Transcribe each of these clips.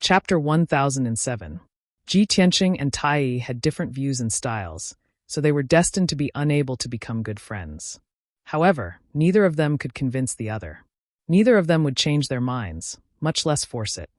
Chapter 1007. Ji Tianqing and Tai had different views and styles, so they were destined to be unable to become good friends. However, neither of them could convince the other. Neither of them would change their minds, much less force it.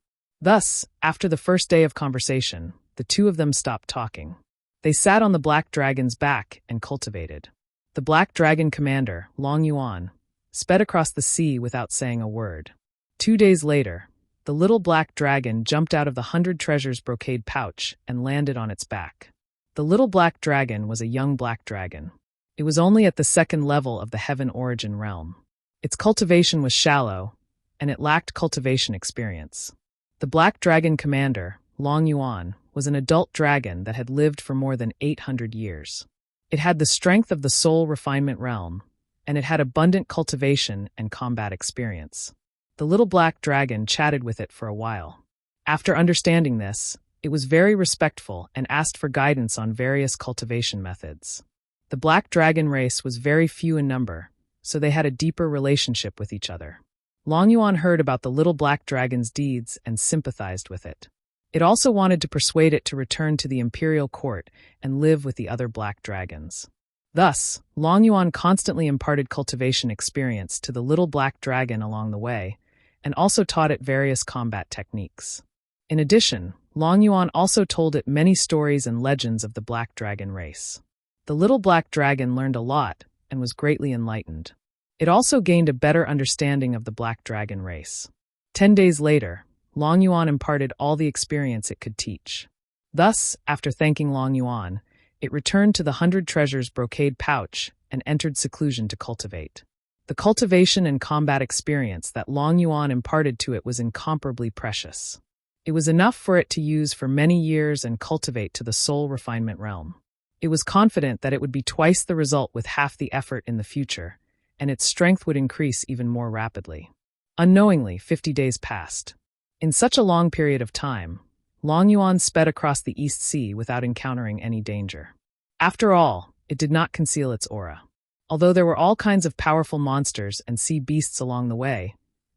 Thus, after the first day of conversation, the two of them stopped talking. They sat on the Black Dragon's back and cultivated. The Black Dragon commander, Long Yuan, sped across the sea without saying a word. 2 days later, the little Black Dragon jumped out of the 100 treasures brocade pouch and landed on its back. The little Black Dragon was a young Black Dragon. It was only at the second level of the Heaven Origin realm. Its cultivation was shallow, and it lacked cultivation experience. The Black Dragon commander, Long Yuan, was an adult dragon that had lived for more than 800 years. It had the strength of the soul refinement realm, and it had abundant cultivation and combat experience. The little Black Dragon chatted with it for a while. After understanding this, it was very respectful and asked for guidance on various cultivation methods. The Black Dragon race was very few in number, so they had a deeper relationship with each other. Long Yuan heard about the little Black Dragon's deeds and sympathized with it. It also wanted to persuade it to return to the imperial court and live with the other Black Dragons. Thus, Long Yuan constantly imparted cultivation experience to the little Black Dragon along the way, and also taught it various combat techniques. In addition, Long Yuan also told it many stories and legends of the Black Dragon race. The little Black Dragon learned a lot and was greatly enlightened. It also gained a better understanding of the Black Dragon race. 10 days later, Long Yuan imparted all the experience it could teach. Thus, after thanking Long Yuan, it returned to the 100 treasures brocade pouch and entered seclusion to cultivate. The cultivation and combat experience that Long Yuan imparted to it was incomparably precious. It was enough for it to use for many years and cultivate to the soul refinement realm. It was confident that it would be twice the result with half the effort in the future, and its strength would increase even more rapidly. Unknowingly, 50 days passed. In such a long period of time, Long Yuan sped across the East Sea without encountering any danger. After all, it did not conceal its aura. Although there were all kinds of powerful monsters and sea beasts along the way,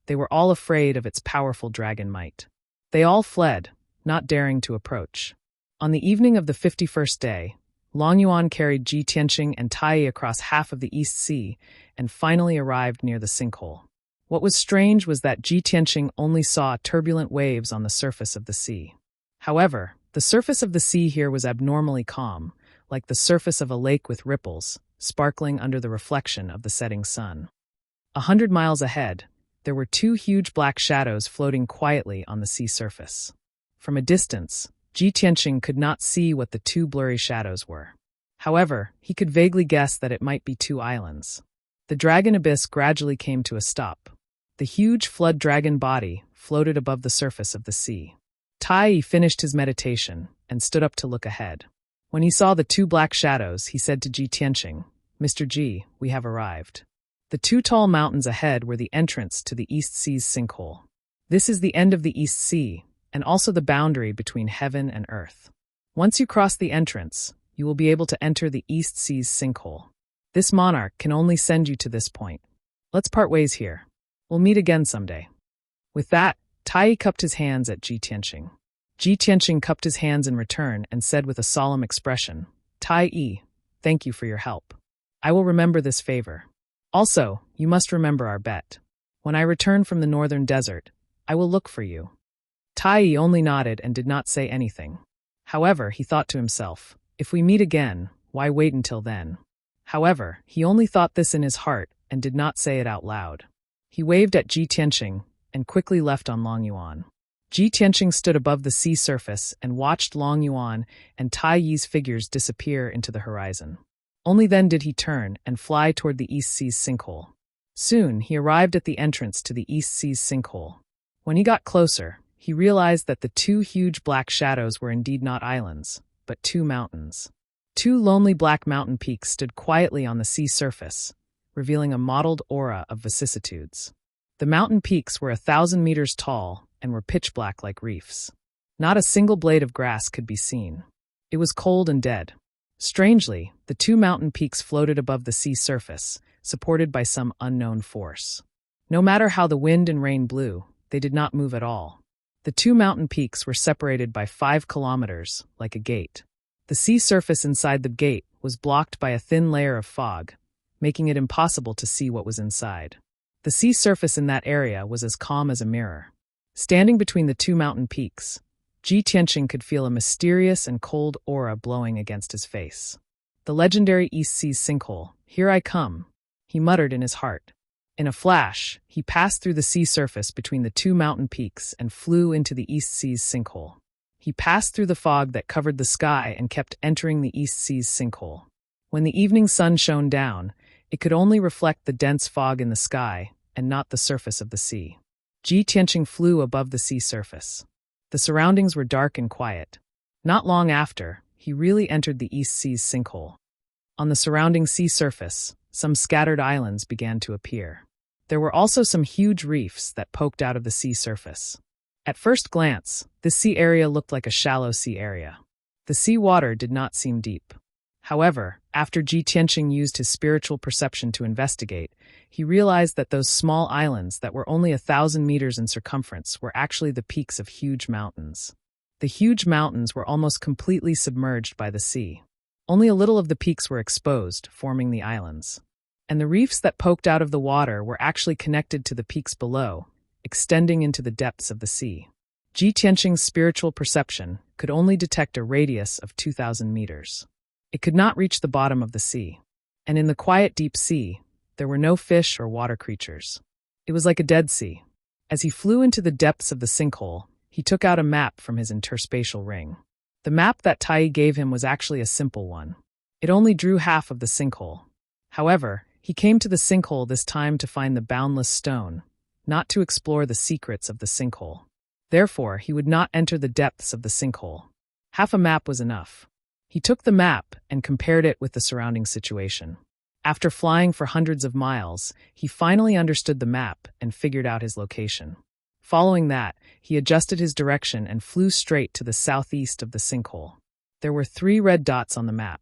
they were all afraid of its powerful dragon might. They all fled, not daring to approach. On the evening of the 51st day, Long Yuan carried Ji Tianqing and Tai across half of the East Sea and finally arrived near the sinkhole. What was strange was that Ji Tianqing only saw turbulent waves on the surface of the sea. However, the surface of the sea here was abnormally calm, like the surface of a lake with ripples, sparkling under the reflection of the setting sun. 100 miles ahead, there were 2 huge black shadows floating quietly on the sea surface. From a distance, Ji Tianqing could not see what the 2 blurry shadows were. However, he could vaguely guess that it might be 2 islands. The dragon abyss gradually came to a stop. The huge flood dragon body floated above the surface of the sea. Tai finished his meditation and stood up to look ahead. When he saw the 2 black shadows, he said to Ji Tianqing, "Mr. Ji, we have arrived." The 2 tall mountains ahead were the entrance to the East Sea's sinkhole. This is the end of the East Sea, and also the boundary between heaven and earth. Once you cross the entrance, you will be able to enter the East Sea's sinkhole. This monarch can only send you to this point. Let's part ways here. We'll meet again someday. With that, Tai cupped his hands at Ji Tianqing. Ji Tianqing cupped his hands in return and said with a solemn expression, "Tai, thank you for your help. I will remember this favor. Also, you must remember our bet. When I return from the northern desert, I will look for you." Tai only nodded and did not say anything. However, he thought to himself, if we meet again, why wait until then? However, he only thought this in his heart and did not say it out loud. He waved at Ji Tianqing and quickly left on Long Yuan. Ji Tianqing stood above the sea surface and watched Long Yuan and Tai Yi's figures disappear into the horizon. Only then did he turn and fly toward the East Sea's sinkhole. Soon, he arrived at the entrance to the East Sea's sinkhole. When he got closer, he realized that the 2 huge black shadows were indeed not islands, but 2 mountains. 2 lonely black mountain peaks stood quietly on the sea surface, revealing a mottled aura of vicissitudes. The mountain peaks were 1,000 meters tall and were pitch black like reefs. Not a single blade of grass could be seen. It was cold and dead. Strangely, the 2 mountain peaks floated above the sea surface, supported by some unknown force. No matter how the wind and rain blew, they did not move at all. The two mountain peaks were separated by 5 kilometers, like a gate. The sea surface inside the gate was blocked by a thin layer of fog, making it impossible to see what was inside. The sea surface in that area was as calm as a mirror. Standing between the two mountain peaks, Ji Tianqing could feel a mysterious and cold aura blowing against his face. The legendary East Sea's sinkhole, here I come, he muttered in his heart. In a flash, he passed through the sea surface between the two mountain peaks and flew into the East Sea's sinkhole. He passed through the fog that covered the sky and kept entering the East Sea's sinkhole. When the evening sun shone down, it could only reflect the dense fog in the sky and not the surface of the sea. Ji Tianqing flew above the sea surface. The surroundings were dark and quiet. Not long after, he really entered the East Sea's sinkhole. On the surrounding sea surface, some scattered islands began to appear. There were also some huge reefs that poked out of the sea surface. At first glance, this sea area looked like a shallow sea area. The sea water did not seem deep. However, after Ji Tianqing used his spiritual perception to investigate, he realized that those small islands that were only 1,000 meters in circumference were actually the peaks of huge mountains. The huge mountains were almost completely submerged by the sea. Only a little of the peaks were exposed, forming the islands. And the reefs that poked out of the water were actually connected to the peaks below, extending into the depths of the sea. Ji Tianqing's spiritual perception could only detect a radius of 2,000 meters. It could not reach the bottom of the sea. And in the quiet deep sea, there were no fish or water creatures. It was like a dead sea. As he flew into the depths of the sinkhole, he took out a map from his interspatial ring. The map that Tai gave him was actually a simple one. It only drew half of the sinkhole. However, he came to the sinkhole this time to find the boundless stone, not to explore the secrets of the sinkhole. Therefore, he would not enter the depths of the sinkhole. Half a map was enough. He took the map and compared it with the surrounding situation. After flying for hundreds of miles, he finally understood the map and figured out his location. Following that, he adjusted his direction and flew straight to the southeast of the sinkhole. There were 3 red dots on the map.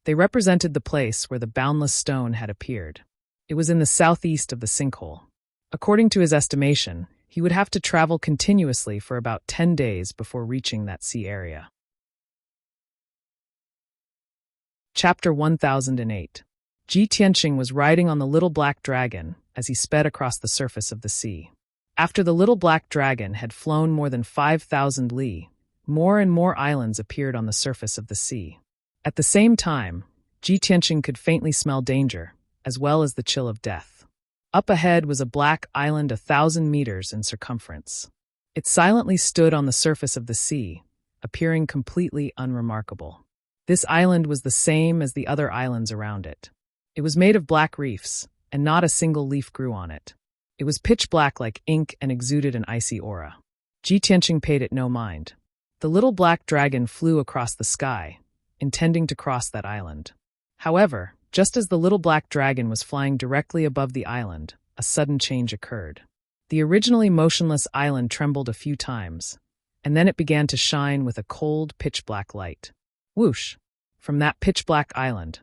They represented the place where the boundless stone had appeared. It was in the southeast of the sinkhole. According to his estimation, he would have to travel continuously for about 10 days before reaching that sea area. Chapter 1008. Ji Tianqing was riding on the little black dragon as he sped across the surface of the sea. After the little black dragon had flown more than 5,000 li, more and more islands appeared on the surface of the sea. At the same time, Ji Tianqing could faintly smell danger, as well as the chill of death. Up ahead was a black island 1,000 meters in circumference. It silently stood on the surface of the sea, appearing completely unremarkable. This island was the same as the other islands around it. It was made of black reefs, and not a single leaf grew on it. It was pitch black like ink and exuded an icy aura. Ji Tianqing paid it no mind. The little black dragon flew across the sky, intending to cross that island. However, just as the little black dragon was flying directly above the island, a sudden change occurred. The originally motionless island trembled a few times, and then it began to shine with a cold, pitch-black light. Whoosh! From that pitch-black island,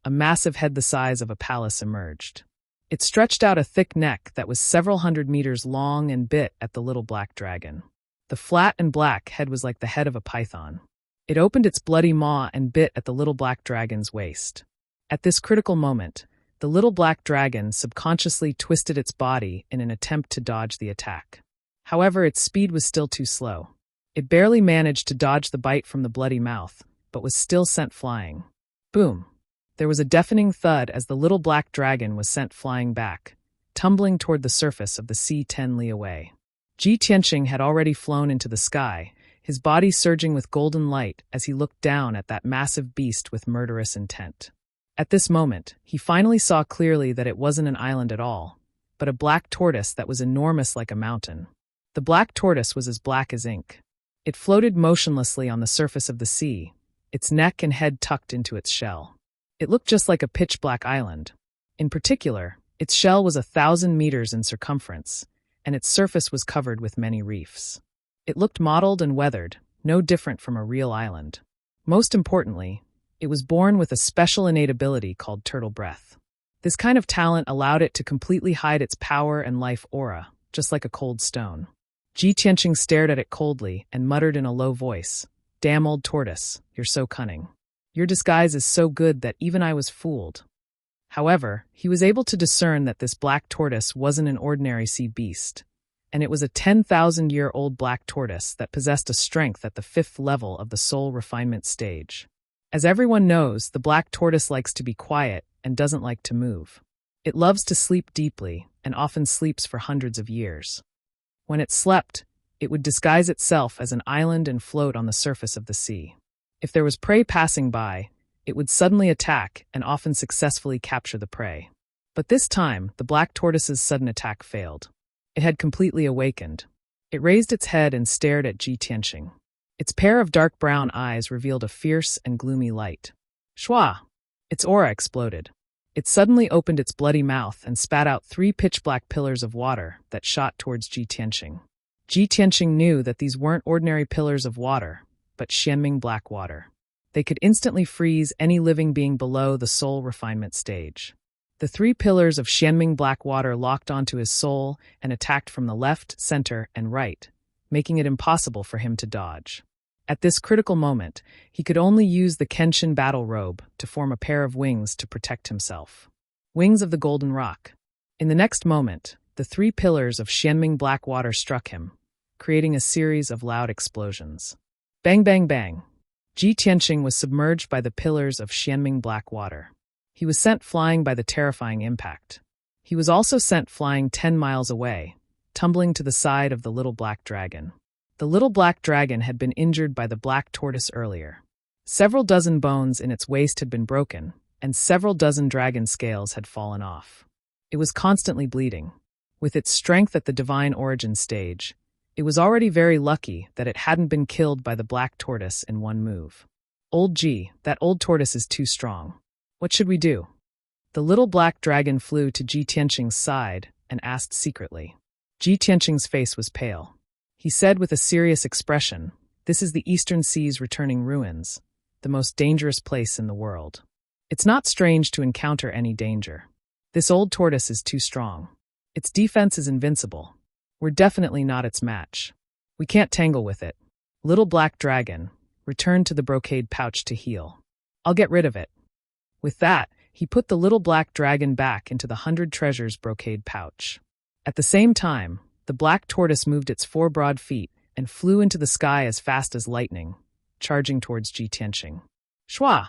a massive head the size of a palace emerged. It stretched out a thick neck that was several hundred meters long and bit at the little black dragon. The flat and black head was like the head of a python. It opened its bloody maw and bit at the little black dragon's waist. At this critical moment, the little black dragon subconsciously twisted its body in an attempt to dodge the attack. However, its speed was still too slow. It barely managed to dodge the bite from the bloody mouth, but was still sent flying. Boom! There was a deafening thud as the little black dragon was sent flying back, tumbling toward the surface of the sea 10 li away. Ji Tianqing had already flown into the sky, his body surging with golden light as he looked down at that massive beast with murderous intent. At this moment, he finally saw clearly that it wasn't an island at all, but a black tortoise that was enormous like a mountain. The black tortoise was as black as ink. It floated motionlessly on the surface of the sea, its neck and head tucked into its shell. It looked just like a pitch-black island. In particular, its shell was 1,000 meters in circumference, and its surface was covered with many reefs. It looked mottled and weathered, no different from a real island. Most importantly, it was born with a special innate ability called turtle breath. This kind of talent allowed it to completely hide its power and life aura, just like a cold stone. Ji Tianqing stared at it coldly and muttered in a low voice, "Damn old tortoise, you're so cunning. Your disguise is so good that even I was fooled." However, he was able to discern that this black tortoise wasn't an ordinary sea beast, and it was a 10,000-year-old black tortoise that possessed a strength at the 5th level of the soul refinement stage. As everyone knows, the black tortoise likes to be quiet and doesn't like to move. It loves to sleep deeply and often sleeps for hundreds of years. When it slept, it would disguise itself as an island and float on the surface of the sea. If there was prey passing by, it would suddenly attack and often successfully capture the prey. But this time, the black tortoise's sudden attack failed. It had completely awakened. It raised its head and stared at Ji Tianqing. Its pair of dark brown eyes revealed a fierce and gloomy light. Shwa! Its aura exploded. It suddenly opened its bloody mouth and spat out 3 pitch-black pillars of water that shot towards Ji Tianqing. Ji Tianqing knew that these weren't ordinary pillars of water, but Xianming black water. They could instantly freeze any living being below the soul refinement stage. The 3 pillars of Xianming black water locked onto his soul and attacked from the left, center, and right, making it impossible for him to dodge. At this critical moment, he could only use the Kenshin battle robe to form a pair of wings to protect himself. Wings of the Golden Rock. In the next moment, the 3 pillars of Xianming black water struck him, creating a series of loud explosions. Bang, bang, bang. Ji Tianqing was submerged by the pillars of Xianming black water. He was sent flying by the terrifying impact. He was also sent flying 10 miles away, tumbling to the side of the little black dragon. The little black dragon had been injured by the black tortoise earlier. Several dozen bones in its waist had been broken, and several dozen dragon scales had fallen off. It was constantly bleeding. With its strength at the divine origin stage, it was already very lucky that it hadn't been killed by the black tortoise in one move. "Old Ji, that old tortoise is too strong. What should we do?" The little black dragon flew to Ji Tianqing's side and asked secretly. Ji Tianqing's face was pale. He said with a serious expression, "This is the Eastern Sea's returning ruins, the most dangerous place in the world. It's not strange to encounter any danger. This old tortoise is too strong. Its defense is invincible. We're definitely not its match. We can't tangle with it. Little black dragon, return to the brocade pouch to heal. I'll get rid of it." With that, he put the little black dragon back into the 100 treasures brocade pouch. At the same time, the black tortoise moved its 4 broad feet and flew into the sky as fast as lightning, charging towards Ji Tianqing. Shwa!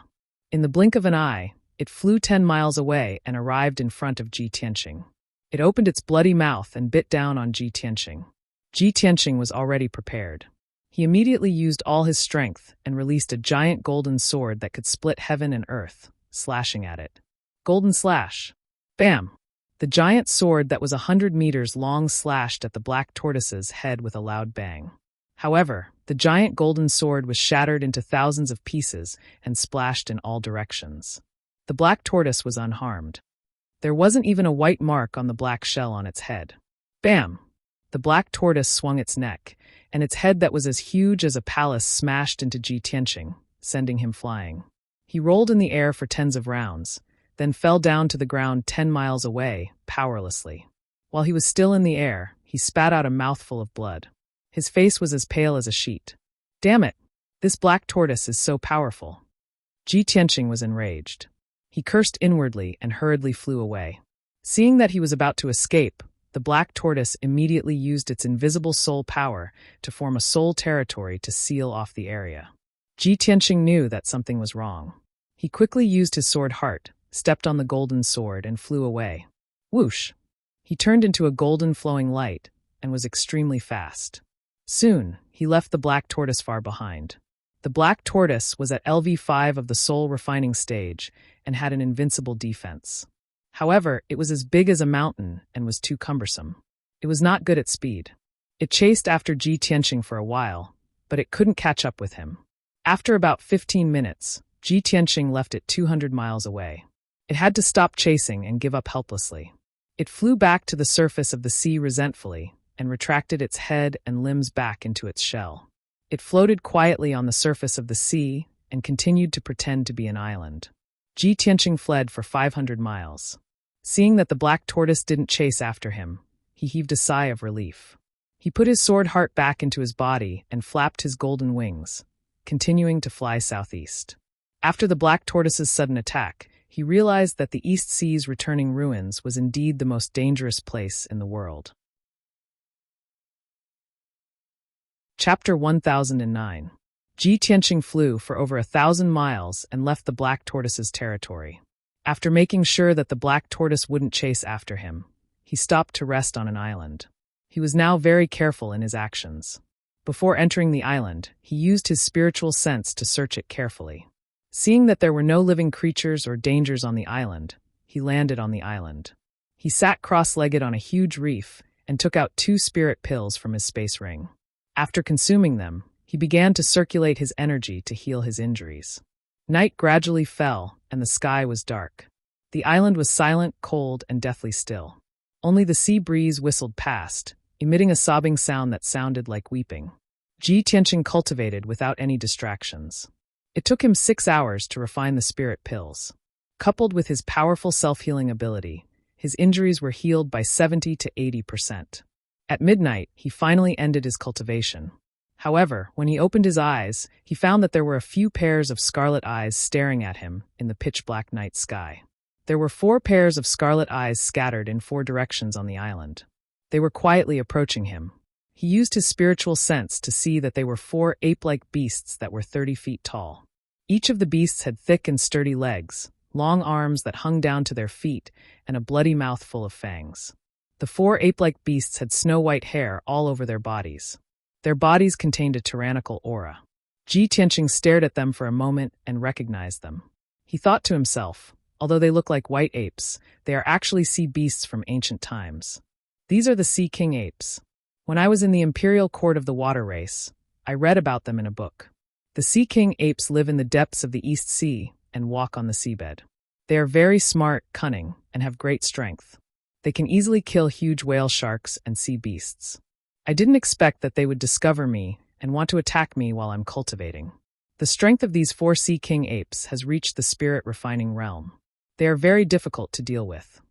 In the blink of an eye, it flew 10 miles away and arrived in front of Ji Tianqing. It opened its bloody mouth and bit down on Ji Tianqing. Ji Tianqing was already prepared. He immediately used all his strength and released a giant golden sword that could split heaven and earth, slashing at it. Golden slash. Bam! The giant sword that was 100 meters long slashed at the black tortoise's head with a loud bang. However, the giant golden sword was shattered into thousands of pieces and splashed in all directions. The black tortoise was unharmed. There wasn't even a white mark on the black shell on its head. Bam! The black tortoise swung its neck, and its head that was as huge as a palace smashed into Ji Tianqing, sending him flying. He rolled in the air for tens of rounds, then fell down to the ground 10 miles away, powerlessly. While he was still in the air, he spat out a mouthful of blood. His face was as pale as a sheet. "Damn it! This black tortoise is so powerful." Ji Tianqing was enraged. He cursed inwardly and hurriedly flew away. Seeing that he was about to escape, the black tortoise immediately used its invisible soul power to form a soul territory to seal off the area. Ji Tianqing knew that something was wrong. He quickly used his sword heart, stepped on the golden sword, and flew away. Whoosh! He turned into a golden flowing light and was extremely fast. Soon, he left the black tortoise far behind. The black tortoise was at LV5 of the soul refining stage and had an invincible defense. However, it was as big as a mountain and was too cumbersome. It was not good at speed. It chased after Ji Tianqing for a while, but it couldn't catch up with him. After about 15 minutes, Ji Tianqing left it 200 miles away. It had to stop chasing and give up helplessly. It flew back to the surface of the sea resentfully and retracted its head and limbs back into its shell. It floated quietly on the surface of the sea and continued to pretend to be an island. Ji Tianqing fled for 500 miles. Seeing that the black tortoise didn't chase after him, he heaved a sigh of relief. He put his sword heart back into his body and flapped his golden wings, continuing to fly southeast. After the black tortoise's sudden attack, he realized that the East Sea's returning ruins was indeed the most dangerous place in the world. Chapter 1009. Ji Tianqing flew for over 1,000 miles and left the black tortoise's territory. After making sure that the black tortoise wouldn't chase after him, he stopped to rest on an island. He was now very careful in his actions. Before entering the island, he used his spiritual sense to search it carefully. Seeing that there were no living creatures or dangers on the island, he landed on the island. He sat cross-legged on a huge reef and took out 2 spirit pills from his space ring. After consuming them, he began to circulate his energy to heal his injuries. Night gradually fell, and the sky was dark. The island was silent, cold, and deathly still. Only the sea breeze whistled past, emitting a sobbing sound that sounded like weeping. Ji Tianqing cultivated without any distractions. It took him 6 hours to refine the spirit pills. Coupled with his powerful self-healing ability, his injuries were healed by 70 to 80%. At midnight, he finally ended his cultivation. However, when he opened his eyes, he found that there were a few pairs of scarlet eyes staring at him in the pitch-black night sky. There were 4 pairs of scarlet eyes scattered in 4 directions on the island. They were quietly approaching him. He used his spiritual sense to see that they were 4 ape-like beasts that were 30 feet tall. Each of the beasts had thick and sturdy legs, long arms that hung down to their feet, and a bloody mouth full of fangs. The 4 ape-like beasts had snow-white hair all over their bodies. Their bodies contained a tyrannical aura. Ji Tianqing stared at them for a moment and recognized them. He thought to himself, although they look like white apes, they are actually sea beasts from ancient times. These are the Sea King apes. When I was in the imperial court of the water race, I read about them in a book. The Sea King apes live in the depths of the East Sea and walk on the seabed. They are very smart, cunning, and have great strength. They can easily kill huge whale sharks and sea beasts. I didn't expect that they would discover me and want to attack me while I'm cultivating. The strength of these 4 Sea King apes has reached the spirit refining realm. They are very difficult to deal with.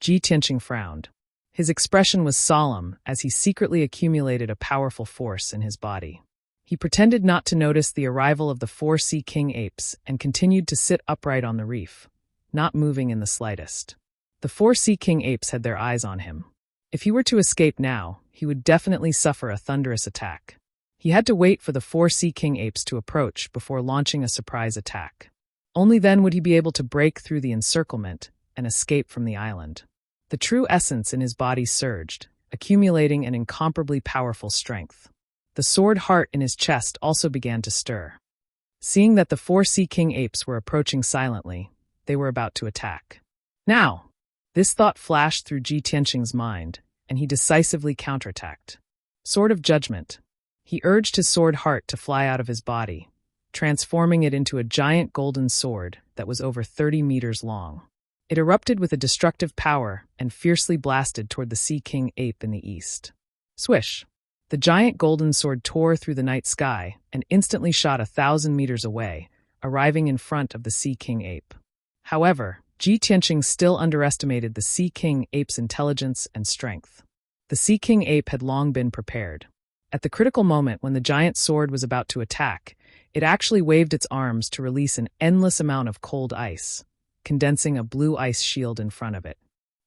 Ji Tianqing frowned. His expression was solemn as he secretly accumulated a powerful force in his body. He pretended not to notice the arrival of the 4 Sea King apes and continued to sit upright on the reef, not moving in the slightest. The 4 Sea King apes had their eyes on him. If he were to escape now, he would definitely suffer a thunderous attack. He had to wait for the 4 Sea King apes to approach before launching a surprise attack. Only then would he be able to break through the encirclement and escape from the island. The true essence in his body surged, accumulating an incomparably powerful strength. The sword heart in his chest also began to stir. Seeing that the 4 Sea King apes were approaching silently, they were about to attack. Now! This thought flashed through Ji Tianqing's mind, and he decisively counterattacked. Sword of Judgment. He urged his sword heart to fly out of his body, transforming it into a giant golden sword that was over 30 meters long. It erupted with a destructive power and fiercely blasted toward the Sea King ape in the east. Swish! The giant golden sword tore through the night sky and instantly shot 1,000 meters away, arriving in front of the Sea King ape. However, Ji Tianqing still underestimated the Sea King ape's intelligence and strength. The Sea King ape had long been prepared. At the critical moment when the giant sword was about to attack, it actually waved its arms to release an endless amount of cold ice, condensing a blue ice shield in front of it.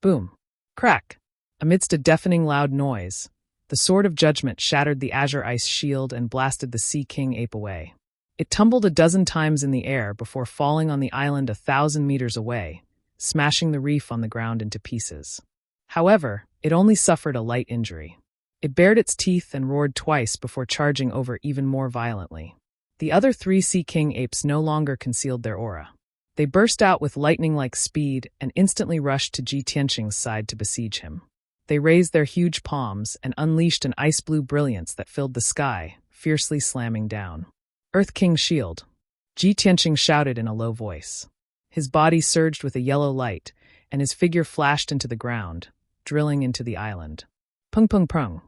Boom! Crack! Amidst a deafening loud noise, the Sword of Judgment shattered the azure ice shield and blasted the Sea King ape away. It tumbled a dozen times in the air before falling on the island 1,000 meters away, smashing the reef on the ground into pieces. However, it only suffered a light injury. It bared its teeth and roared twice before charging over even more violently. The other 3 Sea King apes no longer concealed their aura. They burst out with lightning-like speed and instantly rushed to Ji Tianqing's side to besiege him. They raised their huge palms and unleashed an ice-blue brilliance that filled the sky, fiercely slamming down. Earth King's Shield. Ji Tianqing shouted in a low voice. His body surged with a yellow light, and his figure flashed into the ground, drilling into the island. Pung pung prung.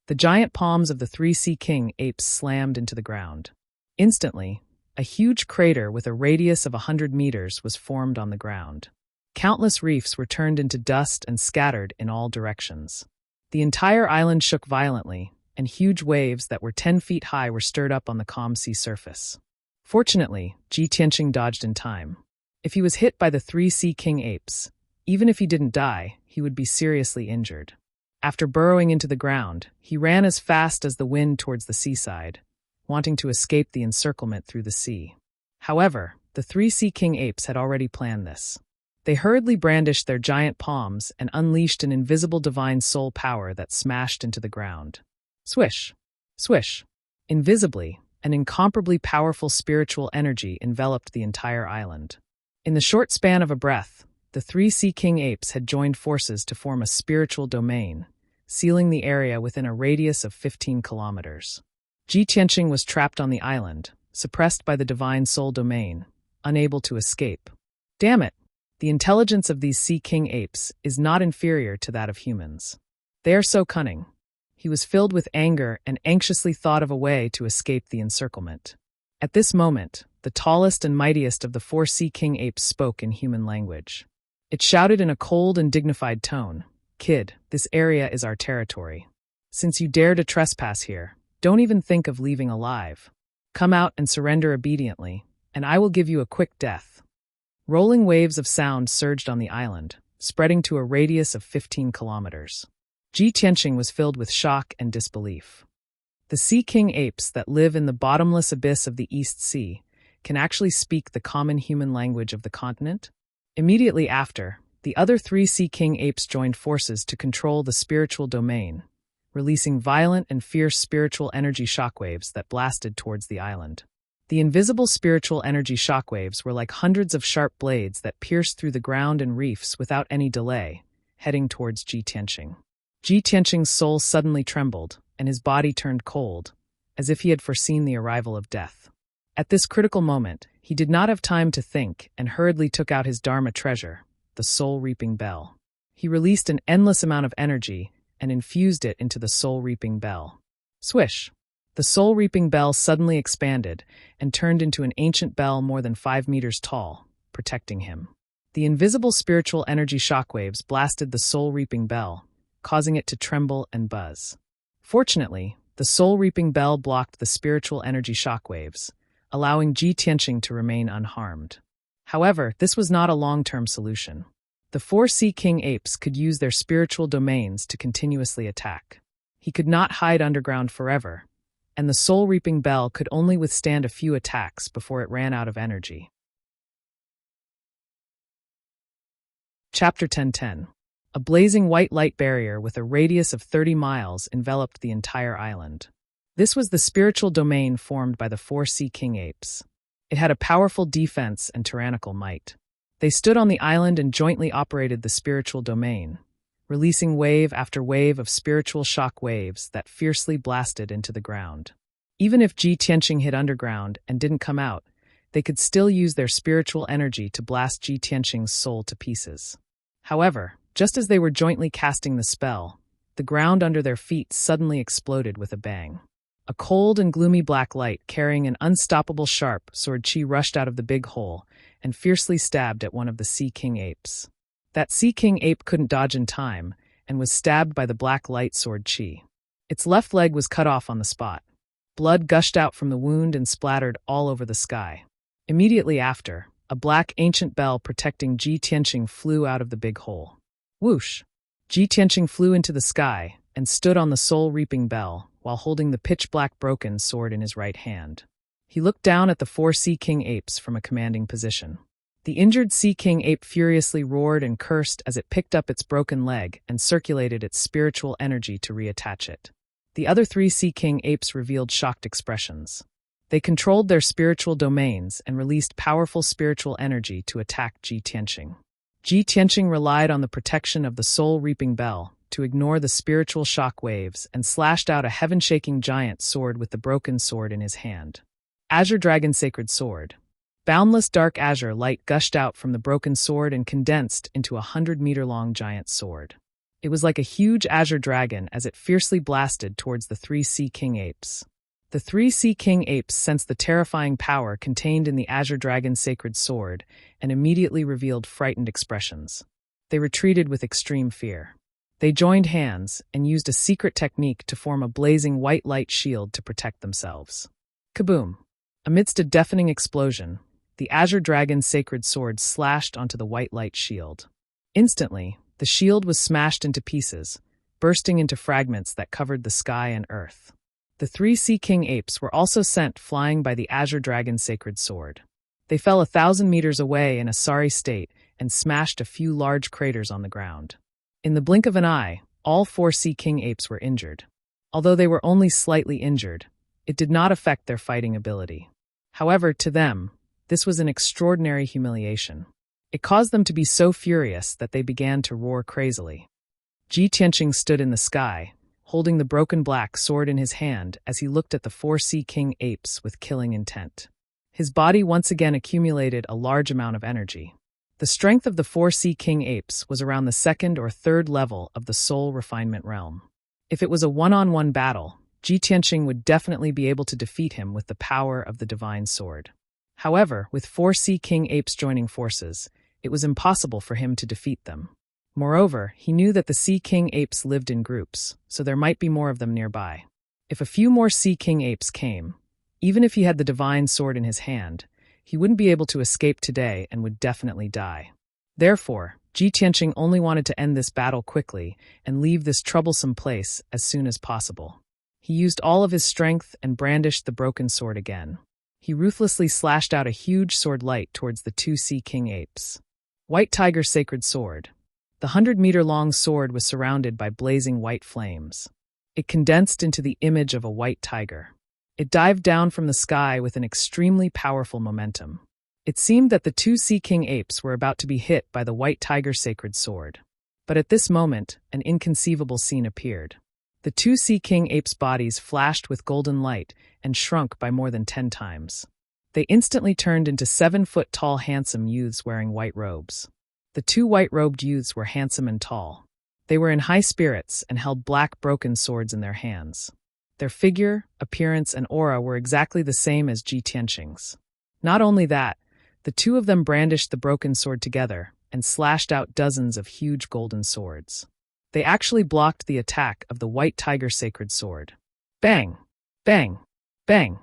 The giant palms of the 3 Sea King apes slammed into the ground. Instantly, a huge crater with a radius of 100 meters was formed on the ground. Countless reefs were turned into dust and scattered in all directions. The entire island shook violently, and huge waves that were 10 feet high were stirred up on the calm sea surface. Fortunately, Ji Tianqing dodged in time. If he was hit by the 3 sea king apes, even if he didn't die, he would be seriously injured. After burrowing into the ground, he ran as fast as the wind towards the seaside, wanting to escape the encirclement through the sea. However, the 3 sea king apes had already planned this. They hurriedly brandished their giant palms and unleashed an invisible divine soul power that smashed into the ground. Swish! Swish! Invisibly, an incomparably powerful spiritual energy enveloped the entire island. In the short span of a breath, the 3 sea king apes had joined forces to form a spiritual domain, sealing the area within a radius of 15 kilometers. Ji Tianqing was trapped on the island, suppressed by the divine soul domain, unable to escape. Damn it! The intelligence of these sea king apes is not inferior to that of humans. They are so cunning. He was filled with anger and anxiously thought of a way to escape the encirclement. At this moment, the tallest and mightiest of the 4 sea king apes spoke in human language. It shouted in a cold and dignified tone, "Kid, this area is our territory. Since you dare to trespass here, don't even think of leaving alive. Come out and surrender obediently, and I will give you a quick death." Rolling waves of sound surged on the island, spreading to a radius of 15 kilometers. Ji Tianqing was filled with shock and disbelief. The sea king apes that live in the bottomless abyss of the East Sea can actually speak the common human language of the continent? Immediately after, the other 3 sea king apes joined forces to control the spiritual domain, releasing violent and fierce spiritual energy shockwaves that blasted towards the island. The invisible spiritual energy shockwaves were like hundreds of sharp blades that pierced through the ground and reefs without any delay, heading towards Ji Tianqing. Ji Tianqing's soul suddenly trembled, and his body turned cold, as if he had foreseen the arrival of death. At this critical moment, he did not have time to think and hurriedly took out his Dharma treasure, the soul-reaping bell. He released an endless amount of energy and infused it into the soul-reaping bell. Swish! The soul-reaping bell suddenly expanded and turned into an ancient bell more than 5 meters tall, protecting him. The invisible spiritual energy shockwaves blasted the soul-reaping bell, causing it to tremble and buzz. Fortunately, the soul-reaping bell blocked the spiritual energy shockwaves, allowing Ji Tianqing to remain unharmed. However, this was not a long-term solution. The 4 sea king apes could use their spiritual domains to continuously attack. He could not hide underground forever, and the soul-reaping bell could only withstand a few attacks before it ran out of energy. Chapter 10:10. A blazing white light barrier with a radius of 30 miles enveloped the entire island. This was the spiritual domain formed by the 4 sea king apes. It had a powerful defense and tyrannical might. They stood on the island and jointly operated the spiritual domain, releasing wave after wave of spiritual shock waves that fiercely blasted into the ground. Even if Ji Tianqing hid underground and didn't come out, they could still use their spiritual energy to blast Ji Tianqing's soul to pieces. However, just as they were jointly casting the spell, the ground under their feet suddenly exploded with a bang. A cold and gloomy black light carrying an unstoppable sharp sword chi rushed out of the big hole and fiercely stabbed at one of the sea king apes. That sea king ape couldn't dodge in time and was stabbed by the black light sword chi. Its left leg was cut off on the spot. Blood gushed out from the wound and splattered all over the sky. Immediately after, a black ancient bell protecting Ji Tianqing flew out of the big hole. Whoosh! Ji Tianqing flew into the sky and stood on the soul-reaping bell while holding the pitch-black broken sword in his right hand. He looked down at the 4 sea king apes from a commanding position. The injured sea king ape furiously roared and cursed as it picked up its broken leg and circulated its spiritual energy to reattach it. The other 3 sea king apes revealed shocked expressions. They controlled their spiritual domains and released powerful spiritual energy to attack Ji Tianqing. Ji Tianqing relied on the protection of the soul-reaping bell to ignore the spiritual shock waves and slashed out a heaven-shaking giant sword with the broken sword in his hand. Azure Dragon Sacred Sword. Boundless dark azure light gushed out from the broken sword and condensed into a 100-meter-long giant sword. It was like a huge azure dragon as it fiercely blasted towards the 3 sea king apes. The 3 sea king apes sensed the terrifying power contained in the azure dragon sacred sword and immediately revealed frightened expressions. They retreated with extreme fear. They joined hands and used a secret technique to form a blazing white light shield to protect themselves. Kaboom! Amidst a deafening explosion, the Azure Dragon's sacred sword slashed onto the white light shield. Instantly, the shield was smashed into pieces, bursting into fragments that covered the sky and earth. The 3 Sea King apes were also sent flying by the Azure Dragon's sacred sword. They fell 1,000 meters away in a sorry state and smashed a few large craters on the ground. In the blink of an eye, all 4 Sea King apes were injured. Although they were only slightly injured, it did not affect their fighting ability. However, to them, this was an extraordinary humiliation. It caused them to be so furious that they began to roar crazily. Ji Tianqing stood in the sky, holding the broken black sword in his hand as he looked at the 4 Sea King apes with killing intent. His body once again accumulated a large amount of energy. The strength of the 4 Sea King apes was around the 2nd or 3rd level of the soul refinement realm. If it was a one-on-one battle, Ji Tianqing would definitely be able to defeat him with the power of the divine sword. However, with 4 Sea King apes joining forces, it was impossible for him to defeat them. Moreover, he knew that the Sea King apes lived in groups, so there might be more of them nearby. If a few more Sea King apes came, even if he had the divine sword in his hand, he wouldn't be able to escape today and would definitely die. Therefore, Ji Tianqing only wanted to end this battle quickly and leave this troublesome place as soon as possible. He used all of his strength and brandished the broken sword again. He ruthlessly slashed out a huge sword light towards the 2 Sea King apes. White Tiger Sacred Sword. The 100-meter-long sword was surrounded by blazing white flames. It condensed into the image of a white tiger. It dived down from the sky with an extremely powerful momentum. It seemed that the 2 Sea King apes were about to be hit by the White Tiger Sacred Sword. But at this moment, an inconceivable scene appeared. The 2 Sea King apes' bodies flashed with golden light and shrunk by more than 10 times. They instantly turned into 7-foot-tall handsome youths wearing white robes. The 2 white-robed youths were handsome and tall. They were in high spirits and held black broken swords in their hands. Their figure, appearance, and aura were exactly the same as Ji Tianqing's. Not only that, the 2 of them brandished the broken sword together and slashed out dozens of huge golden swords. They actually blocked the attack of the White Tiger Sacred Sword. Bang! Bang! Bang!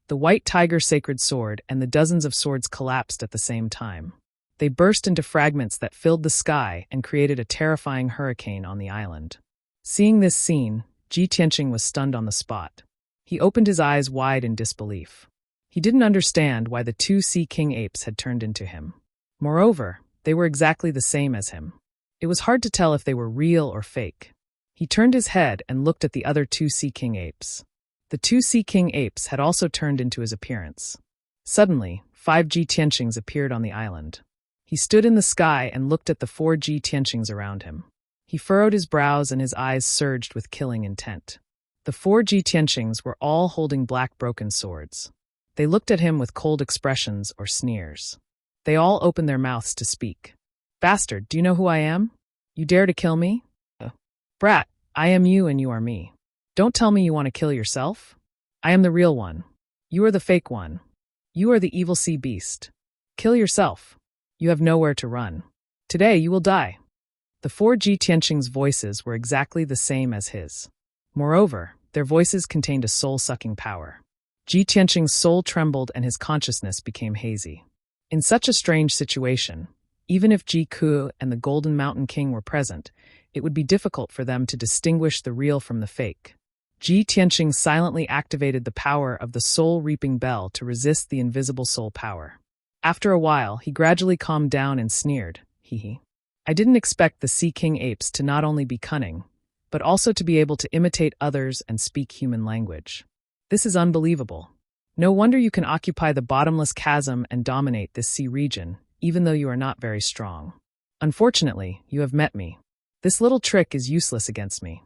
The White Tiger Sacred Sword and the dozens of swords collapsed at the same time. They burst into fragments that filled the sky and created a terrifying hurricane on the island. Seeing this scene, Ji Tianqing was stunned on the spot. He opened his eyes wide in disbelief. He didn't understand why the 2 Sea King apes had turned into him. Moreover, they were exactly the same as him. It was hard to tell if they were real or fake. He turned his head and looked at the other 2 Sea King apes. The 2 Sea King apes had also turned into his appearance. Suddenly, 5 Ji Tianqings appeared on the island. He stood in the sky and looked at the 4 Ji Tianqings around him. He furrowed his brows and his eyes surged with killing intent. The 4 Ji Tianqings were all holding black broken swords. They looked at him with cold expressions or sneers. They all opened their mouths to speak. Bastard, do you know who I am? You dare to kill me? Brat, I am you and you are me. Don't tell me you want to kill yourself. I am the real one. You are the fake one. You are the evil sea beast. Kill yourself. You have nowhere to run. Today you will die. The 4 Ji Tianqing's voices were exactly the same as his. Moreover, their voices contained a soul-sucking power. Ji Tianqing's soul trembled and his consciousness became hazy. In such a strange situation, even if Ji Ku and the Golden Mountain King were present, it would be difficult for them to distinguish the real from the fake. Ji Tianqing silently activated the power of the soul-reaping bell to resist the invisible soul power. After a while, he gradually calmed down and sneered, "Hee. I didn't expect the Sea King apes to not only be cunning, but also to be able to imitate others and speak human language. This is unbelievable. No wonder you can occupy the bottomless chasm and dominate this sea region, even though you are not very strong. Unfortunately, you have met me. This little trick is useless against me."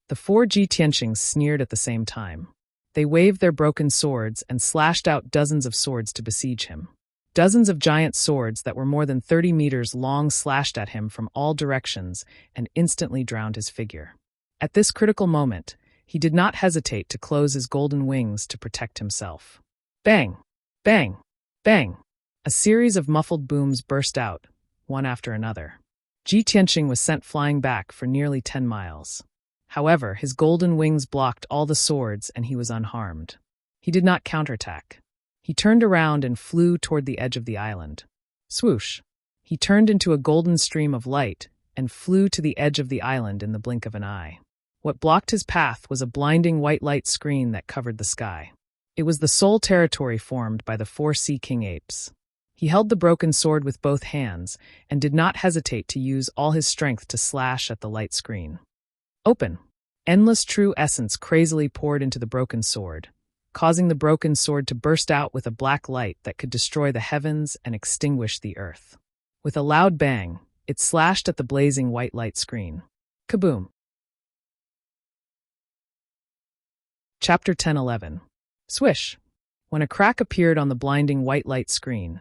The 4 Ji Tianqings sneered at the same time. They waved their broken swords and slashed out dozens of swords to besiege him. Dozens of giant swords that were more than 30 meters long slashed at him from all directions and instantly drowned his figure. At this critical moment, he did not hesitate to close his golden wings to protect himself. Bang! Bang! Bang! A series of muffled booms burst out, one after another. Ji Tianqing was sent flying back for nearly 10 miles. However, his golden wings blocked all the swords and he was unharmed. He did not counterattack. He turned around and flew toward the edge of the island. Swoosh! He turned into a golden stream of light and flew to the edge of the island in the blink of an eye. What blocked his path was a blinding white light screen that covered the sky. It was the sole territory formed by the 4 Sea King apes. He held the broken sword with both hands and did not hesitate to use all his strength to slash at the light screen. Open! Endless true essence crazily poured into the broken sword, causing the broken sword to burst out with a black light that could destroy the heavens and extinguish the earth. With a loud bang, it slashed at the blazing white light screen. Kaboom! Chapter 10:11. Swish! When a crack appeared on the blinding white light screen,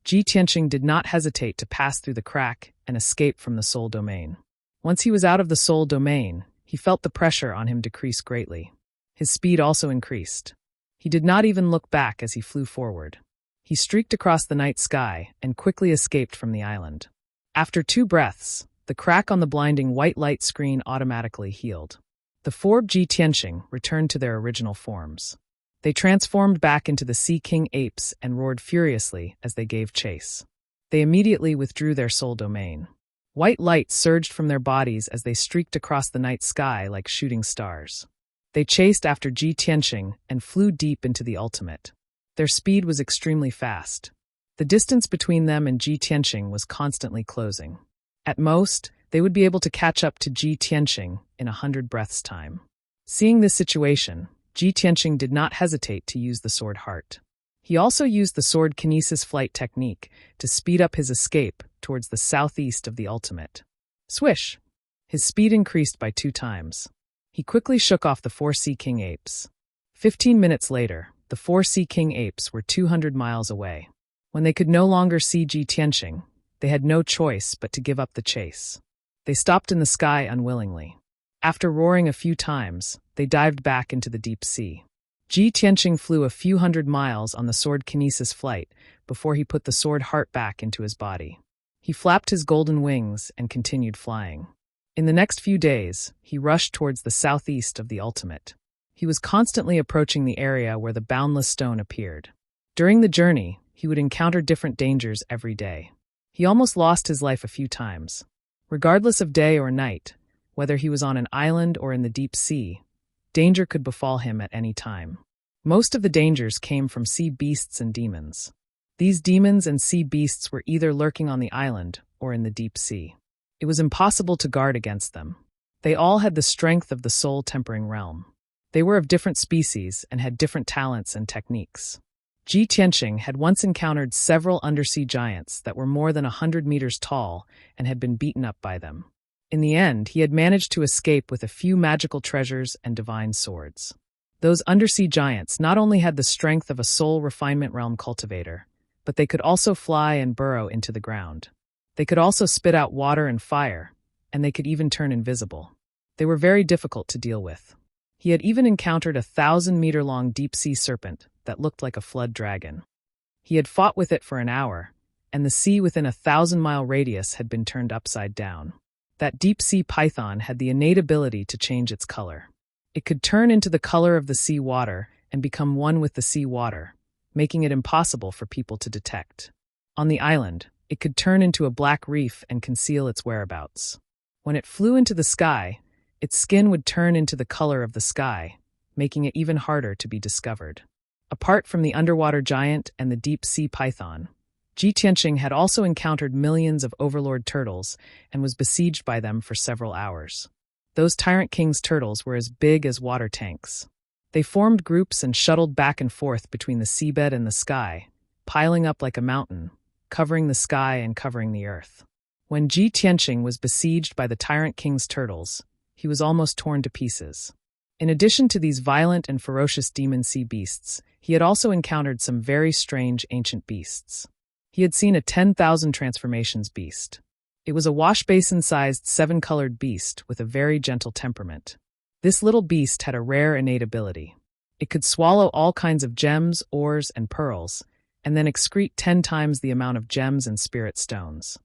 Ji Tianqing did not hesitate to pass through the crack and escape from the soul domain. Once he was out of the soul domain, he felt the pressure on him decrease greatly. His speed also increased. He did not even look back as he flew forward. He streaked across the night sky and quickly escaped from the island. After 2 breaths, the crack on the blinding white light screen automatically healed. The 4 Ji Tianqing returned to their original forms. They transformed back into the Sea King apes and roared furiously as they gave chase. They immediately withdrew their soul domain. White light surged from their bodies as they streaked across the night sky like shooting stars. They chased after Ji Tianqing and flew deep into the ultimate. Their speed was extremely fast. The distance between them and Ji Tianqing was constantly closing. At most, they would be able to catch up to Ji Tianqing in 100 breaths' time. Seeing this situation, Ji Tianqing did not hesitate to use the sword heart. He also used the sword kinesis flight technique to speed up his escape towards the southeast of the ultimate. Swish! His speed increased by 2 times. He quickly shook off the 4 Sea King apes. 15 minutes later, the 4 Sea King apes were 200 miles away. When they could no longer see Ji Tianqing, they had no choice but to give up the chase. They stopped in the sky unwillingly. After roaring a few times, they dived back into the deep sea. Ji Tianqing flew a few hundred miles on the sword kinesis flight before he put the sword heart back into his body. He flapped his golden wings and continued flying. In the next few days, he rushed towards the southeast of the ultimate. He was constantly approaching the area where the boundless stone appeared. During the journey, he would encounter different dangers every day. He almost lost his life a few times. Regardless of day or night, whether he was on an island or in the deep sea, danger could befall him at any time. Most of the dangers came from sea beasts and demons. These demons and sea beasts were either lurking on the island or in the deep sea. It was impossible to guard against them. They all had the strength of the soul-tempering realm. They were of different species and had different talents and techniques. Ji Tianqing had once encountered several undersea giants that were more than 100 meters tall and had been beaten up by them. In the end, he had managed to escape with a few magical treasures and divine swords. Those undersea giants not only had the strength of a soul refinement realm cultivator, but they could also fly and burrow into the ground. They could also spit out water and fire, and they could even turn invisible. They were very difficult to deal with. He had even encountered a 1,000-meter-long deep-sea serpent that looked like a flood dragon. He had fought with it for an hour, and the sea within a 1,000-mile radius had been turned upside down. That deep-sea python had the innate ability to change its color. It could turn into the color of the sea water and become one with the sea water, making it impossible for people to detect. On the island, it could turn into a black reef and conceal its whereabouts. When it flew into the sky, its skin would turn into the color of the sky, making it even harder to be discovered. Apart from the underwater giant and the deep-sea python, Ji Tianqing had also encountered millions of overlord turtles and was besieged by them for several hours. Those Tyrant King's turtles were as big as water tanks. They formed groups and shuttled back and forth between the seabed and the sky, piling up like a mountain, covering the sky and covering the earth. When Ji Tianqing was besieged by the Tyrant King's turtles, he was almost torn to pieces. In addition to these violent and ferocious demon sea beasts, he had also encountered some very strange ancient beasts. He had seen a 10,000 transformations beast. It was a wash-basin-sized 7-colored beast with a very gentle temperament. This little beast had a rare innate ability. It could swallow all kinds of gems, ores, and pearls, and then excrete 10 times the amount of gems and spirit stones.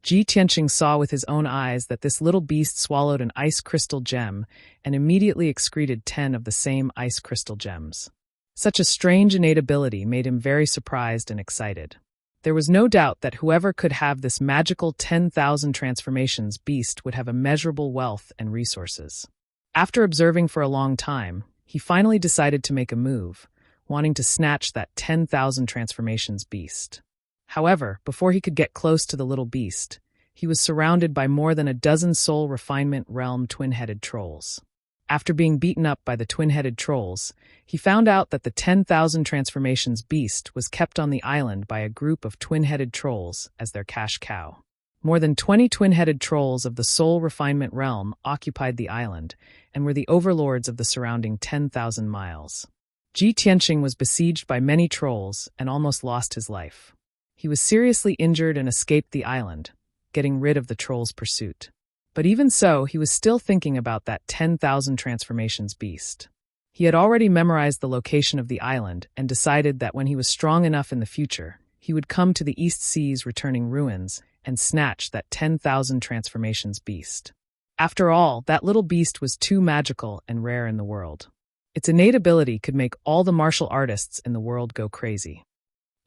Ji Tianqing saw with his own eyes that this little beast swallowed an ice crystal gem and immediately excreted 10 of the same ice crystal gems. Such a strange innate ability made him very surprised and excited. There was no doubt that whoever could have this magical 10,000 transformations beast would have immeasurable wealth and resources. After observing for a long time, he finally decided to make a move, wanting to snatch that 10,000 transformations beast. However, before he could get close to the little beast, he was surrounded by more than a dozen soul refinement realm twin-headed trolls. After being beaten up by the twin-headed trolls, he found out that the 10,000 transformations beast was kept on the island by a group of twin-headed trolls as their cash cow. More than 20 twin-headed trolls of the soul refinement realm occupied the island and were the overlords of the surrounding 10,000 miles. Ji Tianqing was besieged by many trolls and almost lost his life. He was seriously injured and escaped the island, getting rid of the trolls' pursuit. But even so, he was still thinking about that 10,000 transformations beast. He had already memorized the location of the island and decided that when he was strong enough in the future, he would come to the East Sea's returning ruins and snatch that 10,000 transformations beast. After all, that little beast was too magical and rare in the world. Its innate ability could make all the martial artists in the world go crazy.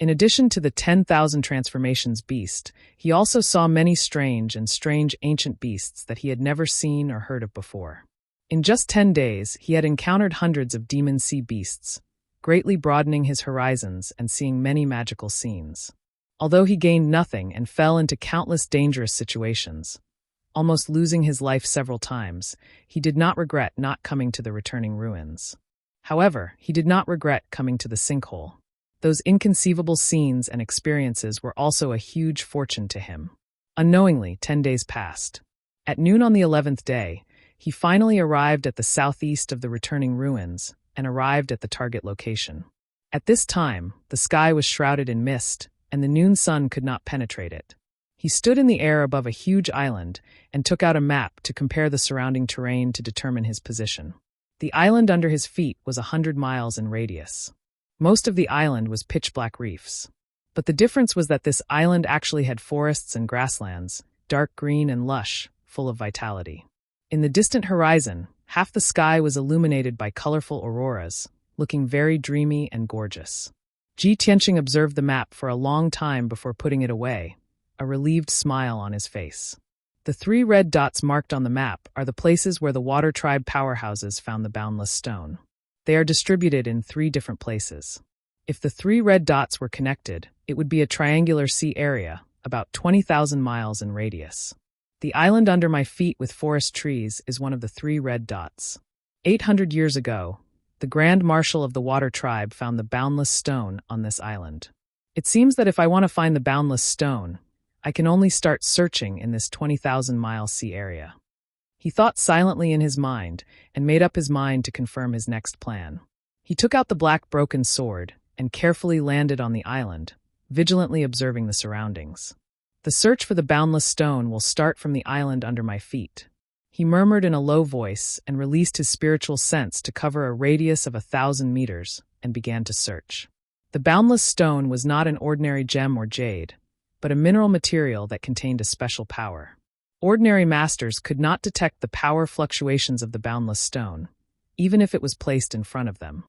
In addition to the 10,000 transformations beast, he also saw many strange ancient beasts that he had never seen or heard of before. In just 10 days, he had encountered hundreds of demon sea beasts, greatly broadening his horizons and seeing many magical scenes. Although he gained nothing and fell into countless dangerous situations, almost losing his life several times, he did not regret not coming to the returning ruins. However, he did not regret coming to the sinkhole. Those inconceivable scenes and experiences were also a huge fortune to him. Unknowingly, 10 days passed. At noon on the 11th day, he finally arrived at the southeast of the returning ruins and arrived at the target location. At this time, the sky was shrouded in mist, and the noon sun could not penetrate it. He stood in the air above a huge island and took out a map to compare the surrounding terrain to determine his position. The island under his feet was 100 miles in radius. Most of the island was pitch-black reefs. But the difference was that this island actually had forests and grasslands, dark green and lush, full of vitality. In the distant horizon, half the sky was illuminated by colorful auroras, looking very dreamy and gorgeous. Ji Tianqing observed the map for a long time before putting it away, a relieved smile on his face. The 3 red dots marked on the map are the places where the Water Tribe powerhouses found the boundless stone. They are distributed in 3 different places. If the 3 red dots were connected, it would be a triangular sea area, about 20,000 miles in radius. The island under my feet with forest trees is one of the 3 red dots. 800 years ago, the Grand Marshal of the Water Tribe found the boundless stone on this island. It seems that if I want to find the boundless stone, I can only start searching in this 20,000-mile sea area. He thought silently in his mind and made up his mind to confirm his next plan. He took out the black broken sword and carefully landed on the island, vigilantly observing the surroundings. The search for the boundless stone will start from the island under my feet. He murmured in a low voice and released his spiritual sense to cover a radius of 1,000 meters and began to search. The boundless stone was not an ordinary gem or jade, but a mineral material that contained a special power. Ordinary masters could not detect the power fluctuations of the boundless stone, even if it was placed in front of them.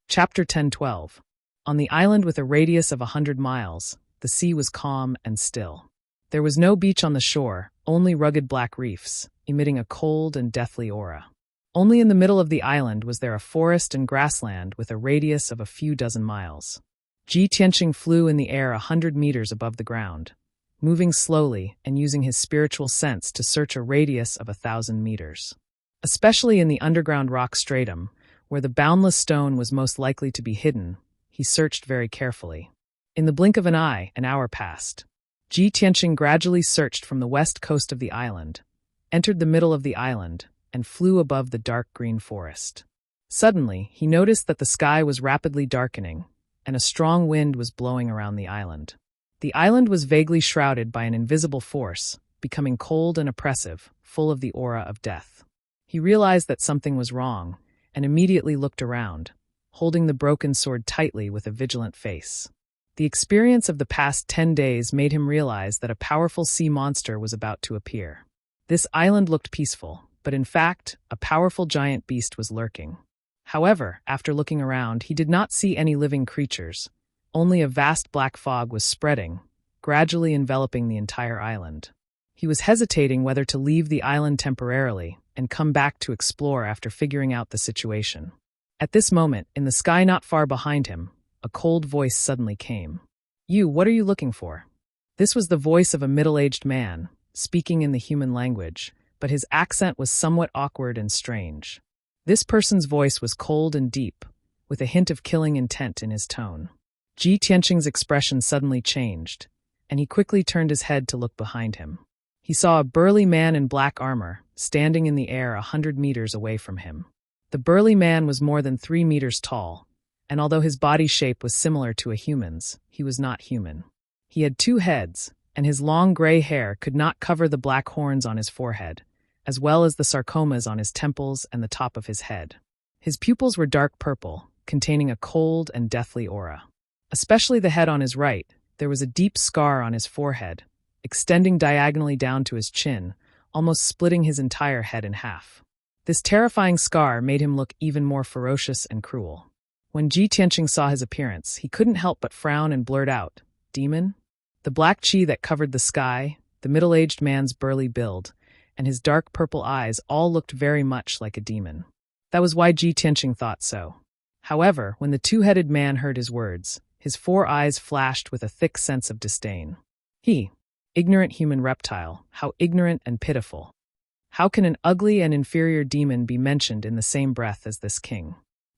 Chapter 10:12. On the island with a radius of 100 miles, the sea was calm and still. There was no beach on the shore, only rugged black reefs, emitting a cold and deathly aura. Only in the middle of the island was there a forest and grassland with a radius of a few dozen miles. Ji Tianqing flew in the air 100 meters above the ground, moving slowly and using his spiritual sense to search a radius of 1,000 meters. Especially in the underground rock stratum, where the boundless stone was most likely to be hidden, he searched very carefully. In the blink of an eye, an hour passed. Ji Tianqing gradually searched from the west coast of the island, entered the middle of the island, and flew above the dark green forest. Suddenly, he noticed that the sky was rapidly darkening, and a strong wind was blowing around the island. The island was vaguely shrouded by an invisible force, becoming cold and oppressive, full of the aura of death. He realized that something was wrong, and immediately looked around, holding the broken sword tightly with a vigilant face. The experience of the past 10 days made him realize that a powerful sea monster was about to appear. This island looked peaceful, but in fact, a powerful giant beast was lurking. However, after looking around, he did not see any living creatures. Only a vast black fog was spreading, gradually enveloping the entire island. He was hesitating whether to leave the island temporarily and come back to explore after figuring out the situation. At this moment, in the sky not far behind him, a cold voice suddenly came. What are you looking for?" This was the voice of a middle-aged man, speaking in the human language, but his accent was somewhat awkward and strange. This person's voice was cold and deep, with a hint of killing intent in his tone. Ji Tianqing's expression suddenly changed, and he quickly turned his head to look behind him. He saw a burly man in black armor, standing in the air 100 meters away from him. The burly man was more than 3 meters tall, and although his body shape was similar to a human's, he was not human. He had 2 heads, and his long gray hair could not cover the black horns on his forehead, as well as the sarcomas on his temples and the top of his head. His pupils were dark purple, containing a cold and deathly aura. Especially the head on his right, there was a deep scar on his forehead, extending diagonally down to his chin, almost splitting his entire head in half. This terrifying scar made him look even more ferocious and cruel. When Ji Tianqing saw his appearance, he couldn't help but frown and blurt out, "Demon?" The black chi that covered the sky, the middle-aged man's burly build, and his dark purple eyes all looked very much like a demon. That was why Ji Tianqing thought so. However, when the 2-headed man heard his words, his 4 eyes flashed with a thick sense of disdain. Ignorant human reptile, how ignorant and pitiful. How can an ugly and inferior demon be mentioned in the same breath as this king?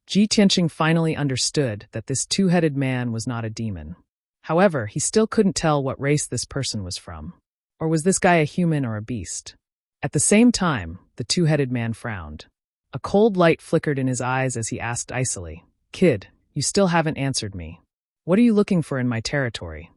Ji Tianqing finally understood that this 2-headed man was not a demon. However, he still couldn't tell what race this person was from. Or was this guy a human or a beast? At the same time, the 2-headed man frowned. A cold light flickered in his eyes as he asked icily, "Kid, you still haven't answered me. What are you looking for in my territory?"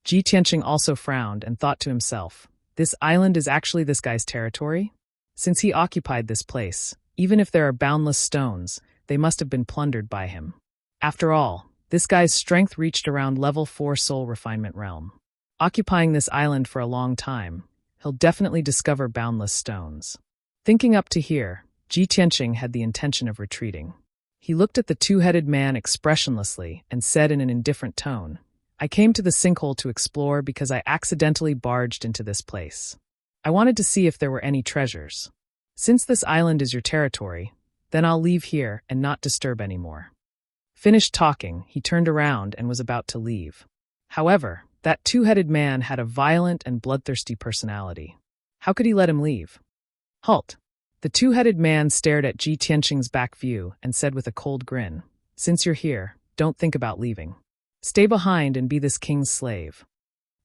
Ji Tianqing also frowned and thought to himself, this island is actually this guy's territory? Since he occupied this place, even if there are boundless stones, they must have been plundered by him. After all, this guy's strength reached around level 4 soul refinement realm. Occupying this island for a long time, he'll definitely discover boundless stones. Thinking up to here, Ji Tianqing had the intention of retreating. He looked at the 2-headed man expressionlessly and said in an indifferent tone, "I came to the sinkhole to explore because I accidentally barged into this place. I wanted to see if there were any treasures. Since this island is your territory, then I'll leave here and not disturb anymore." Finished talking, he turned around and was about to leave. However, that 2-headed man had a violent and bloodthirsty personality. How could he let him leave? "Halt!" The 2-headed man stared at Ji Tianqing's back view and said with a cold grin, "Since you're here, don't think about leaving. Stay behind and be this king's slave."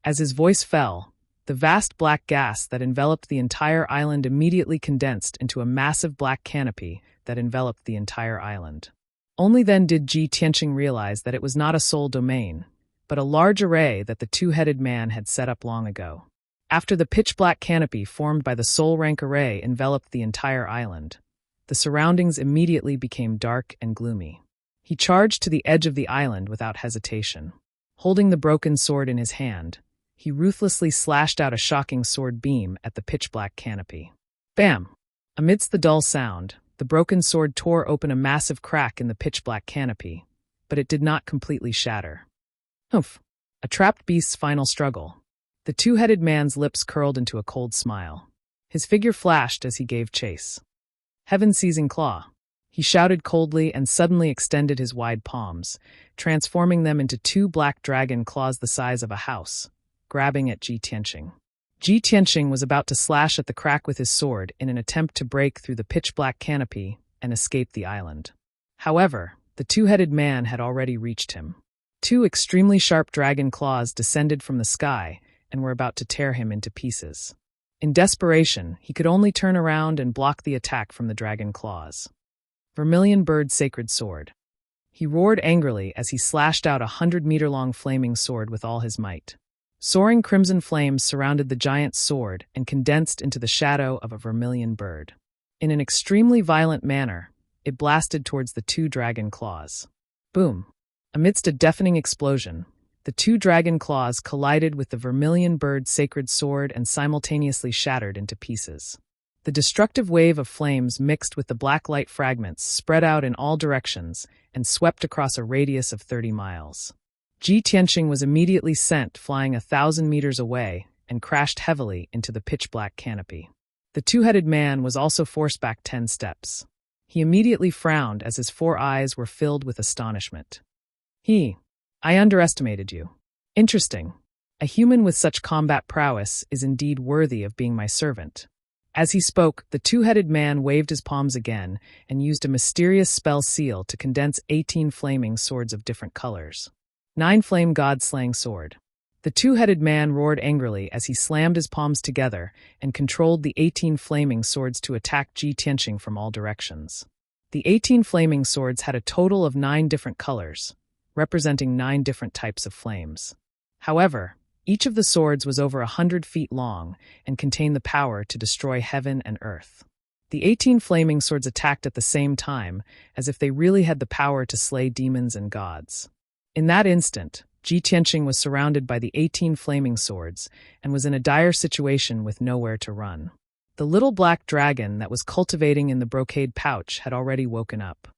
As his voice fell, the vast black gas that enveloped the entire island immediately condensed into a massive black canopy that enveloped the entire island. Only then did Ji Tianqing realize that it was not a soul domain, but a large array that the 2-headed man had set up long ago. After the pitch-black canopy formed by the soul rank array enveloped the entire island, the surroundings immediately became dark and gloomy. He charged to the edge of the island without hesitation. Holding the broken sword in his hand, he ruthlessly slashed out a shocking sword beam at the pitch-black canopy. Bam! Amidst the dull sound, the broken sword tore open a massive crack in the pitch-black canopy, but it did not completely shatter. Humph! A trapped beast's final struggle. The 2-headed man's lips curled into a cold smile. His figure flashed as he gave chase. Heaven-seizing claw. He shouted coldly and suddenly extended his wide palms, transforming them into 2 black dragon claws the size of a house, grabbing at Ji Tianqing. Ji Tianqing was about to slash at the crack with his sword in an attempt to break through the pitch-black canopy and escape the island. However, the 2-headed man had already reached him. 2 extremely sharp dragon claws descended from the sky and were about to tear him into pieces. In desperation, he could only turn around and block the attack from the dragon claws. Vermilion Bird Sacred Sword. He roared angrily as he slashed out a 100-meter-long flaming sword with all his might. Soaring crimson flames surrounded the giant's sword and condensed into the shadow of a vermilion bird. In an extremely violent manner, it blasted towards the 2 dragon claws. Boom! Amidst a deafening explosion, The two dragon claws collided with the vermilion bird's sacred sword and simultaneously shattered into pieces. The destructive wave of flames mixed with the black light fragments spread out in all directions and swept across a radius of 30 miles. Ji Tianqing was immediately sent flying 1,000 meters away and crashed heavily into the pitch-black canopy. The two-headed man was also forced back 10 steps. He immediately frowned as his 4 eyes were filled with astonishment. I underestimated you. Interesting. A human with such combat prowess is indeed worthy of being my servant. As he spoke, the two-headed man waved his palms again and used a mysterious spell seal to condense 18 flaming swords of different colors. 9 flame god-slaying sword. The two-headed man roared angrily as he slammed his palms together and controlled the 18 flaming swords to attack Ji Tianqing from all directions. The 18 flaming swords had a total of 9 different colors, representing 9 different types of flames. However, each of the swords was over 100 feet long and contained the power to destroy heaven and earth. The 18 flaming swords attacked at the same time, as if they really had the power to slay demons and gods. In that instant, Ji Tianqing was surrounded by the 18 flaming swords and was in a dire situation with nowhere to run. The little black dragon that was cultivating in the brocade pouch had already woken up.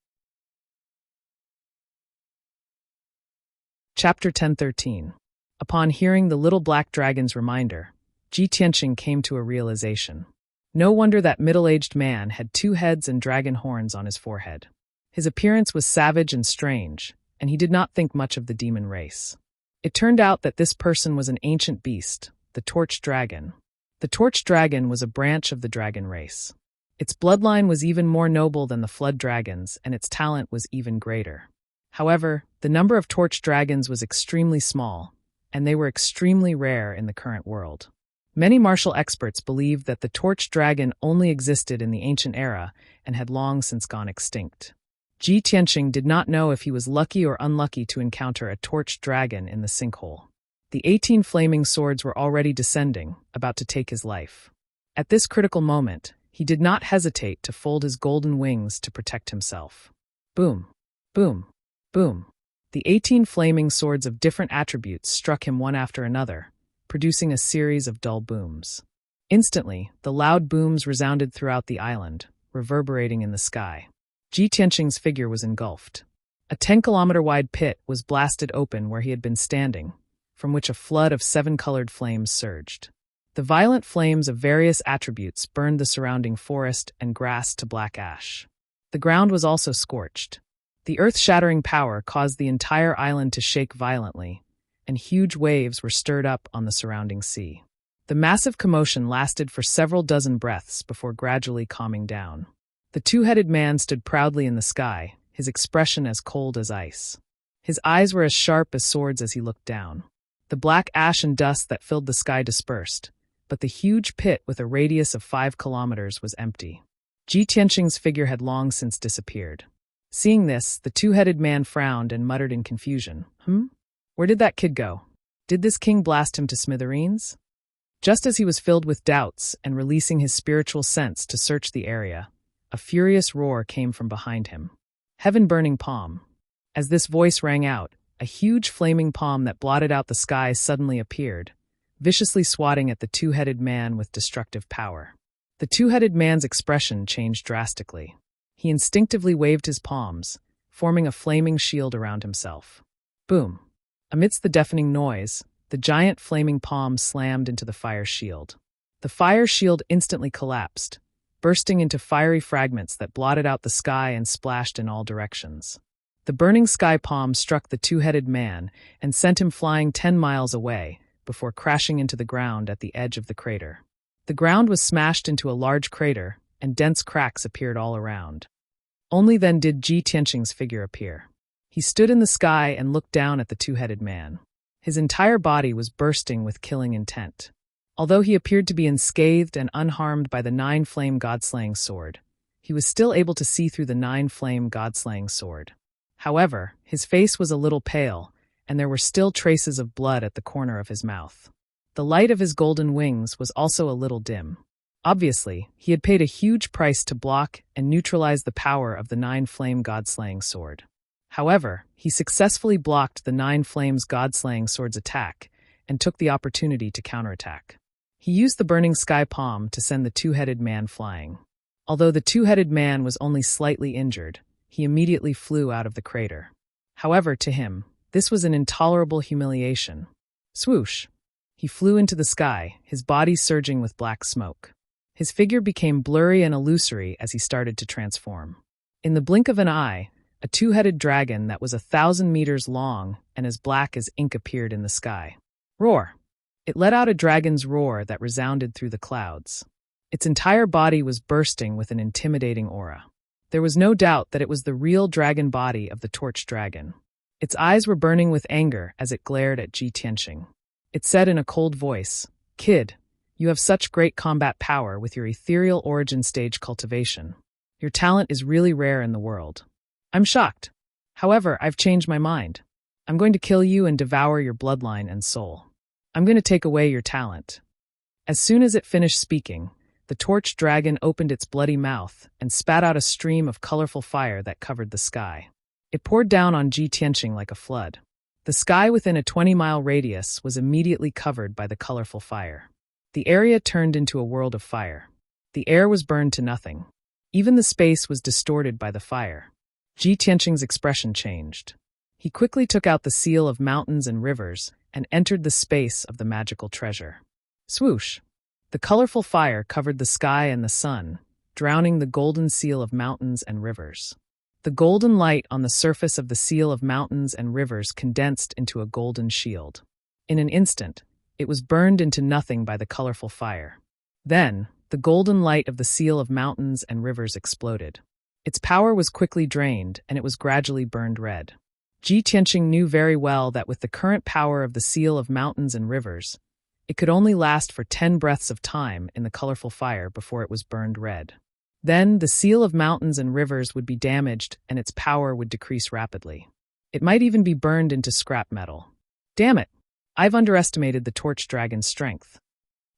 Chapter 10:13. Upon hearing the little black dragon's reminder, Ji Tianqing came to a realization. No wonder that middle-aged man had 2 heads and dragon horns on his forehead. His appearance was savage and strange, and he did not think much of the demon race. It turned out that this person was an ancient beast, the torch dragon. The torch dragon was a branch of the dragon race. Its bloodline was even more noble than the flood dragons, and its talent was even greater. However, the number of torch dragons was extremely small, and they were extremely rare in the current world. Many martial experts believed that the torch dragon only existed in the ancient era and had long since gone extinct. Ji Tianqing did not know if he was lucky or unlucky to encounter a torch dragon in the sinkhole. The 18 flaming swords were already descending, about to take his life. At this critical moment, he did not hesitate to fold his golden wings to protect himself. Boom, boom, boom. The 18 flaming swords of different attributes struck him one after another, producing a series of dull booms. Instantly, the loud booms resounded throughout the island, reverberating in the sky. Ji Tianqing's figure was engulfed. A 10-kilometer-wide pit was blasted open where he had been standing, from which a flood of 7-colored flames surged. The violent flames of various attributes burned the surrounding forest and grass to black ash. The ground was also scorched. The earth-shattering power caused the entire island to shake violently, and huge waves were stirred up on the surrounding sea. The massive commotion lasted for several dozen breaths before gradually calming down. The two-headed man stood proudly in the sky, his expression as cold as ice. His eyes were as sharp as swords as he looked down. The black ash and dust that filled the sky dispersed, but the huge pit with a radius of 5 kilometers was empty. Ji Tianqing's figure had long since disappeared. Seeing this, the two-headed man frowned and muttered in confusion. Where did that kid go? Did this king blast him to smithereens? Just as he was filled with doubts and releasing his spiritual sense to search the area, a furious roar came from behind him. Heaven-burning palm. As this voice rang out, a huge flaming palm that blotted out the sky suddenly appeared, viciously swatting at the two-headed man with destructive power. The two-headed man's expression changed drastically. He instinctively waved his palms, forming a flaming shield around himself. Boom! Amidst the deafening noise, the giant flaming palm slammed into the fire shield. The fire shield instantly collapsed, bursting into fiery fragments that blotted out the sky and splashed in all directions. The burning sky palm struck the two-headed man and sent him flying 10 miles away before crashing into the ground at the edge of the crater. The ground was smashed into a large crater, and dense cracks appeared all around. Only then did Ji Tianqing's figure appear. He stood in the sky and looked down at the two-headed man. His entire body was bursting with killing intent. Although he appeared to be unscathed and unharmed by the 9-flame god-slaying sword, he was still able to see through the 9-flame god-slaying sword. However, his face was a little pale, and there were still traces of blood at the corner of his mouth. The light of his golden wings was also a little dim. Obviously, he had paid a huge price to block and neutralize the power of the 9-flame god-slaying sword. However, he successfully blocked the Nine Flames God-slaying sword's attack and took the opportunity to counterattack. He used the burning sky palm to send the two-headed man flying. Although the two-headed man was only slightly injured, he immediately flew out of the crater. However, to him, this was an intolerable humiliation. Swoosh! He flew into the sky, his body surging with black smoke. His figure became blurry and illusory as he started to transform. In the blink of an eye, a two-headed dragon that was 1,000 meters long and as black as ink appeared in the sky. Roar! It let out a dragon's roar that resounded through the clouds. Its entire body was bursting with an intimidating aura. There was no doubt that it was the real dragon body of the torch dragon. Its eyes were burning with anger as it glared at Ji Tianqing. It said in a cold voice, "Kid, you have such great combat power with your ethereal origin stage cultivation. Your talent is really rare in the world. I'm shocked. However, I've changed my mind. I'm going to kill you and devour your bloodline and soul. I'm going to take away your talent." As soon as it finished speaking, the torch dragon opened its bloody mouth and spat out a stream of colorful fire that covered the sky. It poured down on Ji Tianqing like a flood. The sky within a 20-mile radius was immediately covered by the colorful fire. The area turned into a world of fire. The air was burned to nothing. Even the space was distorted by the fire. Ji Tianqing's expression changed. He quickly took out the seal of mountains and rivers and entered the space of the magical treasure. Swoosh! The colorful fire covered the sky and the sun, drowning the golden seal of mountains and rivers. The golden light on the surface of the seal of mountains and rivers condensed into a golden shield. In an instant, it was burned into nothing by the colorful fire. Then, the golden light of the seal of mountains and rivers exploded. Its power was quickly drained, and it was gradually burned red. Ji Tianqing knew very well that with the current power of the seal of mountains and rivers, it could only last for 10 breaths of time in the colorful fire before it was burned red. Then, the seal of mountains and rivers would be damaged and its power would decrease rapidly. It might even be burned into scrap metal. Damn it! I've underestimated the torch dragon's strength.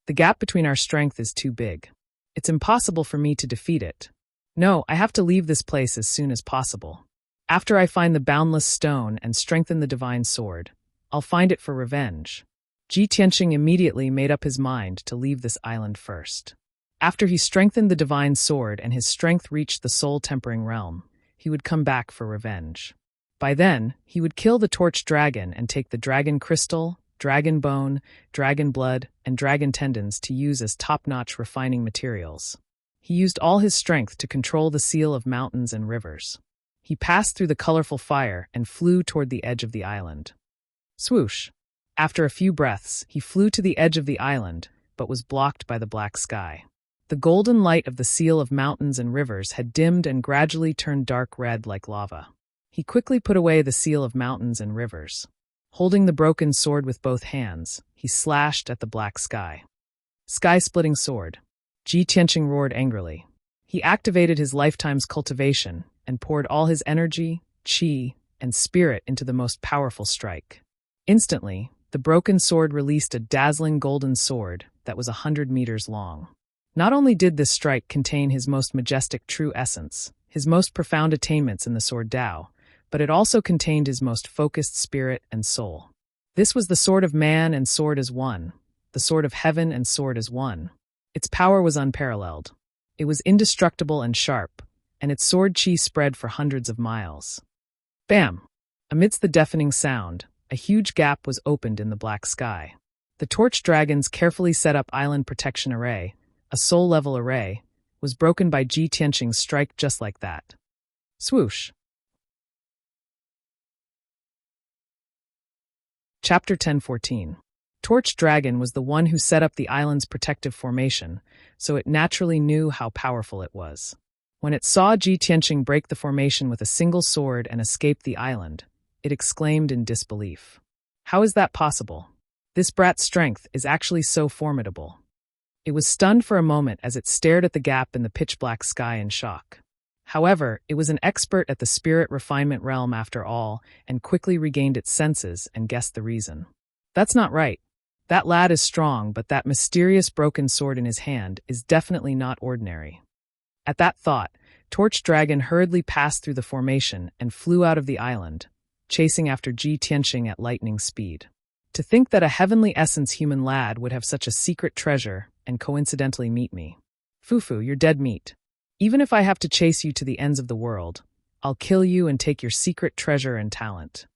The gap between our strength is too big. It's impossible for me to defeat it. No, I have to leave this place as soon as possible. After I find the boundless stone and strengthen the divine sword, I'll find it for revenge. Ji Tianqing immediately made up his mind to leave this island first. After he strengthened the divine sword and his strength reached the soul-tempering realm, he would come back for revenge. By then, he would kill the torch dragon and take the dragon crystal, dragon bone, dragon blood, and dragon tendons to use as top-notch refining materials. He used all his strength to control the seal of mountains and rivers. He passed through the colorful fire and flew toward the edge of the island. Swoosh! After a few breaths, he flew to the edge of the island, but was blocked by the black sky. The golden light of the seal of mountains and rivers had dimmed and gradually turned dark red like lava. He quickly put away the seal of mountains and rivers. Holding the broken sword with both hands, he slashed at the black sky. Sky-splitting sword. Ji Tianqing roared angrily. He activated his lifetime's cultivation and poured all his energy, qi, and spirit into the most powerful strike. Instantly, the broken sword released a dazzling golden sword that was 100 meters long. Not only did this strike contain his most majestic true essence, his most profound attainments in the sword Tao, but it also contained his most focused spirit and soul. This was the sword of man and sword as one, the sword of heaven and sword as one. Its power was unparalleled. It was indestructible and sharp, and its sword chi spread for hundreds of miles. Bam! Amidst the deafening sound, a huge gap was opened in the black sky. The torch dragon's carefully set up island protection array, a soul-level array, was broken by Ji Tianqing's strike just like that. Swoosh! Chapter 10:14. Torch Dragon was the one who set up the island's protective formation, so it naturally knew how powerful it was. When it saw Ji Tianqing break the formation with a single sword and escape the island, it exclaimed in disbelief. How is that possible? This brat's strength is actually so formidable. It was stunned for a moment as it stared at the gap in the pitch-black sky in shock. However, it was an expert at the spirit refinement realm after all, and quickly regained its senses and guessed the reason. That's not right. That lad is strong, but that mysterious broken sword in his hand is definitely not ordinary. At that thought, Torch Dragon hurriedly passed through the formation and flew out of the island, chasing after Ji Tianqing at lightning speed. To think that a heavenly essence human lad would have such a secret treasure and coincidentally meet me. Fufu, you're dead meat. Even if I have to chase you to the ends of the world, I'll kill you and take your secret treasure and talent.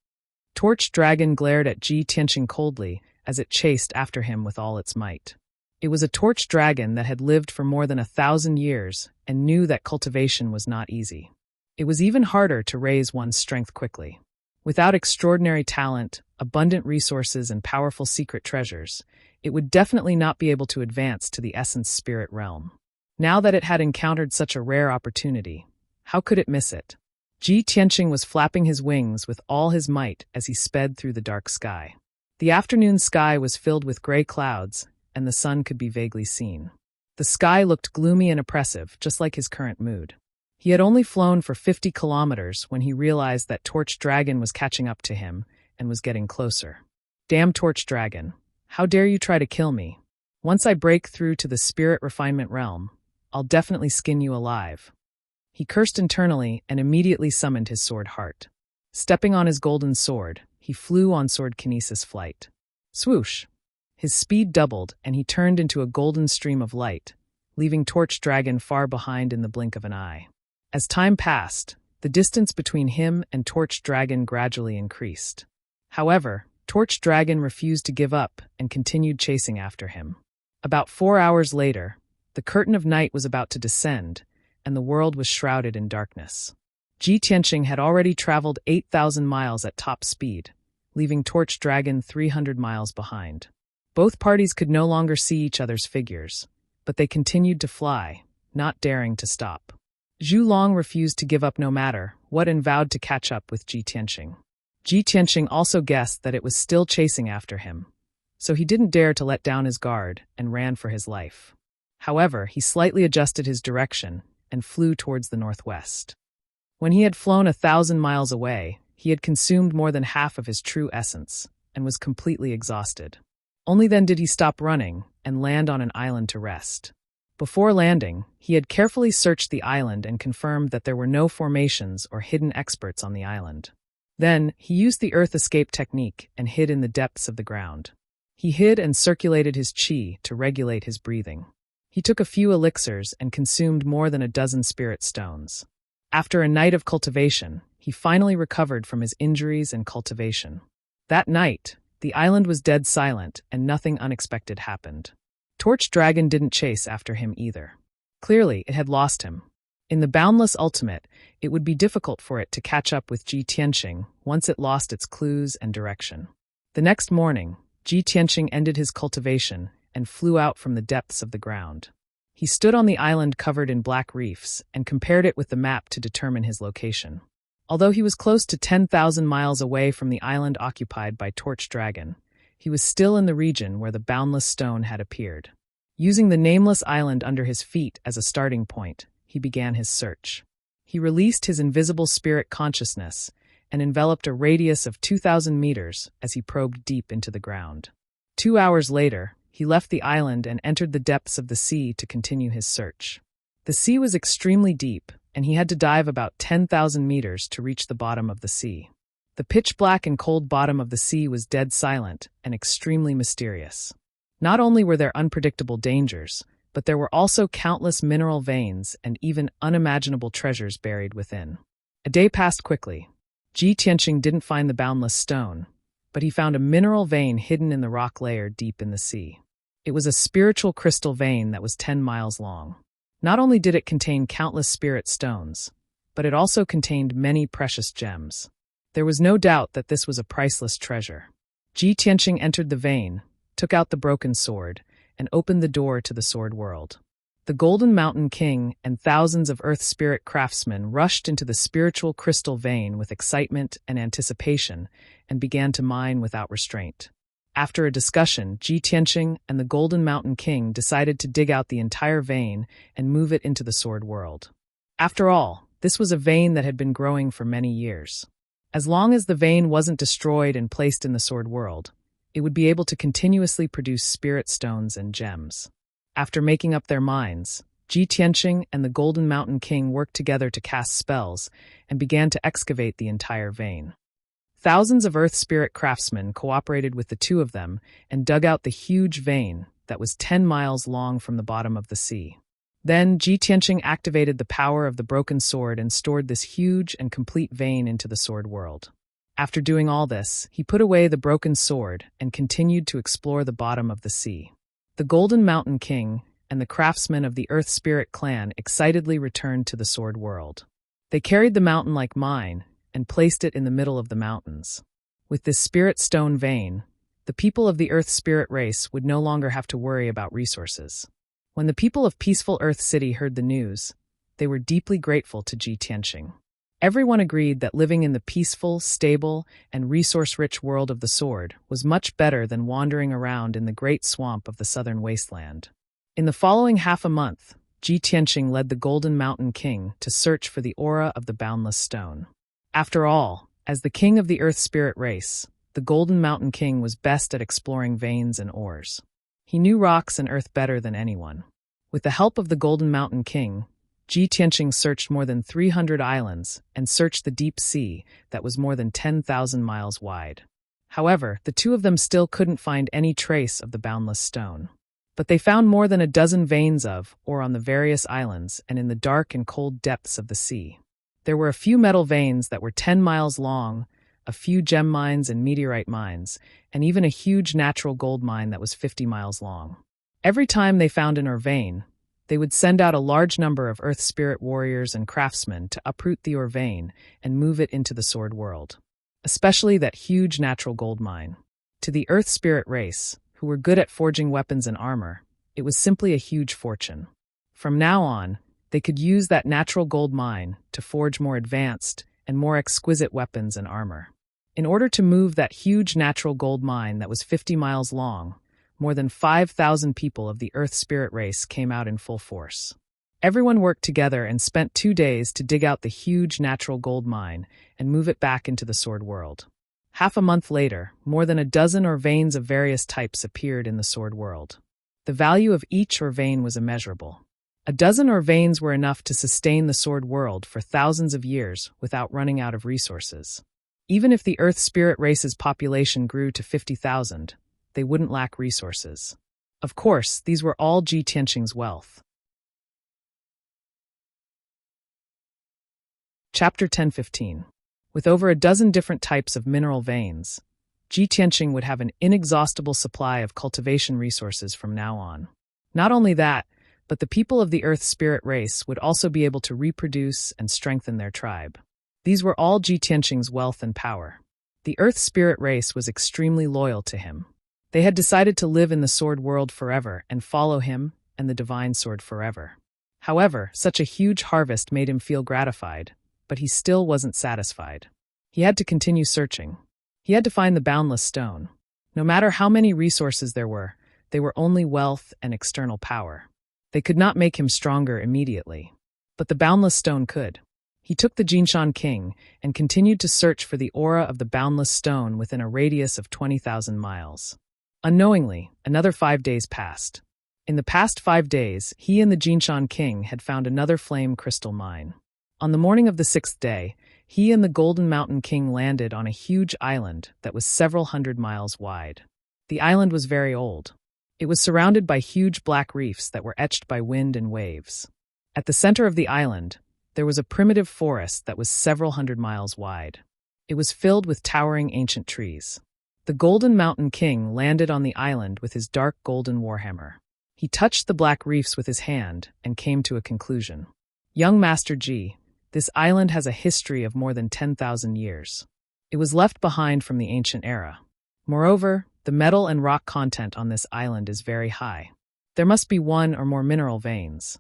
Torch Dragon glared at Ji Tianqing coldly as it chased after him with all its might. It was a torch dragon that had lived for more than 1,000 years and knew that cultivation was not easy. It was even harder to raise one's strength quickly. Without extraordinary talent, abundant resources, and powerful secret treasures, it would definitely not be able to advance to the essence spirit realm. Now that it had encountered such a rare opportunity, how could it miss it? Ji Tianqing was flapping his wings with all his might as he sped through the dark sky. The afternoon sky was filled with gray clouds, and the sun could be vaguely seen. The sky looked gloomy and oppressive, just like his current mood. He had only flown for 50 kilometers when he realized that Torch Dragon was catching up to him and was getting closer. Damn Torch Dragon, how dare you try to kill me? Once I break through to the spirit refinement realm, I'll definitely skin you alive. He cursed internally and immediately summoned his sword heart. Stepping on his golden sword, he flew on sword kinesis flight. Swoosh! His speed doubled and he turned into a golden stream of light, leaving Torch Dragon far behind in the blink of an eye. As time passed, the distance between him and Torch Dragon gradually increased. However, Torch Dragon refused to give up and continued chasing after him. About 4 hours later, the curtain of night was about to descend, and the world was shrouded in darkness. Ji Tianqing had already traveled 8,000 miles at top speed, leaving Torch Dragon 300 miles behind. Both parties could no longer see each other's figures, but they continued to fly, not daring to stop. Zhu Long refused to give up no matter what and vowed to catch up with Ji Tianqing. Ji Tianqing also guessed that it was still chasing after him, so he didn't dare to let down his guard and ran for his life. However, he slightly adjusted his direction and flew towards the northwest. When he had flown 1,000 miles away, he had consumed more than half of his true essence and was completely exhausted. Only then did he stop running and land on an island to rest. Before landing, he had carefully searched the island and confirmed that there were no formations or hidden experts on the island. Then, he used the earth escape technique and hid in the depths of the ground. He hid and circulated his qi to regulate his breathing. He took a few elixirs and consumed more than a dozen spirit stones. After a night of cultivation, he finally recovered from his injuries and cultivation. That night, the island was dead silent and nothing unexpected happened. Torch Dragon didn't chase after him either. Clearly, it had lost him. In the boundless ultimate, it would be difficult for it to catch up with Ji Tianqing once it lost its clues and direction. The next morning, Ji Tianqing ended his cultivation and flew out from the depths of the ground. He stood on the island covered in black reefs and compared it with the map to determine his location. Although he was close to 10,000 miles away from the island occupied by Torch Dragon, he was still in the region where the boundless stone had appeared. Using the nameless island under his feet as a starting point, he began his search. He released his invisible spirit consciousness and enveloped a radius of 2,000 meters as he probed deep into the ground. 2 hours later, he left the island and entered the depths of the sea to continue his search. The sea was extremely deep, and he had to dive about 10,000 meters to reach the bottom of the sea. The pitch-black and cold bottom of the sea was dead silent and extremely mysterious. Not only were there unpredictable dangers, but there were also countless mineral veins and even unimaginable treasures buried within. A day passed quickly. Ji Tianqing didn't find the boundless stone, but he found a mineral vein hidden in the rock layer deep in the sea. It was a spiritual crystal vein that was 10 miles long. Not only did it contain countless spirit stones, but it also contained many precious gems. There was no doubt that this was a priceless treasure. Ji Tianqing entered the vein, took out the broken sword, and opened the door to the sword world. The Golden Mountain King and thousands of Earth Spirit craftsmen rushed into the spiritual crystal vein with excitement and anticipation and began to mine without restraint. After a discussion, Ji Tianqing and the Golden Mountain King decided to dig out the entire vein and move it into the sword world. After all, this was a vein that had been growing for many years. As long as the vein wasn't destroyed and placed in the sword world, it would be able to continuously produce spirit stones and gems. After making up their minds, Ji Tianqing and the Golden Mountain King worked together to cast spells and began to excavate the entire vein. Thousands of Earth Spirit craftsmen cooperated with the two of them and dug out the huge vein that was 10 miles long from the bottom of the sea. Then Ji Tianqing activated the power of the broken sword and stored this huge and complete vein into the sword world. After doing all this, he put away the broken sword and continued to explore the bottom of the sea. The Golden Mountain King and the craftsmen of the Earth Spirit clan excitedly returned to the sword world. They carried the mountain like mine and placed it in the middle of the mountains. With this spirit stone vein, the people of the Earth Spirit race would no longer have to worry about resources. When the people of peaceful Earth City heard the news, they were deeply grateful to Ji Tianqing. Everyone agreed that living in the peaceful, stable, and resource-rich world of the sword was much better than wandering around in the great swamp of the southern wasteland. In the following half a month, Ji Tianqing led the Golden Mountain King to search for the aura of the boundless stone. After all, as the king of the Earth Spirit race, the Golden Mountain King was best at exploring veins and ores. He knew rocks and earth better than anyone. With the help of the Golden Mountain King, Ji Tianqing searched more than 300 islands and searched the deep sea that was more than 10,000 miles wide. However, the two of them still couldn't find any trace of the boundless stone. But they found more than a dozen veins of, or on the various islands and in the dark and cold depths of the sea. There were a few metal veins that were 10 miles long, a few gem mines and meteorite mines, and even a huge natural gold mine that was 50 miles long. Every time they found an ore vein, they would send out a large number of Earth Spirit warriors and craftsmen to uproot the ore vein and move it into the sword world. Especially that huge natural gold mine. To the Earth Spirit race, who were good at forging weapons and armor, it was simply a huge fortune. From now on, they could use that natural gold mine to forge more advanced and more exquisite weapons and armor. In order to move that huge natural gold mine that was 50 miles long, more than 5,000 people of the Earth Spirit race came out in full force. Everyone worked together and spent 2 days to dig out the huge natural gold mine and move it back into the sword world. Half a month later, more than a dozen ore veins of various types appeared in the sword world. The value of each ore vein was immeasurable. A dozen ore veins were enough to sustain the sword world for thousands of years without running out of resources. Even if the Earth Spirit race's population grew to 50,000, they wouldn't lack resources. Of course, these were all Ji Tianqing's wealth. Chapter 10:15. With over a dozen different types of mineral veins, Ji Tianqing would have an inexhaustible supply of cultivation resources from now on. Not only that, but the people of the Earth Spirit race would also be able to reproduce and strengthen their tribe. These were all Ji Tianqing's wealth and power. The Earth Spirit race was extremely loyal to him. They had decided to live in the sword world forever and follow him and the divine sword forever. However, such a huge harvest made him feel gratified, but he still wasn't satisfied. He had to continue searching. He had to find the boundless stone. No matter how many resources there were, they were only wealth and external power. They could not make him stronger immediately. But the boundless stone could. He took the Jinshan King and continued to search for the aura of the boundless stone within a radius of 20,000 miles. Unknowingly, another 5 days passed. In the past 5 days, he and the Jinshan King had found another flame crystal mine. On the morning of the 6th day, he and the Golden Mountain King landed on a huge island that was several hundred miles wide. The island was very old. It was surrounded by huge black reefs that were etched by wind and waves. At the center of the island, there was a primitive forest that was several hundred miles wide. It was filled with towering ancient trees. The Golden Mountain King landed on the island with his dark golden warhammer. He touched the black reefs with his hand and came to a conclusion. Young Master Ji, this island has a history of more than 10,000 years. It was left behind from the ancient era. Moreover, the metal and rock content on this island is very high. There must be one or more mineral veins.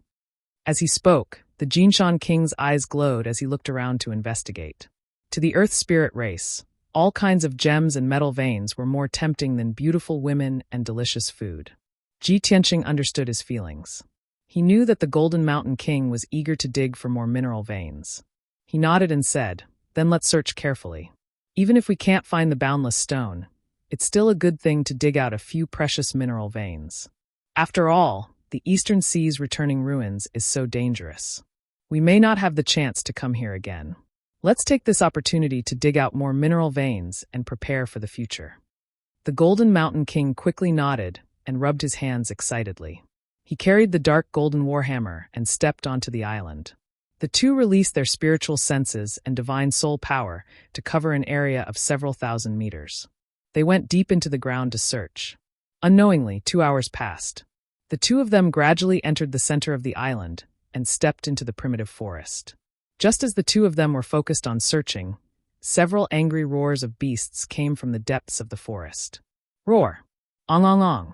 As he spoke, the Jinshan King's eyes glowed as he looked around to investigate. To the Earth Spirit race, all kinds of gems and metal veins were more tempting than beautiful women and delicious food. Ji Tianqing understood his feelings. He knew that the Golden Mountain King was eager to dig for more mineral veins. He nodded and said, "Then let's search carefully. Even if we can't find the boundless stone, it's still a good thing to dig out a few precious mineral veins. After all, the eastern sea's returning ruins is so dangerous. We may not have the chance to come here again. Let's take this opportunity to dig out more mineral veins and prepare for the future." The Golden Mountain King quickly nodded and rubbed his hands excitedly. He carried the dark golden warhammer and stepped onto the island. The two released their spiritual senses and divine soul power to cover an area of several thousand meters. They went deep into the ground to search. Unknowingly, 2 hours passed. The two of them gradually entered the center of the island and stepped into the primitive forest. Just as the two of them were focused on searching, several angry roars of beasts came from the depths of the forest. Roar! Ong ong ong!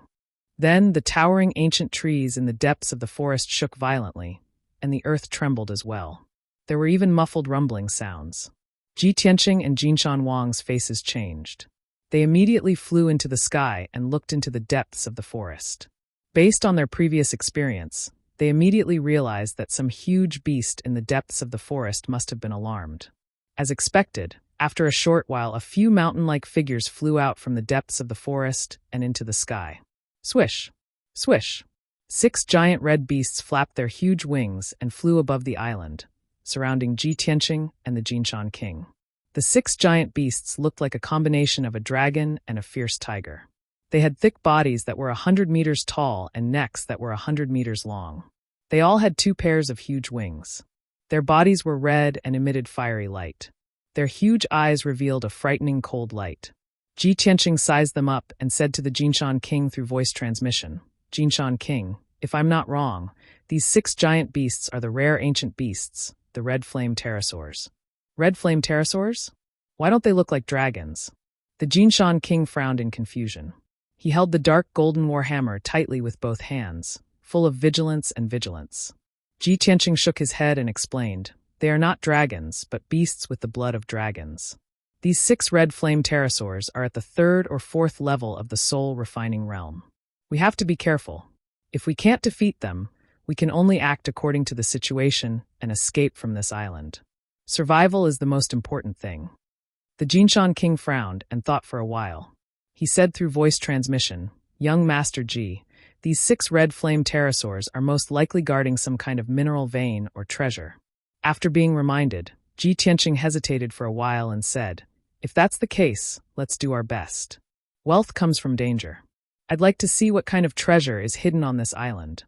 Then the towering ancient trees in the depths of the forest shook violently, and the earth trembled as well. There were even muffled rumbling sounds. Ji Tianqing and Jinshan Wang's faces changed. They immediately flew into the sky and looked into the depths of the forest. Based on their previous experience, they immediately realized that some huge beast in the depths of the forest must have been alarmed. As expected, after a short while a few mountain-like figures flew out from the depths of the forest and into the sky. Swish! Swish! 6 giant red beasts flapped their huge wings and flew above the island, surrounding Ji Tianqing and the Jinshan King. The 6 giant beasts looked like a combination of a dragon and a fierce tiger. They had thick bodies that were 100 meters tall and necks that were 100 meters long. They all had 2 pairs of huge wings. Their bodies were red and emitted fiery light. Their huge eyes revealed a frightening cold light. Ji Tianqing sized them up and said to the Jinshan King through voice transmission, "Jinshan King, if I'm not wrong, these 6 giant beasts are the rare ancient beasts, the red flame pterosaurs." Red flame pterosaurs? Why don't they look like dragons? The Jinshan King frowned in confusion. He held the dark golden warhammer tightly with both hands, full of vigilance and vigilance. Ji Tianqing shook his head and explained, "They are not dragons, but beasts with the blood of dragons. These 6 red flame pterosaurs are at the 3rd or 4th level of the soul refining realm. We have to be careful. If we can't defeat them, we can only act according to the situation and escape from this island. Survival is the most important thing." The Jinshan King frowned and thought for a while. He said through voice transmission, "Young Master Ji, these 6 red flame pterosaurs are most likely guarding some kind of mineral vein or treasure." After being reminded, Ji Tianqing hesitated for a while and said, "If that's the case, let's do our best. Wealth comes from danger. I'd like to see what kind of treasure is hidden on this island."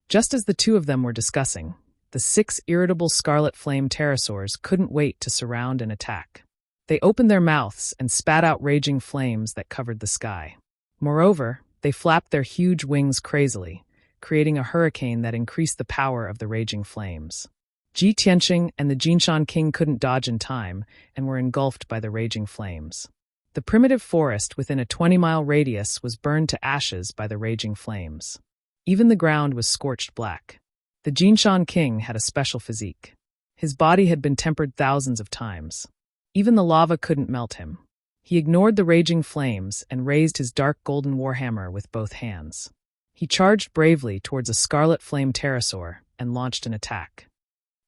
Just as the two of them were discussing, the 6 irritable scarlet flame pterosaurs couldn't wait to surround and attack. They opened their mouths and spat out raging flames that covered the sky. Moreover, they flapped their huge wings crazily, creating a hurricane that increased the power of the raging flames. Ji Tianqing and the Jinshan King couldn't dodge in time and were engulfed by the raging flames. The primitive forest within a 20-mile radius was burned to ashes by the raging flames. Even the ground was scorched black. The Jinshan King had a special physique. His body had been tempered thousands of times. Even the lava couldn't melt him. He ignored the raging flames and raised his dark golden warhammer with both hands. He charged bravely towards a scarlet flame pterosaur and launched an attack.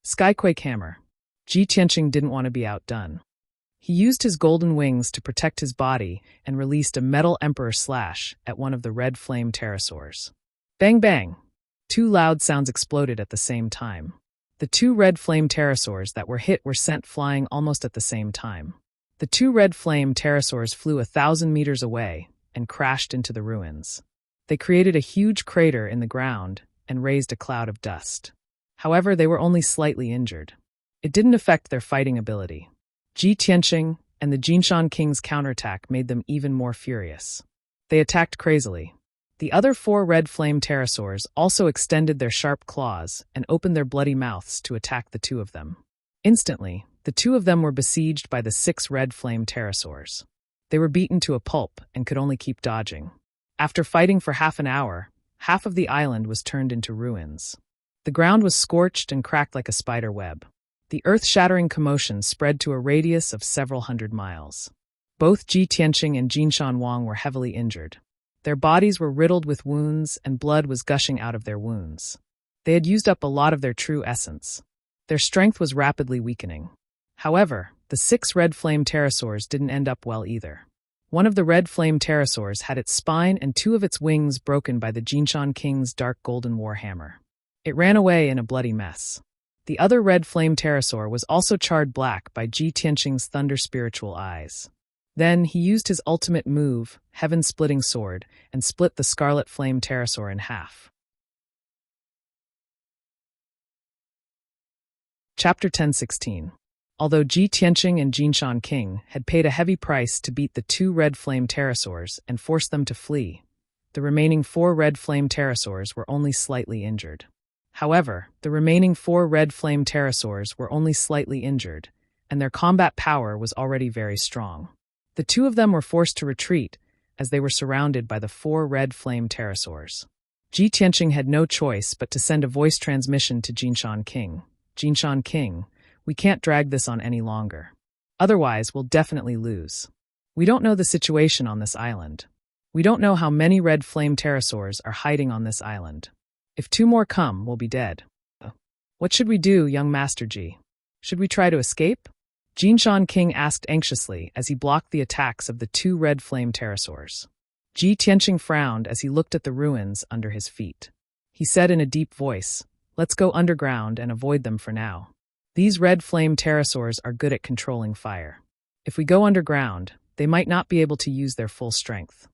Skyquake Hammer. Ji Tianqing didn't want to be outdone. He used his golden wings to protect his body and released a metal emperor slash at one of the red flame pterosaurs. Bang bang! 2 loud sounds exploded at the same time. The 2 red flame pterosaurs that were hit were sent flying almost at the same time. The 2 red flame pterosaurs flew 1,000 meters away and crashed into the ruins. They created a huge crater in the ground and raised a cloud of dust. However, they were only slightly injured. It didn't affect their fighting ability. Ji Tianqing and the Jinshan King's counterattack made them even more furious. They attacked crazily. The other 4 red flame pterosaurs also extended their sharp claws and opened their bloody mouths to attack the 2 of them. Instantly, the 2 of them were besieged by the 6 red flame pterosaurs. They were beaten to a pulp and could only keep dodging. After fighting for half an hour, half of the island was turned into ruins. The ground was scorched and cracked like a spider web. The earth-shattering commotion spread to a radius of several hundred miles. Both Ji Tianqing and Jinshan Wang were heavily injured. Their bodies were riddled with wounds and blood was gushing out of their wounds. They had used up a lot of their true essence. Their strength was rapidly weakening. However, the 6 red flame pterosaurs didn't end up well either. One of the red flame pterosaurs had its spine and two of its wings broken by the Jinshan King's dark golden war hammer. It ran away in a bloody mess. The other red flame pterosaur was also charred black by Ji Tianqing's thunder spiritual eyes. Then he used his ultimate move, Heaven-Splitting Sword, and split the scarlet flame pterosaur in half. Chapter 10:16. Although Ji Tianqing and Jinshan King had paid a heavy price to beat the two red flame pterosaurs and force them to flee, the remaining 4 red flame pterosaurs were only slightly injured. However, the remaining 4 red flame pterosaurs were only slightly injured, and their combat power was already very strong. The 2 of them were forced to retreat as they were surrounded by the 4 red flame pterosaurs. Ji Tianqing had no choice but to send a voice transmission to Jinshan King. Jinshan King, we can't drag this on any longer. Otherwise, we'll definitely lose. We don't know the situation on this island. We don't know how many red flame pterosaurs are hiding on this island. If 2 more come, we'll be dead. What should we do, young Master Ji? Should we try to escape? Jinshan King asked anxiously as he blocked the attacks of the 2 red flame pterosaurs. Ji Tianqing frowned as he looked at the ruins under his feet. He said in a deep voice, "Let's go underground and avoid them for now. These red flame pterosaurs are good at controlling fire. If we go underground, they might not be able to use their full strength."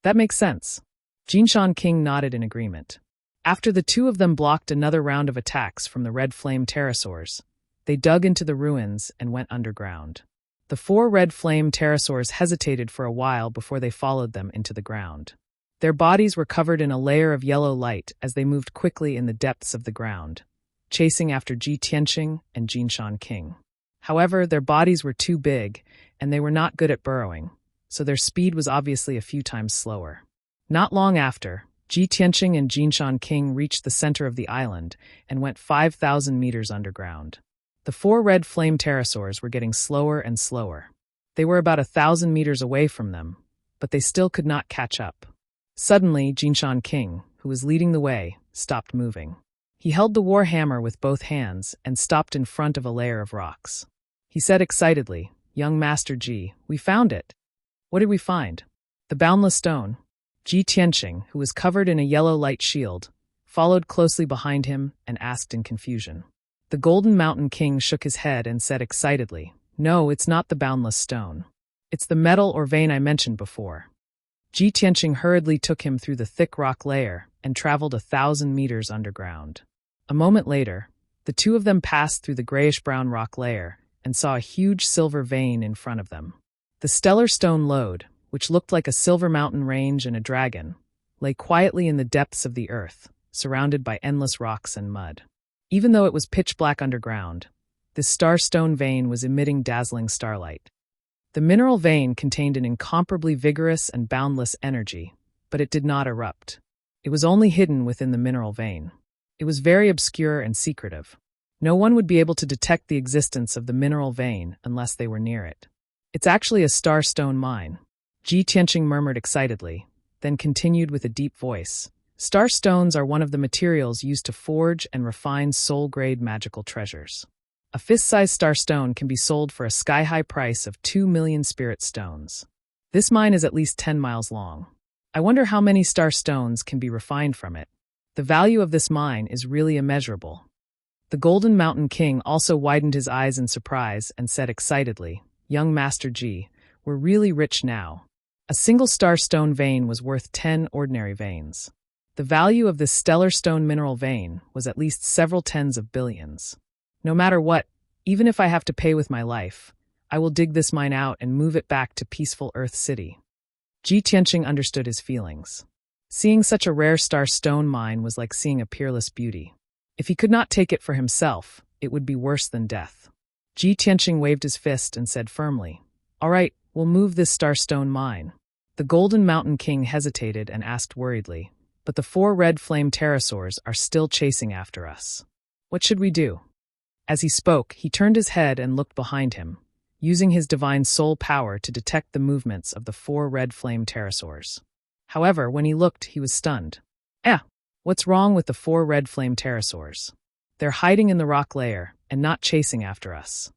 That makes sense. Jinshan King nodded in agreement. After the 2 of them blocked another round of attacks from the red flame pterosaurs, they dug into the ruins and went underground. The 4 red flame pterosaurs hesitated for a while before they followed them into the ground. Their bodies were covered in a layer of yellow light as they moved quickly in the depths of the ground, chasing after Ji Tianqing and Jinshan King. However, their bodies were too big, and they were not good at burrowing, so their speed was obviously a few times slower. Not long after, Ji Tianqing and Jinshan King reached the center of the island and went 5,000 meters underground. The 4 red flame pterosaurs were getting slower and slower. They were about 1,000 meters away from them, but they still could not catch up. Suddenly, Jinshan King, who was leading the way, stopped moving. He held the war hammer with both hands and stopped in front of a layer of rocks. He said excitedly, "Young Master Ji, we found it." "What did we find?" "The boundless stone." Ji Tianqing, who was covered in a yellow light shield, followed closely behind him and asked in confusion. The Golden Mountain King shook his head and said excitedly, "No, it's not the boundless stone. It's the metal or vein I mentioned before." Ji Tianqing hurriedly took him through the thick rock layer and traveled 1,000 meters underground. A moment later, the 2 of them passed through the grayish-brown rock layer and saw a huge silver vein in front of them. The stellar stone lode, which looked like a silver mountain range and a dragon, lay quietly in the depths of the earth, surrounded by endless rocks and mud. Even though it was pitch black underground, this starstone vein was emitting dazzling starlight. The mineral vein contained an incomparably vigorous and boundless energy, but it did not erupt. It was only hidden within the mineral vein. It was very obscure and secretive. No one would be able to detect the existence of the mineral vein unless they were near it. "It's actually a starstone mine," Ji Tianqing murmured excitedly, then continued with a deep voice. "Starstones are one of the materials used to forge and refine soul-grade magical treasures. A fist-sized starstone can be sold for a sky-high price of 2 million spirit stones. This mine is at least 10 miles long. I wonder how many starstones can be refined from it. The value of this mine is really immeasurable." The Golden Mountain King also widened his eyes in surprise and said excitedly, "Young Master Ji, we're really rich now. A single starstone vein was worth 10 ordinary veins. The value of this stellar stone mineral vein was at least several tens of billions. No matter what, even if I have to pay with my life, I will dig this mine out and move it back to peaceful Earth City." Ji Tianqing understood his feelings. Seeing such a rare starstone mine was like seeing a peerless beauty. If he could not take it for himself, it would be worse than death. Ji Tianqing waved his fist and said firmly, "All right, we'll move this starstone mine." The Golden Mountain King hesitated and asked worriedly, "But the 4 red flame pterosaurs are still chasing after us. What should we do?" As he spoke, he turned his head and looked behind him, using his divine soul power to detect the movements of the 4 red flame pterosaurs. However, when he looked, he was stunned. What's wrong with the 4 red flame pterosaurs? They're hiding in the rock layer and not chasing after us."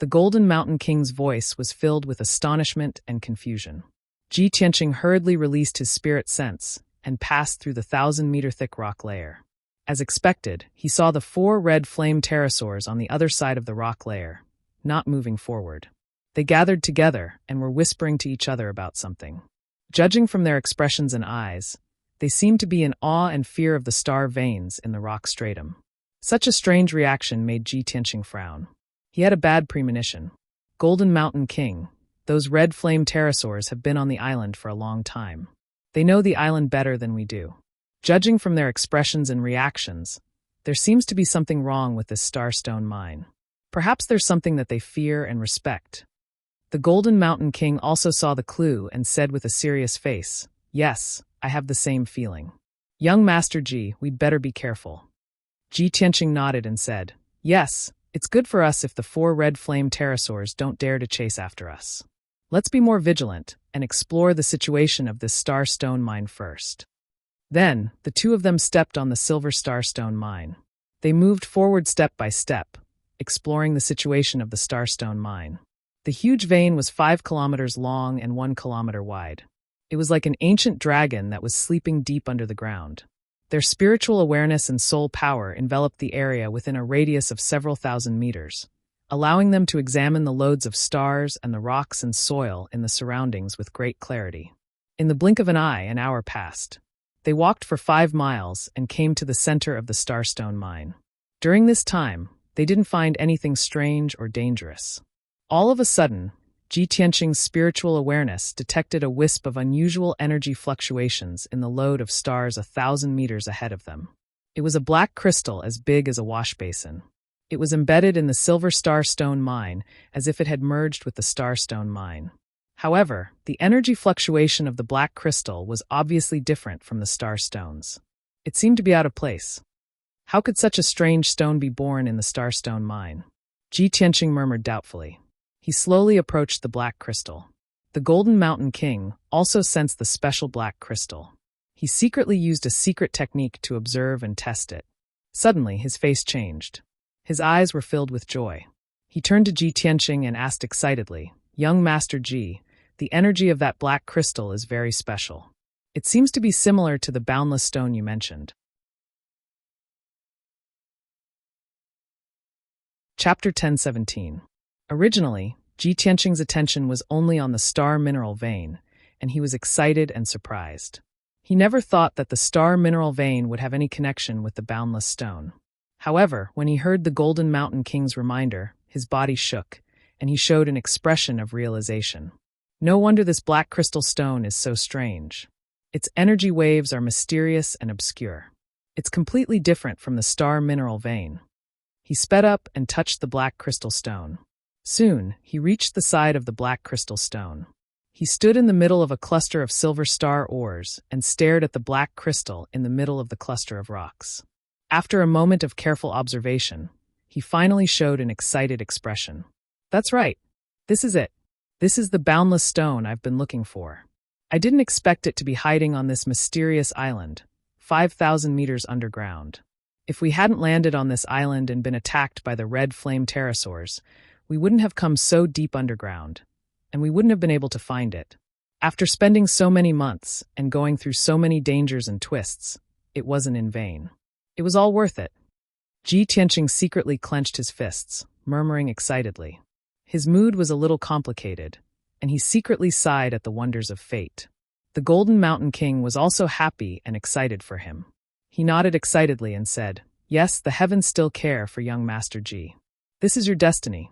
The Golden Mountain King's voice was filled with astonishment and confusion. Ji Tianqing hurriedly released his spirit sense and passed through the 1,000-meter-thick rock layer. As expected, he saw the 4 red flame pterosaurs on the other side of the rock layer, not moving forward. They gathered together and were whispering to each other about something. Judging from their expressions and eyes, they seemed to be in awe and fear of the star veins in the rock stratum. Such a strange reaction made Ji Tianqing frown. He had a bad premonition. Golden Mountain King, those red flame pterosaurs have been on the island for a long time. They know the island better than we do. Judging from their expressions and reactions, there seems to be something wrong with this starstone mine. Perhaps there's something that they fear and respect. The Golden Mountain King also saw the clue and said with a serious face, "Yes, I have the same feeling. Young Master Ji, we'd better be careful." Ji Tianqing nodded and said, "Yes, it's good for us if the 4 red flame pterosaurs don't dare to chase after us. Let's be more vigilant and explore the situation of this starstone mine first." Then, the 2 of them stepped on the silver starstone mine. They moved forward step by step, exploring the situation of the starstone mine. The huge vein was 5 kilometers long and 1 kilometer wide. It was like an ancient dragon that was sleeping deep under the ground. Their spiritual awareness and soul power enveloped the area within a radius of several thousand meters, allowing them to examine the loads of stars and the rocks and soil in the surroundings with great clarity. In the blink of an eye, an hour passed. They walked for 5 miles and came to the center of the starstone mine. During this time, they didn't find anything strange or dangerous. All of a sudden, Ji Tianqing's spiritual awareness detected a wisp of unusual energy fluctuations in the load of stars 1,000 meters ahead of them. It was a black crystal as big as a wash basin. It was embedded in the silver starstone mine as if it had merged with the starstone mine. However, the energy fluctuation of the black crystal was obviously different from the starstones. It seemed to be out of place. How could such a strange stone be born in the starstone mine? Ji Tianqing murmured doubtfully. He slowly approached the black crystal. The Golden Mountain King also sensed the special black crystal. He secretly used a secret technique to observe and test it. Suddenly, his face changed. His eyes were filled with joy. He turned to Ji Tianqing and asked excitedly, "Young Master Ji, the energy of that black crystal is very special. It seems to be similar to the boundless stone you mentioned." Chapter 10:17. Originally, Ji Tianqing's attention was only on the star mineral vein, and he was excited and surprised. He never thought that the star mineral vein would have any connection with the boundless stone. However, when he heard the Golden Mountain King's reminder, his body shook, and he showed an expression of realization. No wonder this black crystal stone is so strange. Its energy waves are mysterious and obscure. It's completely different from the star mineral vein. He sped up and touched the black crystal stone. Soon, he reached the side of the black crystal stone. He stood in the middle of a cluster of silver star ores and stared at the black crystal in the middle of the cluster of rocks. After a moment of careful observation, he finally showed an excited expression. "That's right. This is it. This is the boundless stone I've been looking for. I didn't expect it to be hiding on this mysterious island, 5,000 meters underground. If we hadn't landed on this island and been attacked by the red flame pterosaurs, we wouldn't have come so deep underground, and we wouldn't have been able to find it. After spending so many months and going through so many dangers and twists, it wasn't in vain. It was all worth it." Ji Tianqing secretly clenched his fists, murmuring excitedly. His mood was a little complicated, and he secretly sighed at the wonders of fate. The Golden Mountain King was also happy and excited for him. He nodded excitedly and said, "Yes, the heavens still care for young Master Ji. This is your destiny."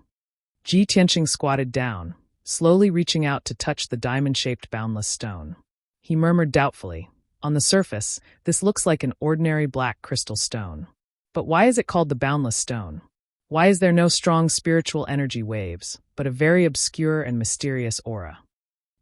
Ji Tianqing squatted down, slowly reaching out to touch the diamond-shaped boundless stone. He murmured doubtfully, "On the surface, this looks like an ordinary black crystal stone. But why is it called the boundless stone? Why is there no strong spiritual energy waves, but a very obscure and mysterious aura?"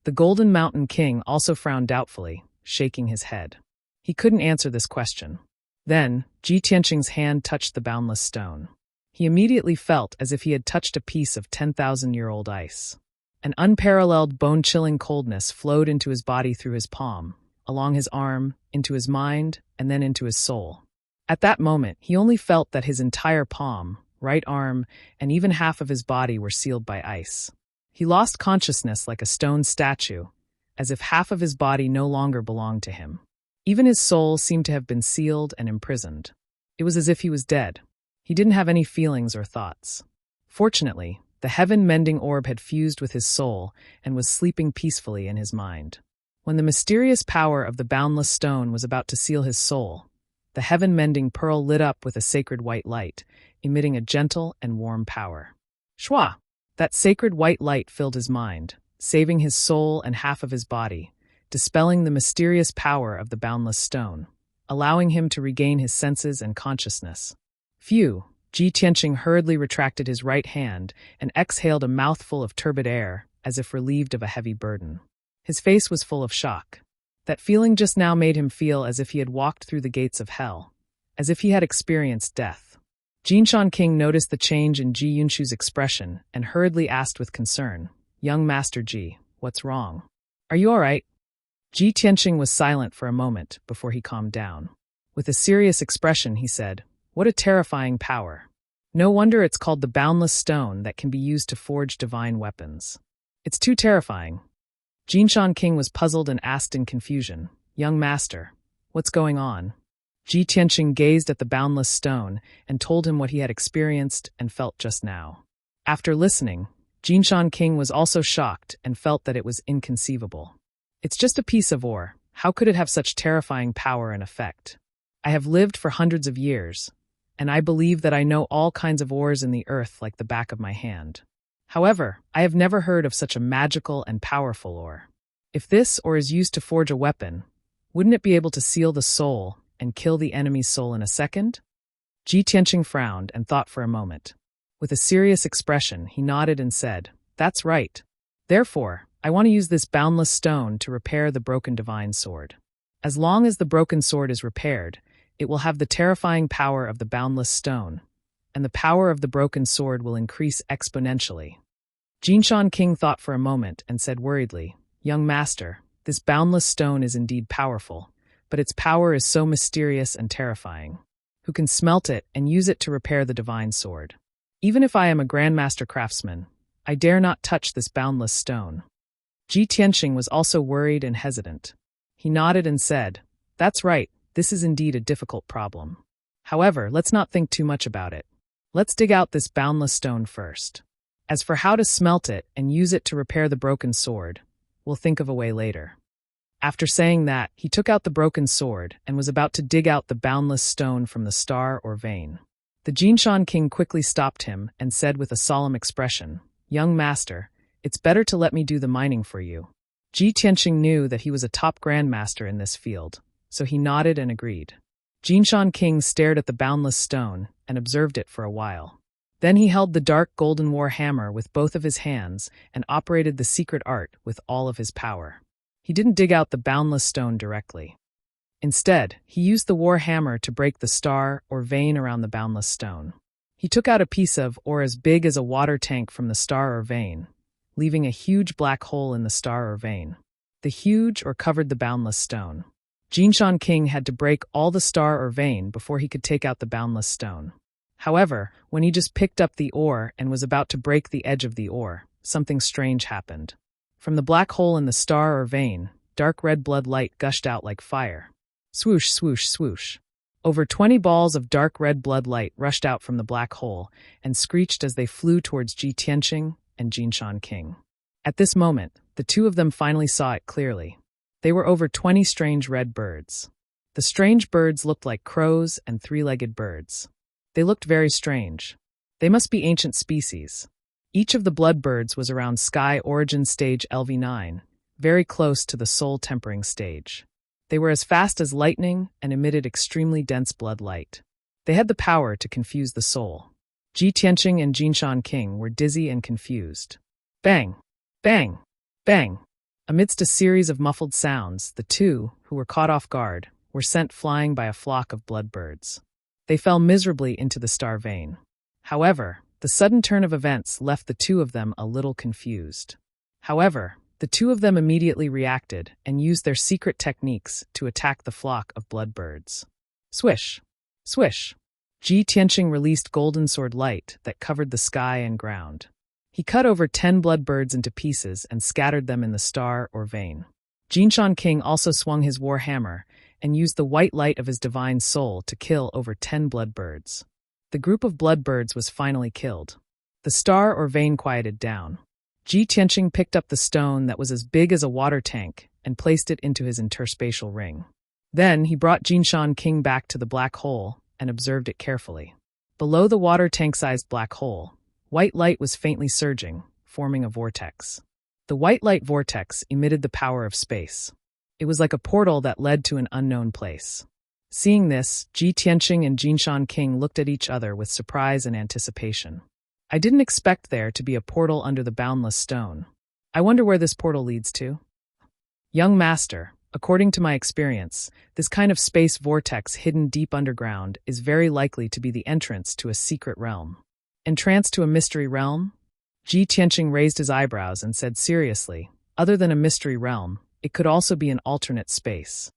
The Golden Mountain King also frowned doubtfully, shaking his head. He couldn't answer this question. Then, Ji Tianqing's hand touched the boundless stone. He immediately felt as if he had touched a piece of 10,000-year-old ice. An unparalleled bone-chilling coldness flowed into his body through his palm, along his arm, into his mind, and then into his soul. At that moment, he only felt that his entire palm, right arm, and even half of his body were sealed by ice. He lost consciousness like a stone statue, as if half of his body no longer belonged to him. Even his soul seemed to have been sealed and imprisoned. It was as if he was dead. He didn't have any feelings or thoughts. Fortunately, the heaven-mending orb had fused with his soul and was sleeping peacefully in his mind. When the mysterious power of the boundless stone was about to seal his soul, the heaven-mending pearl lit up with a sacred white light, emitting a gentle and warm power. Shwa! That sacred white light filled his mind, saving his soul and half of his body, dispelling the mysterious power of the boundless stone, allowing him to regain his senses and consciousness. Phew! Ji Tianqing hurriedly retracted his right hand and exhaled a mouthful of turbid air, as if relieved of a heavy burden. His face was full of shock. That feeling just now made him feel as if he had walked through the gates of hell, as if he had experienced death. Jinshan King noticed the change in Ji Yunshu's expression and hurriedly asked with concern, "Young Master Ji, what's wrong? Are you all right?" Ji Tianqing was silent for a moment before he calmed down. With a serious expression, he said, "What a terrifying power. No wonder it's called the boundless stone that can be used to forge divine weapons. It's too terrifying." Jinshan King was puzzled and asked in confusion, "Young master, what's going on?" Ji Tianqing gazed at the boundless stone and told him what he had experienced and felt just now. After listening, Jinshan King was also shocked and felt that it was inconceivable. "It's just a piece of ore. How could it have such terrifying power and effect? I have lived for hundreds of years, and I believe that I know all kinds of ores in the earth like the back of my hand. However, I have never heard of such a magical and powerful ore. If this ore is used to forge a weapon, wouldn't it be able to seal the soul and kill the enemy's soul in a second?" Ji Tianqing frowned and thought for a moment. With a serious expression, he nodded and said, "That's right. Therefore, I want to use this boundless stone to repair the broken divine sword. As long as the broken sword is repaired, it will have the terrifying power of the boundless stone, and the power of the broken sword will increase exponentially." Jinshan King thought for a moment and said worriedly, "Young master, this boundless stone is indeed powerful, but its power is so mysterious and terrifying. Who can smelt it and use it to repair the divine sword? Even if I am a grandmaster craftsman, I dare not touch this boundless stone." Ji Tianqing was also worried and hesitant. He nodded and said, "That's right, this is indeed a difficult problem. However, let's not think too much about it. Let's dig out this boundless stone first. As for how to smelt it and use it to repair the broken sword, we'll think of a way later." After saying that, he took out the broken sword and was about to dig out the boundless stone from the star or vein. The Jinshan King quickly stopped him and said with a solemn expression, "Young master, it's better to let me do the mining for you." Ji Tianqing knew that he was a top grandmaster in this field, so he nodded and agreed. Jinshan King stared at the boundless stone and observed it for a while. Then he held the dark golden war hammer with both of his hands and operated the secret art with all of his power. He didn't dig out the boundless stone directly. Instead, he used the war hammer to break the star or vein around the boundless stone. He took out a piece of ore as big as a water tank from the star or vein, leaving a huge black hole in the star or vein. The huge or covered the boundless stone. Jinshan King had to break all the star or vein before he could take out the boundless stone. However, when he just picked up the ore and was about to break the edge of the ore, something strange happened. From the black hole in the star or vein, dark red blood light gushed out like fire. Swoosh, swoosh, swoosh. Over 20 balls of dark red blood light rushed out from the black hole and screeched as they flew towards Ji Tianqing and Jinshan King. At this moment, the two of them finally saw it clearly. They were over 20 strange red birds. The strange birds looked like crows and three-legged birds. They looked very strange. They must be ancient species. Each of the blood birds was around Sky Origin Stage LV9, very close to the Soul Tempering Stage. They were as fast as lightning and emitted extremely dense blood light. They had the power to confuse the soul. Ji Tianqing and Jinshan King were dizzy and confused. Bang! Bang! Bang! Amidst a series of muffled sounds, the two, who were caught off guard, were sent flying by a flock of blood birds. They fell miserably into the star vein. However, the sudden turn of events left the two of them a little confused. However, the two of them immediately reacted and used their secret techniques to attack the flock of blood birds. Swish! Swish! Ji Tianqing released golden sword light that covered the sky and ground. He cut over 10 bloodbirds into pieces and scattered them in the star or vein. Jinshan King also swung his war hammer and used the white light of his divine soul to kill over 10 bloodbirds. The group of bloodbirds was finally killed. The star or vein quieted down. Ji Tianqing picked up the stone that was as big as a water tank and placed it into his interspatial ring. Then he brought Jinshan King back to the black hole and observed it carefully. Below the water tank-sized black hole, white light was faintly surging, forming a vortex. The white light vortex emitted the power of space. It was like a portal that led to an unknown place. Seeing this, Ji Tianqing and Jinshan King looked at each other with surprise and anticipation. I didn't expect there to be a portal under the boundless stone. I wonder where this portal leads to. Young master, according to my experience, this kind of space vortex hidden deep underground is very likely to be the entrance to a secret realm. Entrance to a mystery realm? Ji Tianqing raised his eyebrows and said seriously, other than a mystery realm, it could also be an alternate space.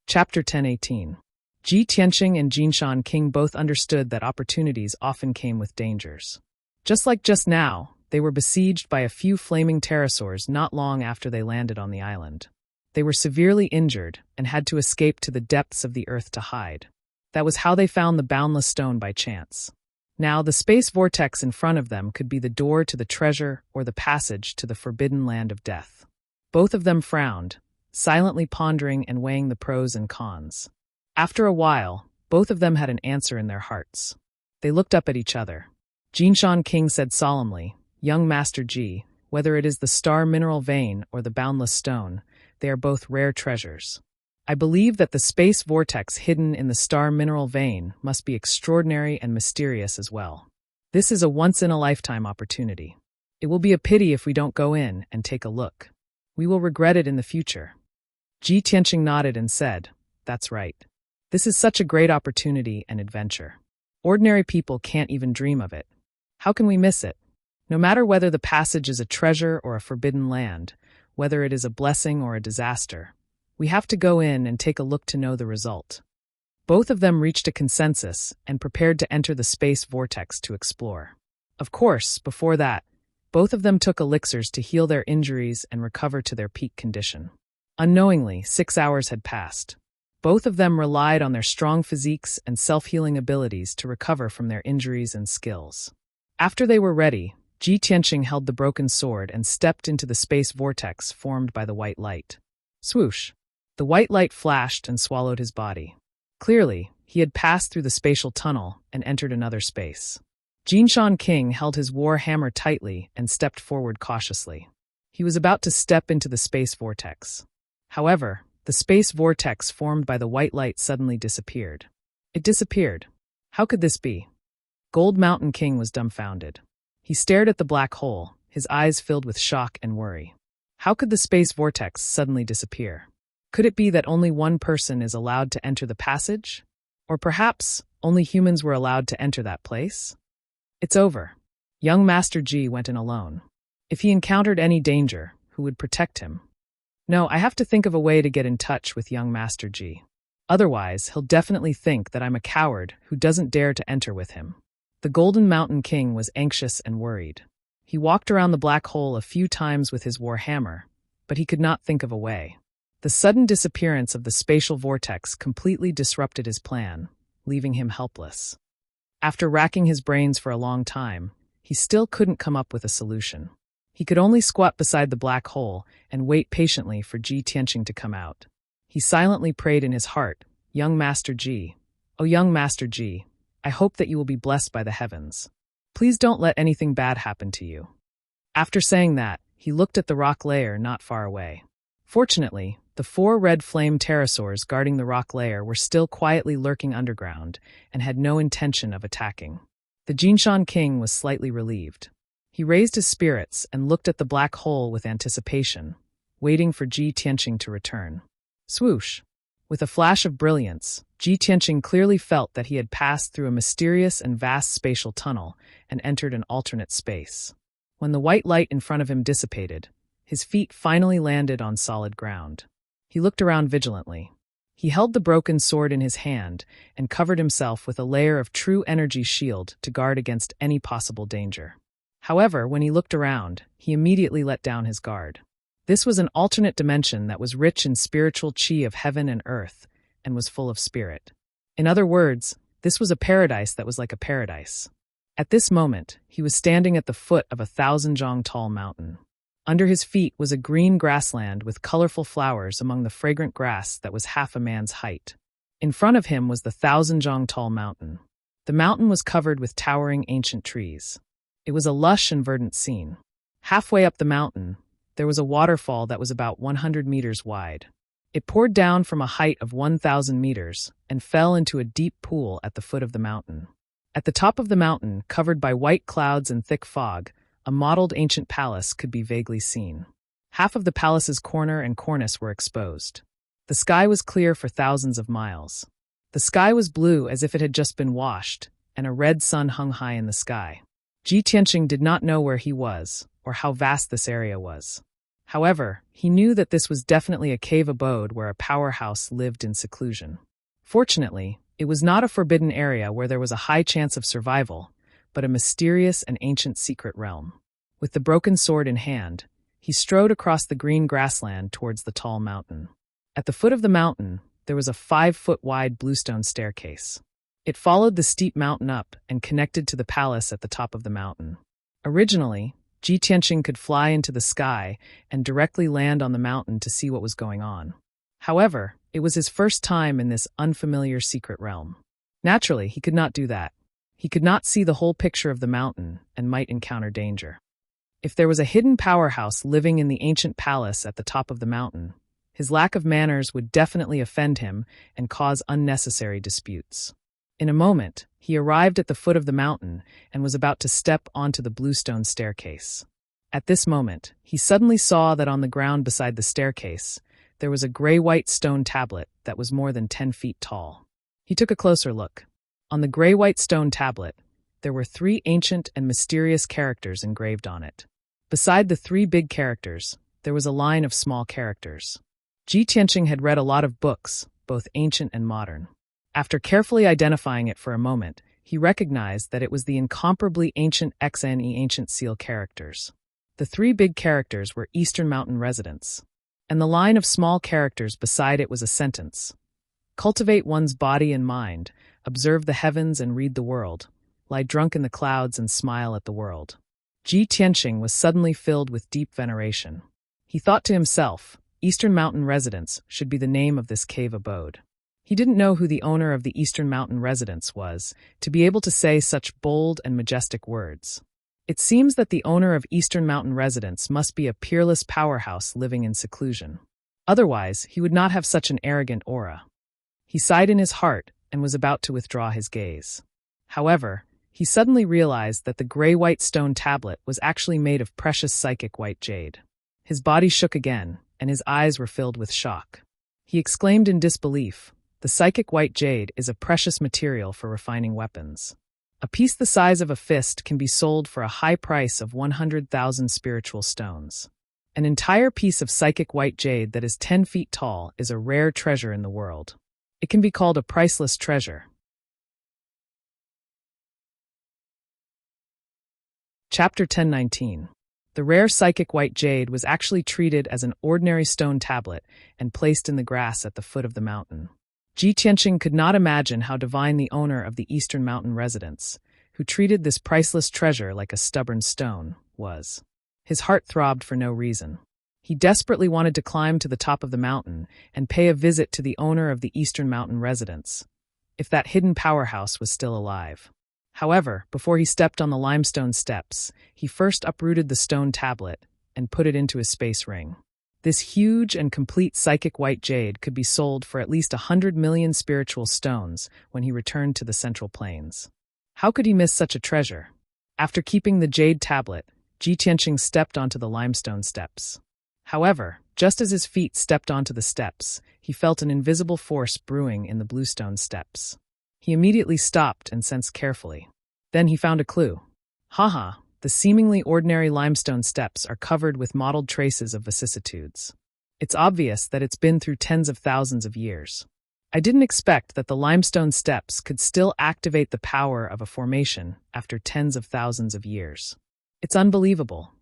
Chapter 10:18. Ji Tianqing and Jinshan King both understood that opportunities often came with dangers. Just like just now, they were besieged by a few flaming pterosaurs not long after they landed on the island. They were severely injured and had to escape to the depths of the earth to hide. That was how they found the boundless stone by chance. Now, the space vortex in front of them could be the door to the treasure or the passage to the forbidden land of death. Both of them frowned, silently pondering and weighing the pros and cons. After a while, both of them had an answer in their hearts. They looked up at each other. Jinshan King said solemnly, "Young Master Ji, whether it is the star mineral vein or the boundless stone, they are both rare treasures. I believe that the space vortex hidden in the star mineral vein must be extraordinary and mysterious as well. This is a once-in-a-lifetime opportunity. It will be a pity if we don't go in and take a look. We will regret it in the future." Ji Tianqing nodded and said, "That's right. This is such a great opportunity and adventure. Ordinary people can't even dream of it. How can we miss it? No matter whether the passage is a treasure or a forbidden land, whether it is a blessing or a disaster, we have to go in and take a look to know the result." Both of them reached a consensus and prepared to enter the space vortex to explore. Of course, before that, both of them took elixirs to heal their injuries and recover to their peak condition. Unknowingly, 6 hours had passed. Both of them relied on their strong physiques and self-healing abilities to recover from their injuries and skills. After they were ready, Ji Tianqing held the broken sword and stepped into the space vortex formed by the white light. Swoosh! The white light flashed and swallowed his body. Clearly, he had passed through the spatial tunnel and entered another space. Jinshan King held his war hammer tightly and stepped forward cautiously. He was about to step into the space vortex. However, the space vortex formed by the white light suddenly disappeared. It disappeared. How could this be? Gold Mountain King was dumbfounded. He stared at the black hole, his eyes filled with shock and worry. How could the space vortex suddenly disappear? Could it be that only one person is allowed to enter the passage? Or perhaps only humans were allowed to enter that place? It's over. Young Master Ji went in alone. If he encountered any danger, who would protect him? No, I have to think of a way to get in touch with young Master Ji. Otherwise, he'll definitely think that I'm a coward who doesn't dare to enter with him. The Golden Mountain King was anxious and worried. He walked around the black hole a few times with his war hammer, but he could not think of a way. The sudden disappearance of the spatial vortex completely disrupted his plan, leaving him helpless. After racking his brains for a long time, he still couldn't come up with a solution. He could only squat beside the black hole and wait patiently for Ji Tianqing to come out. He silently prayed in his heart, "Young Master Ji, oh young Master Ji, I hope that you will be blessed by the heavens. Please don't let anything bad happen to you." After saying that, he looked at the rock layer not far away. Fortunately, the 4 red flame pterosaurs guarding the rock layer were still quietly lurking underground and had no intention of attacking. The Jinshan King was slightly relieved. He raised his spirits and looked at the black hole with anticipation, waiting for Ji Tianqing to return. Swoosh! With a flash of brilliance, Ji Tianqing clearly felt that he had passed through a mysterious and vast spatial tunnel and entered an alternate space. When the white light in front of him dissipated, his feet finally landed on solid ground. He looked around vigilantly. He held the broken sword in his hand and covered himself with a layer of true energy shield to guard against any possible danger. However, when he looked around, he immediately let down his guard. This was an alternate dimension that was rich in spiritual chi of heaven and earth and was full of spirit. In other words, this was a paradise that was like a paradise. At this moment, he was standing at the foot of a 1,000-jong-tall mountain. Under his feet was a green grassland with colorful flowers among the fragrant grass that was half a man's height. In front of him was the 1,000-jong-tall mountain. The mountain was covered with towering ancient trees. It was a lush and verdant scene. Halfway up the mountain, there was a waterfall that was about 100 meters wide. It poured down from a height of 1,000 meters and fell into a deep pool at the foot of the mountain. At the top of the mountain, covered by white clouds and thick fog, a modeled ancient palace could be vaguely seen. Half of the palace's corner and cornice were exposed. The sky was clear for thousands of miles. The sky was blue as if it had just been washed, and a red sun hung high in the sky. Ji Tianqing did not know where he was, or how vast this area was. However, he knew that this was definitely a cave abode where a powerhouse lived in seclusion. Fortunately, it was not a forbidden area where there was a high chance of survival, but a mysterious and ancient secret realm. With the broken sword in hand, he strode across the green grassland towards the tall mountain. At the foot of the mountain, there was a 5-foot-wide bluestone staircase. It followed the steep mountain up and connected to the palace at the top of the mountain. Originally, Ji Tianqing could fly into the sky and directly land on the mountain to see what was going on. However, it was his first time in this unfamiliar secret realm. Naturally, he could not do that. He could not see the whole picture of the mountain and might encounter danger. If there was a hidden powerhouse living in the ancient palace at the top of the mountain, his lack of manners would definitely offend him and cause unnecessary disputes. In a moment, he arrived at the foot of the mountain and was about to step onto the bluestone staircase. At this moment, he suddenly saw that on the ground beside the staircase, there was a gray-white stone tablet that was more than 10 feet tall. He took a closer look. On the gray-white stone tablet, there were 3 ancient and mysterious characters engraved on it. Beside the 3 big characters, there was a line of small characters. Ji Tianqing had read a lot of books, both ancient and modern. After carefully identifying it for a moment, he recognized that it was the incomparably ancient XNE ancient seal characters. The 3 big characters were Eastern Mountain residents, and the line of small characters beside it was a sentence. Cultivate one's body and mind, observe the heavens and read the world, lie drunk in the clouds and smile at the world. Ji Tianqing was suddenly filled with deep veneration. He thought to himself, Eastern Mountain Residence should be the name of this cave abode. He didn't know who the owner of the Eastern Mountain Residence was, to be able to say such bold and majestic words. It seems that the owner of Eastern Mountain Residence must be a peerless powerhouse living in seclusion. Otherwise, he would not have such an arrogant aura. He sighed in his heart and was about to withdraw his gaze. However, he suddenly realized that the gray-white stone tablet was actually made of precious psychic white jade. His body shook again, and his eyes were filled with shock. He exclaimed in disbelief, "The psychic white jade is a precious material for refining weapons. A piece the size of a fist can be sold for a high price of 100,000 spiritual stones. An entire piece of psychic white jade that is 10 feet tall is a rare treasure in the world. It can be called a priceless treasure." Chapter 1019. The rare psychic white jade was actually treated as an ordinary stone tablet and placed in the grass at the foot of the mountain. Ji Tianqing could not imagine how divine the owner of the Eastern Mountain Residence, who treated this priceless treasure like a stubborn stone, was. His heart throbbed for no reason. He desperately wanted to climb to the top of the mountain and pay a visit to the owner of the Eastern Mountain Residence, if that hidden powerhouse was still alive. However, before he stepped on the limestone steps, he first uprooted the stone tablet and put it into his space ring. This huge and complete psychic white jade could be sold for at least 100 million spiritual stones when he returned to the Central Plains. How could he miss such a treasure? After keeping the jade tablet, Ji Tianqing stepped onto the limestone steps. However, just as his feet stepped onto the steps, he felt an invisible force brewing in the bluestone steps. He immediately stopped and sensed carefully. Then he found a clue. Haha, the seemingly ordinary limestone steps are covered with mottled traces of vicissitudes. It's obvious that it's been through tens of thousands of years. I didn't expect that the limestone steps could still activate the power of a formation after tens of thousands of years. It's unbelievable.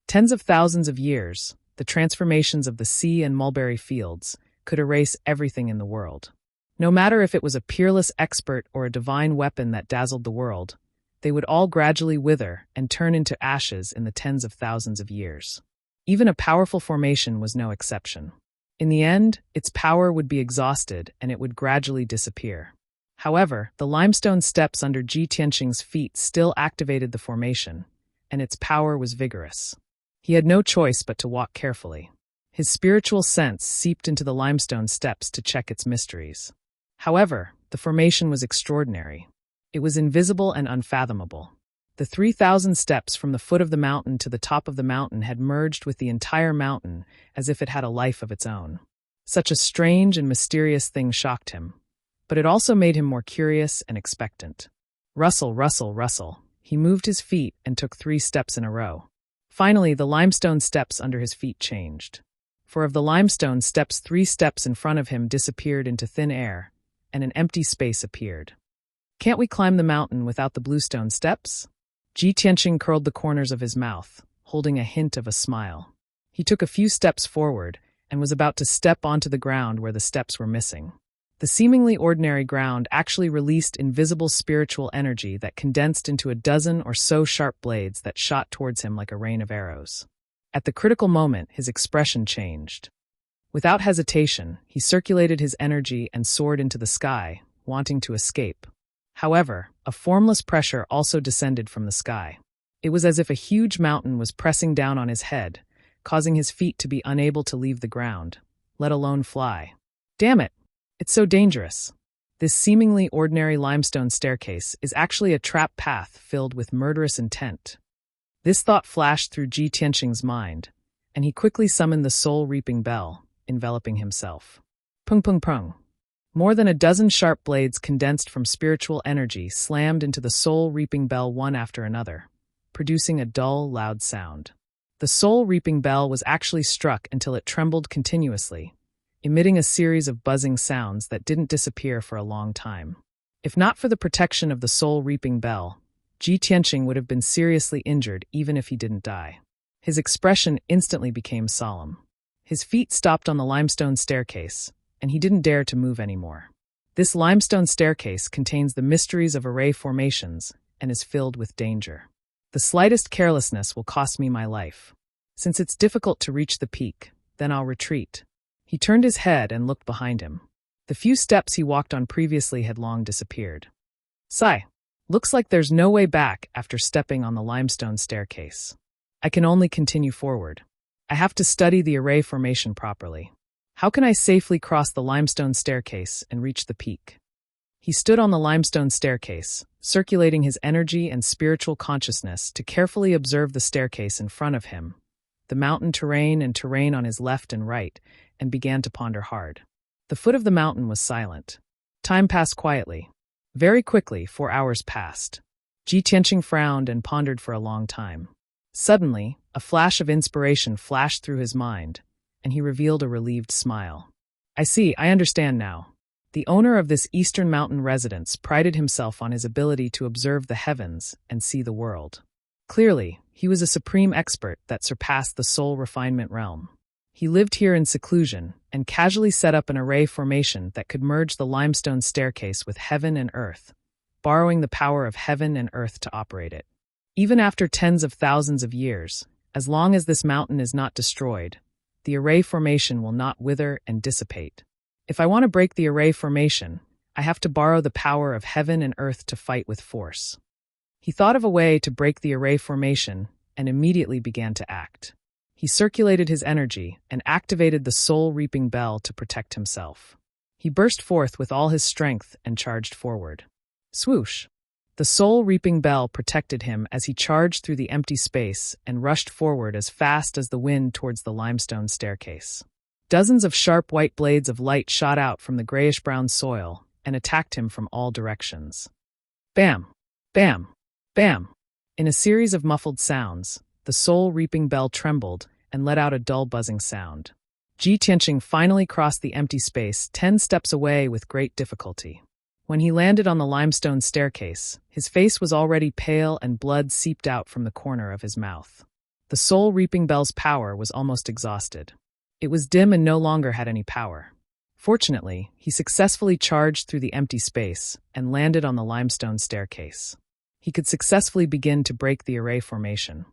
Tens of thousands of years, the transformations of the sea and mulberry fields could erase everything in the world. No matter if it was a peerless expert or a divine weapon that dazzled the world, they would all gradually wither and turn into ashes in the tens of thousands of years. Even a powerful formation was no exception. In the end, its power would be exhausted and it would gradually disappear. However, the limestone steps under Ji Tianqing's feet still activated the formation, and its power was vigorous. He had no choice but to walk carefully. His spiritual sense seeped into the limestone steps to check its mysteries. However, the formation was extraordinary. It was invisible and unfathomable. The 3,000 steps from the foot of the mountain to the top of the mountain had merged with the entire mountain as if it had a life of its own. Such a strange and mysterious thing shocked him, but it also made him more curious and expectant. Rustle, rustle, rustle. He moved his feet and took 3 steps in a row. Finally, the limestone steps under his feet changed. For of the limestone steps, 3 steps in front of him disappeared into thin air, and an empty space appeared. Can't we climb the mountain without the bluestone steps? Ji Tianqing curled the corners of his mouth, holding a hint of a smile. He took a few steps forward and was about to step onto the ground where the steps were missing. The seemingly ordinary ground actually released invisible spiritual energy that condensed into a dozen or so sharp blades that shot towards him like a rain of arrows. At the critical moment, his expression changed. Without hesitation, he circulated his energy and soared into the sky, wanting to escape. However, a formless pressure also descended from the sky. It was as if a huge mountain was pressing down on his head, causing his feet to be unable to leave the ground, let alone fly. Damn it! It's so dangerous. This seemingly ordinary limestone staircase is actually a trap path filled with murderous intent. This thought flashed through Ji Tianqing's mind, and he quickly summoned the soul-reaping bell, enveloping himself. Pung pung pung. More than a dozen sharp blades condensed from spiritual energy slammed into the soul-reaping bell one after another, producing a dull, loud sound. The soul-reaping bell was actually struck until it trembled continuously, emitting a series of buzzing sounds that didn't disappear for a long time. If not for the protection of the soul-reaping bell, Ji Tianqing would have been seriously injured even if he didn't die. His expression instantly became solemn. His feet stopped on the limestone staircase, and he didn't dare to move anymore. This limestone staircase contains the mysteries of array formations and is filled with danger. The slightest carelessness will cost me my life. Since it's difficult to reach the peak, then I'll retreat. He turned his head and looked behind him. The few steps he walked on previously had long disappeared. Sigh. Looks like there's no way back after stepping on the limestone staircase. I can only continue forward. I have to study the array formation properly. How can I safely cross the limestone staircase and reach the peak? He stood on the limestone staircase, circulating his energy and spiritual consciousness to carefully observe the staircase in front of him, the mountain terrain and terrain on his left and right, and began to ponder hard. The foot of the mountain was silent. Time passed quietly. Very quickly, 4 hours passed. Ji Tianqing frowned and pondered for a long time. Suddenly, a flash of inspiration flashed through his mind, and he revealed a relieved smile. I understand now. The owner of this eastern mountain residence prided himself on his ability to observe the heavens and see the world. Clearly, he was a supreme expert that surpassed the soul refinement realm. He lived here in seclusion and casually set up an array formation that could merge the limestone staircase with heaven and earth, borrowing the power of heaven and earth to operate it. Even after tens of thousands of years, as long as this mountain is not destroyed, the array formation will not wither and dissipate. If I want to break the array formation, I have to borrow the power of heaven and earth to fight with force. He thought of a way to break the array formation and immediately began to act. He circulated his energy and activated the soul-reaping bell to protect himself. He burst forth with all his strength and charged forward. Swoosh! The soul-reaping bell protected him as he charged through the empty space and rushed forward as fast as the wind towards the limestone staircase. Dozens of sharp white blades of light shot out from the grayish-brown soil and attacked him from all directions. Bam! Bam! Bam! In a series of muffled sounds, the soul-reaping bell trembled and let out a dull buzzing sound. Ji Tianqing finally crossed the empty space 10 steps away with great difficulty. When he landed on the limestone staircase, his face was already pale and blood seeped out from the corner of his mouth. The soul reaping bell's power was almost exhausted. It was dim and no longer had any power. Fortunately, he successfully charged through the empty space and landed on the limestone staircase. He could successfully begin to break the array formation.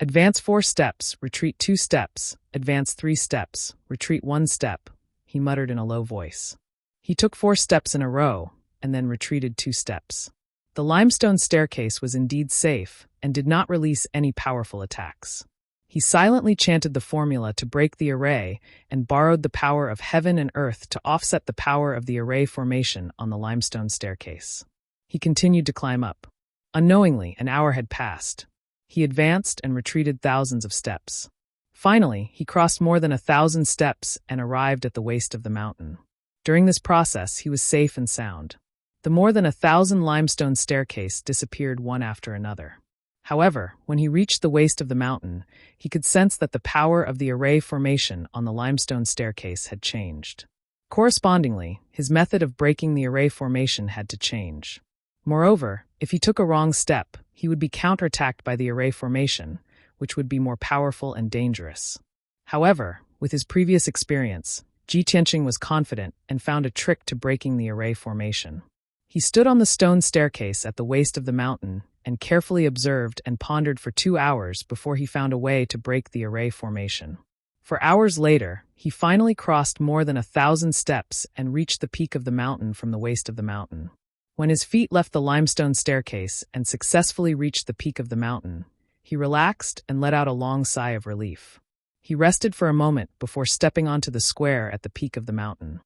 Advance 4 steps, retreat 2 steps, advance 3 steps, retreat 1 step, he muttered in a low voice. He took 4 steps in a row, and then retreated 2 steps. The limestone staircase was indeed safe and did not release any powerful attacks. He silently chanted the formula to break the array and borrowed the power of heaven and earth to offset the power of the array formation on the limestone staircase. He continued to climb up. Unknowingly, an hour had passed. He advanced and retreated thousands of steps. Finally, he crossed more than 1,000 steps and arrived at the waist of the mountain. During this process, he was safe and sound. The more than 1,000 limestone staircase disappeared one after another. However, when he reached the waist of the mountain, he could sense that the power of the array formation on the limestone staircase had changed. Correspondingly, his method of breaking the array formation had to change. Moreover, if he took a wrong step, he would be counterattacked by the array formation, which would be more powerful and dangerous. However, with his previous experience, Ji Tianqing was confident and found a trick to breaking the array formation. He stood on the stone staircase at the waist of the mountain and carefully observed and pondered for 2 hours before he found a way to break the array formation. For hours later, he finally crossed more than 1,000 steps and reached the peak of the mountain from the waist of the mountain. When his feet left the limestone staircase and successfully reached the peak of the mountain, he relaxed and let out a long sigh of relief. He rested for a moment before stepping onto the square at the peak of the mountain.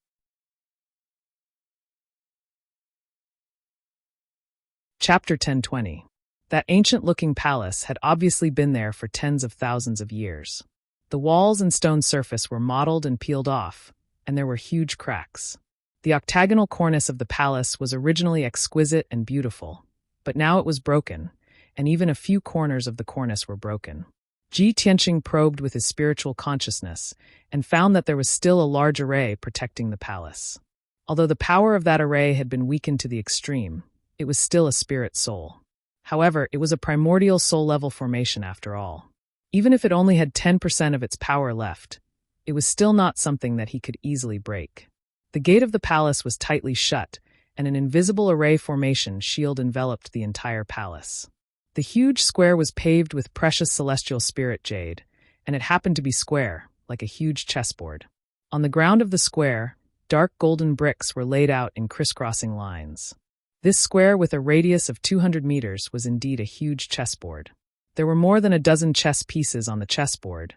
Chapter 1020. That ancient-looking palace had obviously been there for tens of thousands of years. The walls and stone surface were mottled and peeled off, and there were huge cracks. The octagonal cornice of the palace was originally exquisite and beautiful, but now it was broken, and even a few corners of the cornice were broken. Ji Tianqing probed with his spiritual consciousness and found that there was still a large array protecting the palace. Although the power of that array had been weakened to the extreme, it was still a spirit soul. However, it was a primordial soul-level formation after all. Even if it only had 10% of its power left, it was still not something that he could easily break. The gate of the palace was tightly shut, and an invisible array formation shield enveloped the entire palace. The huge square was paved with precious celestial spirit jade, and it happened to be square, like a huge chessboard. On the ground of the square, dark golden bricks were laid out in crisscrossing lines. This square with a radius of 200 meters was indeed a huge chessboard. There were more than a dozen chess pieces on the chessboard,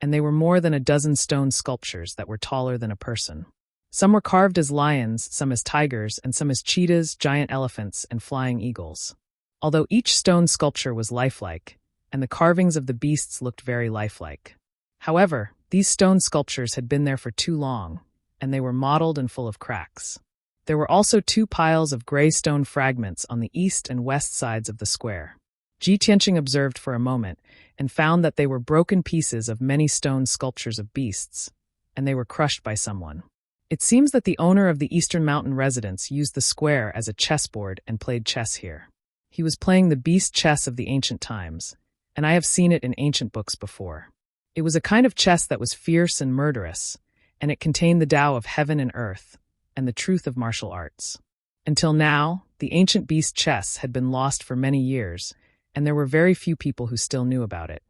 and they were more than a dozen stone sculptures that were taller than a person. Some were carved as lions, some as tigers, and some as cheetahs, giant elephants, and flying eagles. Although each stone sculpture was lifelike, and the carvings of the beasts looked very lifelike. However, these stone sculptures had been there for too long, and they were mottled and full of cracks. There were also 2 piles of gray stone fragments on the east and west sides of the square. Ji Tianqing observed for a moment and found that they were broken pieces of many stone sculptures of beasts, and they were crushed by someone. It seems that the owner of the Eastern Mountain residence used the square as a chessboard and played chess here. He was playing the beast chess of the ancient times, and I have seen it in ancient books before. It was a kind of chess that was fierce and murderous, and it contained the Tao of heaven and earth, and the truth of martial arts. Until now, the ancient beast chess had been lost for many years, and there were very few people who still knew about it.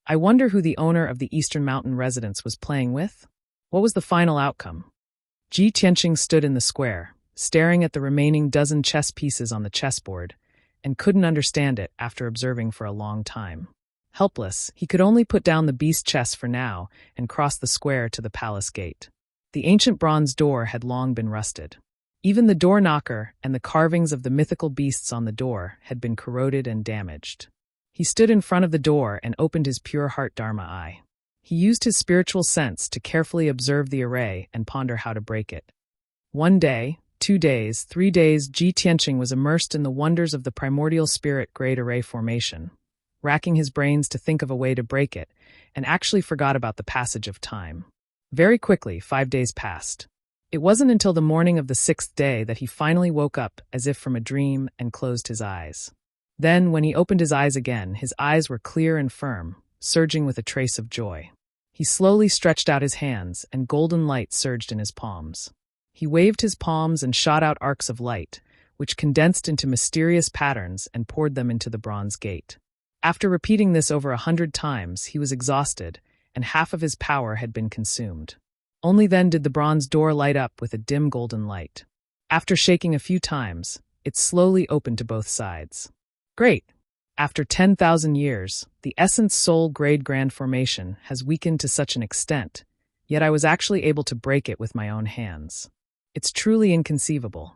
I wonder who the owner of the Eastern Mountain residence was playing with? What was the final outcome? Ji Tianqing stood in the square, staring at the remaining dozen chess pieces on the chessboard, and couldn't understand it after observing for a long time. Helpless, he could only put down the beast chess for now and cross the square to the palace gate. The ancient bronze door had long been rusted. Even the door knocker and the carvings of the mythical beasts on the door had been corroded and damaged. He stood in front of the door and opened his pure heart Dharma eye. He used his spiritual sense to carefully observe the array and ponder how to break it. 1 day, 2 days, 3 days, Ji Tianqing was immersed in the wonders of the primordial spirit great array formation, racking his brains to think of a way to break it, and actually forgot about the passage of time. Very quickly, 5 days passed. It wasn't until the morning of the 6th day that he finally woke up as if from a dream and closed his eyes. Then, when he opened his eyes again, his eyes were clear and firm, surging with a trace of joy. He slowly stretched out his hands, and golden light surged in his palms. He waved his palms and shot out arcs of light, which condensed into mysterious patterns and poured them into the bronze gate. After repeating this over 100 times, he was exhausted, and half of his power had been consumed. Only then did the bronze door light up with a dim golden light. After shaking a few times, it slowly opened to both sides. Great! After 10,000 years, the Essence Soul Grade Grand Formation has weakened to such an extent, yet I was actually able to break it with my own hands. It's truly inconceivable.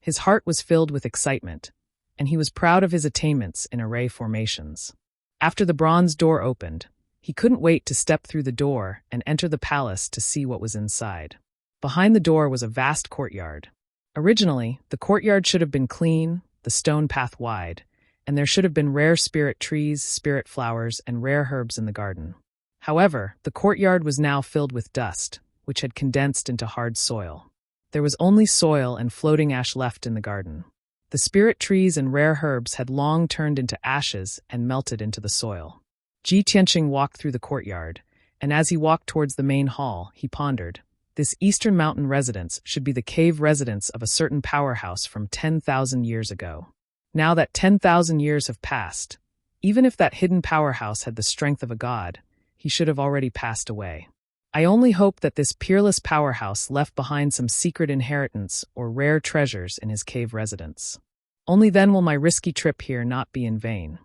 His heart was filled with excitement, and he was proud of his attainments in array formations. After the bronze door opened, he couldn't wait to step through the door and enter the palace to see what was inside. Behind the door was a vast courtyard. Originally, the courtyard should have been clean, the stone path wide, and there should have been rare spirit trees, spirit flowers, and rare herbs in the garden. However, the courtyard was now filled with dust, which had condensed into hard soil. There was only soil and floating ash left in the garden. The spirit trees and rare herbs had long turned into ashes and melted into the soil. Ji Tianqing walked through the courtyard, and as he walked towards the main hall, he pondered, this Eastern Mountain residence should be the cave residence of a certain powerhouse from 10,000 years ago. Now that 10,000 years have passed, even if that hidden powerhouse had the strength of a god, he should have already passed away. I only hope that this peerless powerhouse left behind some secret inheritance or rare treasures in his cave residence. Only then will my risky trip here not be in vain.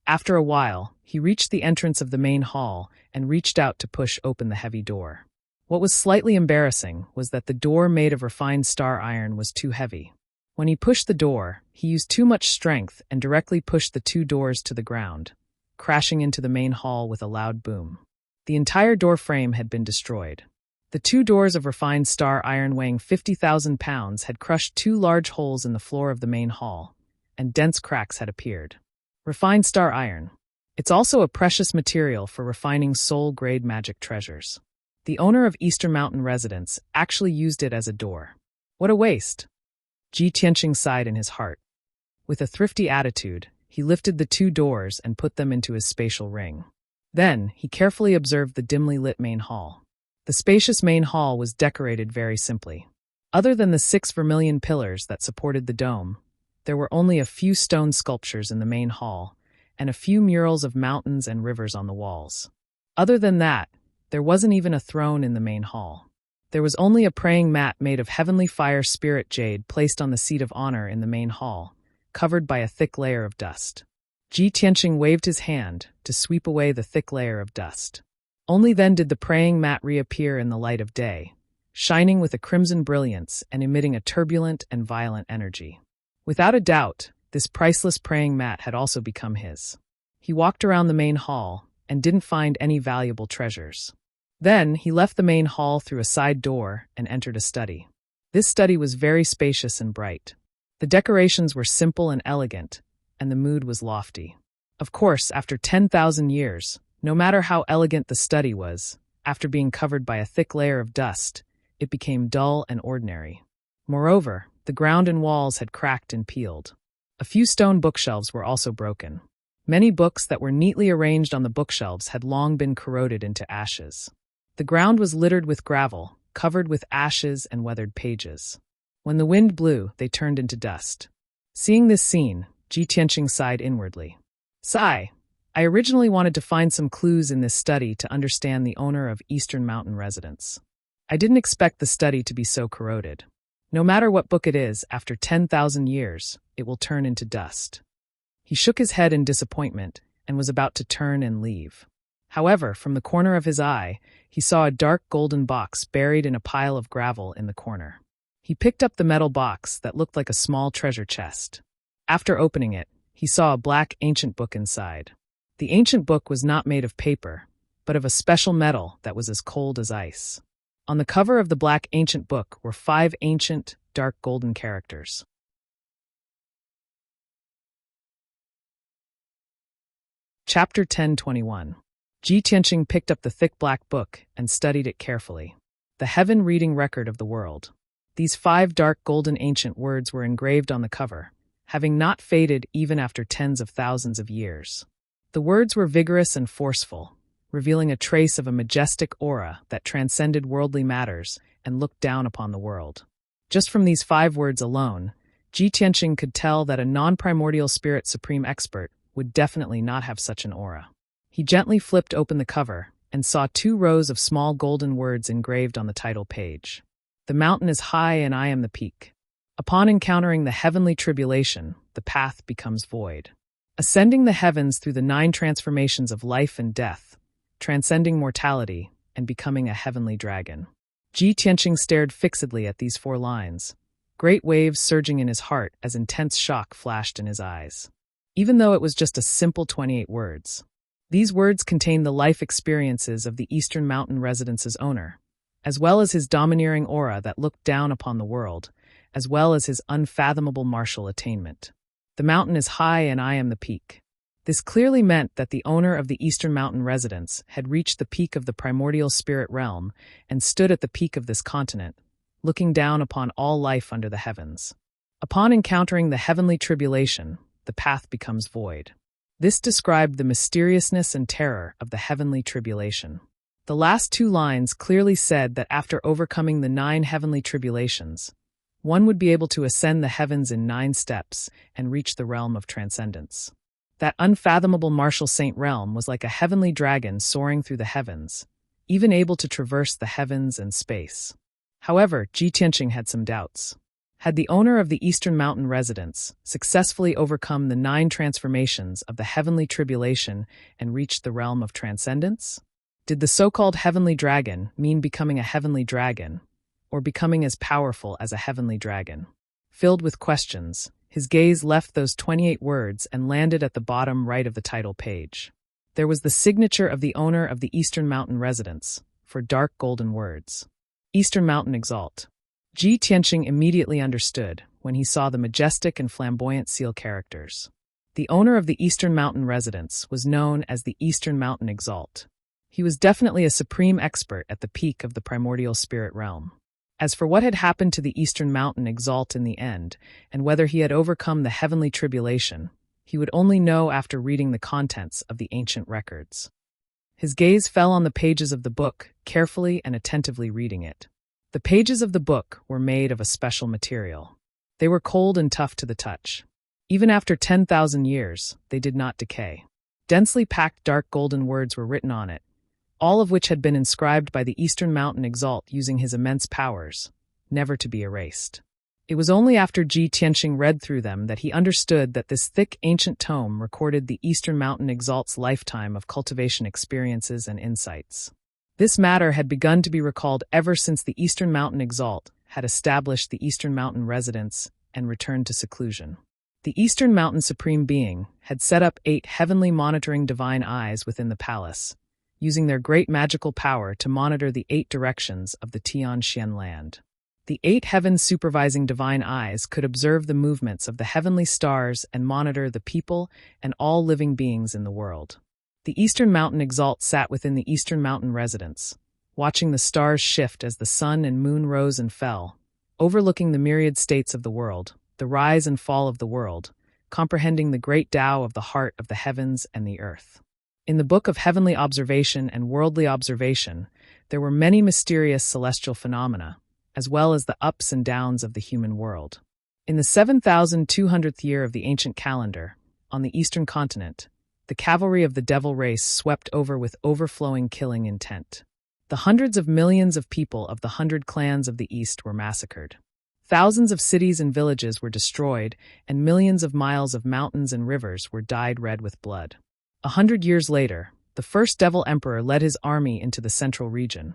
After a while, he reached the entrance of the main hall and reached out to push open the heavy door. What was slightly embarrassing was that the door made of refined star iron was too heavy. When he pushed the door, he used too much strength and directly pushed the 2 doors to the ground, crashing into the main hall with a loud boom. The entire door frame had been destroyed. The 2 doors of refined star iron weighing 50,000 pounds had crushed 2 large holes in the floor of the main hall, and dense cracks had appeared. Refined star iron. It's also a precious material for refining soul-grade magic treasures. The owner of Eastern Mountain residence actually used it as a door. What a waste! Ji Tianqing sighed in his heart. With a thrifty attitude, he lifted the 2 doors and put them into his spatial ring. Then, he carefully observed the dimly lit main hall. The spacious main hall was decorated very simply. Other than the 6 vermilion pillars that supported the dome, there were only a few stone sculptures in the main hall, and a few murals of mountains and rivers on the walls. Other than that, there wasn't even a throne in the main hall. There was only a praying mat made of heavenly fire spirit jade placed on the seat of honor in the main hall, covered by a thick layer of dust. Ji Tianqing waved his hand to sweep away the thick layer of dust. Only then did the praying mat reappear in the light of day, shining with a crimson brilliance and emitting a turbulent and violent energy. Without a doubt, this priceless praying mat had also become his. He walked around the main hall and didn't find any valuable treasures. Then he left the main hall through a side door and entered a study. This study was very spacious and bright. The decorations were simple and elegant, and the mood was lofty. Of course, after 10,000 years, no matter how elegant the study was, after being covered by a thick layer of dust, it became dull and ordinary. Moreover, the ground and walls had cracked and peeled. A few stone bookshelves were also broken. Many books that were neatly arranged on the bookshelves had long been corroded into ashes. The ground was littered with gravel, covered with ashes and weathered pages. When the wind blew, they turned into dust. Seeing this scene, Ji Tianqing sighed inwardly. Sigh. I originally wanted to find some clues in this study to understand the owner of Eastern Mountain residence. I didn't expect the study to be so corroded. No matter what book it is, after 10,000 years, it will turn into dust. He shook his head in disappointment and was about to turn and leave. However, from the corner of his eye, he saw a dark golden box buried in a pile of gravel in the corner. He picked up the metal box that looked like a small treasure chest. After opening it, he saw a black ancient book inside. The ancient book was not made of paper, but of a special metal that was as cold as ice. On the cover of the black ancient book were 5 ancient, dark golden characters. Chapter 10:21. Ji Tianqing picked up the thick black book and studied it carefully. The heaven reading record of the world. These 5 dark golden ancient words were engraved on the cover, having not faded even after tens of thousands of years. The words were vigorous and forceful, revealing a trace of a majestic aura that transcended worldly matters and looked down upon the world. Just from these 5 words alone, Ji Tianqing could tell that a non-primordial spirit supreme expert would definitely not have such an aura. He gently flipped open the cover and saw 2 rows of small golden words engraved on the title page. The mountain is high and I am the peak. Upon encountering the heavenly tribulation, the path becomes void. Ascending the heavens through the 9 transformations of life and death, transcending mortality, and becoming a heavenly dragon. Ji Tianqing stared fixedly at these 4 lines, great waves surging in his heart as intense shock flashed in his eyes. Even though it was just a simple 28 words, these words contained the life experiences of the Eastern Mountain Residence's owner, as well as his domineering aura that looked down upon the world, as well as his unfathomable martial attainment. The mountain is high and I am the peak. This clearly meant that the owner of the Eastern Mountain Residence had reached the peak of the primordial spirit realm and stood at the peak of this continent, looking down upon all life under the heavens. Upon encountering the heavenly tribulation, the path becomes void. This described the mysteriousness and terror of the heavenly tribulation. The last 2 lines clearly said that after overcoming the 9 heavenly tribulations, one would be able to ascend the heavens in 9 steps and reach the realm of transcendence. That unfathomable martial saint realm was like a heavenly dragon soaring through the heavens, even able to traverse the heavens and space. However, Ji Tianqing had some doubts. Had the owner of the Eastern Mountain Residence successfully overcome the 9 transformations of the heavenly tribulation and reached the realm of transcendence? Did the so-called heavenly dragon mean becoming a heavenly dragon, or becoming as powerful as a heavenly dragon? Filled with questions, his gaze left those 28 words and landed at the bottom right of the title page. There was the signature of the owner of the Eastern Mountain Residence, for dark golden words. Eastern Mountain Exalt. Ji Tianqing immediately understood when he saw the majestic and flamboyant seal characters. The owner of the Eastern Mountain Residence was known as the Eastern Mountain Exalt. He was definitely a supreme expert at the peak of the primordial spirit realm. As for what had happened to the Eastern Mountain Exalt in the end, and whether he had overcome the heavenly tribulation, he would only know after reading the contents of the ancient records. His gaze fell on the pages of the book, carefully and attentively reading it. The pages of the book were made of a special material. They were cold and tough to the touch. Even after 10,000 years, they did not decay. Densely packed dark golden words were written on it, all of which had been inscribed by the Eastern Mountain Exalt using his immense powers, never to be erased. It was only after Ji Tianqing read through them that he understood that this thick ancient tome recorded the Eastern Mountain Exalt's lifetime of cultivation experiences and insights. This matter had begun to be recalled ever since the Eastern Mountain Exalt had established the Eastern Mountain Residence and returned to seclusion. The Eastern Mountain Supreme Being had set up 8 heavenly monitoring divine eyes within the palace, using their great magical power to monitor the 8 directions of the Tianxian land. The 8 heavens supervising divine eyes could observe the movements of the heavenly stars and monitor the people and all living beings in the world. The Eastern Mountain Exalt sat within the Eastern Mountain Residence, watching the stars shift as the sun and moon rose and fell, overlooking the myriad states of the world, the rise and fall of the world, comprehending the great Tao of the heart of the heavens and the earth. In the Book of Heavenly Observation and Worldly Observation, there were many mysterious celestial phenomena, as well as the ups and downs of the human world. In the 7,200th year of the ancient calendar, on the eastern continent, the cavalry of the devil race swept over with overflowing killing intent. The hundreds of millions of people of the 100 clans of the East were massacred. Thousands of cities and villages were destroyed, and millions of miles of mountains and rivers were dyed red with blood. 100 years later, the first Devil Emperor led his army into the central region,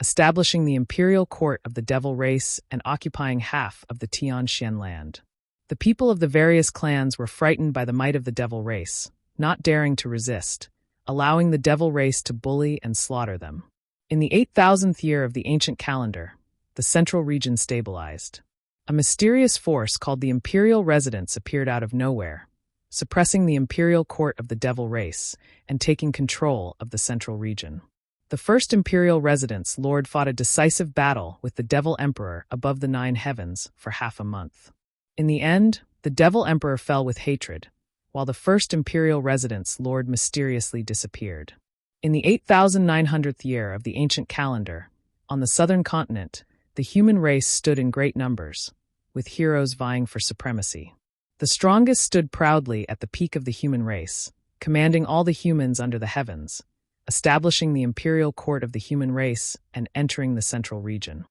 establishing the imperial court of the devil race and occupying half of the Tianxian land. The people of the various clans were frightened by the might of the devil race, not daring to resist, allowing the devil race to bully and slaughter them. In the 8,000th year of the ancient calendar, the central region stabilized. A mysterious force called the Imperial Residence appeared out of nowhere, suppressing the imperial court of the devil race and taking control of the central region. The first imperial residence lord fought a decisive battle with the devil emperor above the 9 heavens for half a month. In the end, the devil emperor fell with hatred, while the first imperial residence lord mysteriously disappeared. In the 8,900th year of the ancient calendar, on the southern continent, the human race stood in great numbers, with heroes vying for supremacy. The strongest stood proudly at the peak of the human race, commanding all the humans under the heavens, establishing the imperial court of the human race and entering the central region.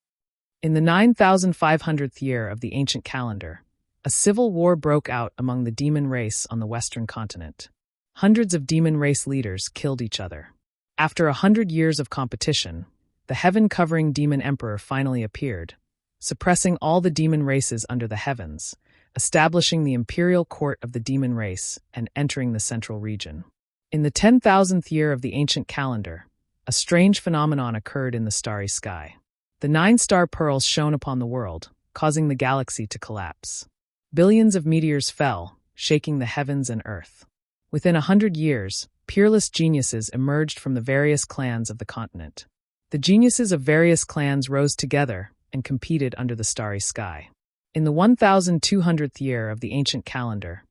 In the 9,500th year of the ancient calendar, a civil war broke out among the demon race on the western continent. Hundreds of demon race leaders killed each other. After 100 years of competition, the heaven-covering demon emperor finally appeared, suppressing all the demon races under the heavens, establishing the imperial court of the demon race and entering the central region. In the 10,000th year of the ancient calendar, a strange phenomenon occurred in the starry sky. The 9 star pearls shone upon the world, causing the galaxy to collapse. Billions of meteors fell, shaking the heavens and earth. Within 100 years, peerless geniuses emerged from the various clans of the continent. The geniuses of various clans rose together and competed under the starry sky. In the 1,200th year of the ancient calendar,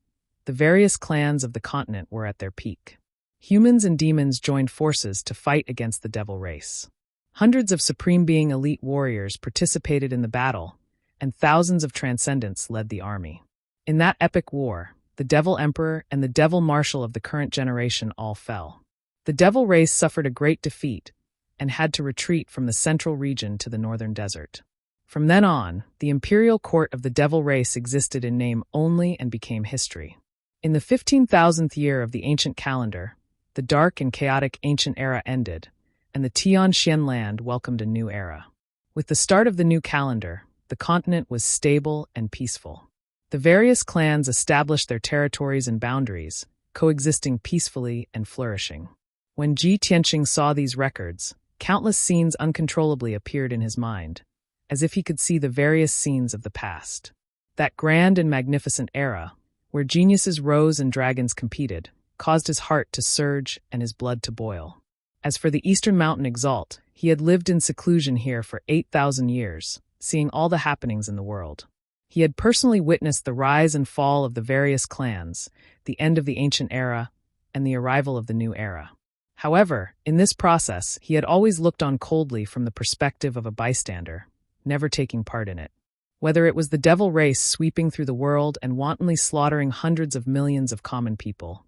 the various clans of the continent were at their peak. Humans and demons joined forces to fight against the devil race. Hundreds of Supreme Being elite warriors participated in the battle, and thousands of transcendents led the army. In that epic war, the devil emperor and the devil marshal of the current generation all fell. The devil race suffered a great defeat and had to retreat from the central region to the northern desert. From then on, the imperial court of the devil race existed in name only and became history. In the 15,000th year of the ancient calendar, the dark and chaotic ancient era ended, and the Tianxian land welcomed a new era. With the start of the new calendar, the continent was stable and peaceful. The various clans established their territories and boundaries, coexisting peacefully and flourishing. When Ji Tianqing saw these records, countless scenes uncontrollably appeared in his mind, as if he could see the various scenes of the past. That grand and magnificent era, where geniuses rose and dragons competed, caused his heart to surge and his blood to boil. As for the Eastern Mountain Exalt, he had lived in seclusion here for 8,000 years, seeing all the happenings in the world. He had personally witnessed the rise and fall of the various clans, the end of the ancient era, and the arrival of the new era. However, in this process, he had always looked on coldly from the perspective of a bystander, never taking part in it. Whether it was the devil race sweeping through the world and wantonly slaughtering hundreds of millions of common people,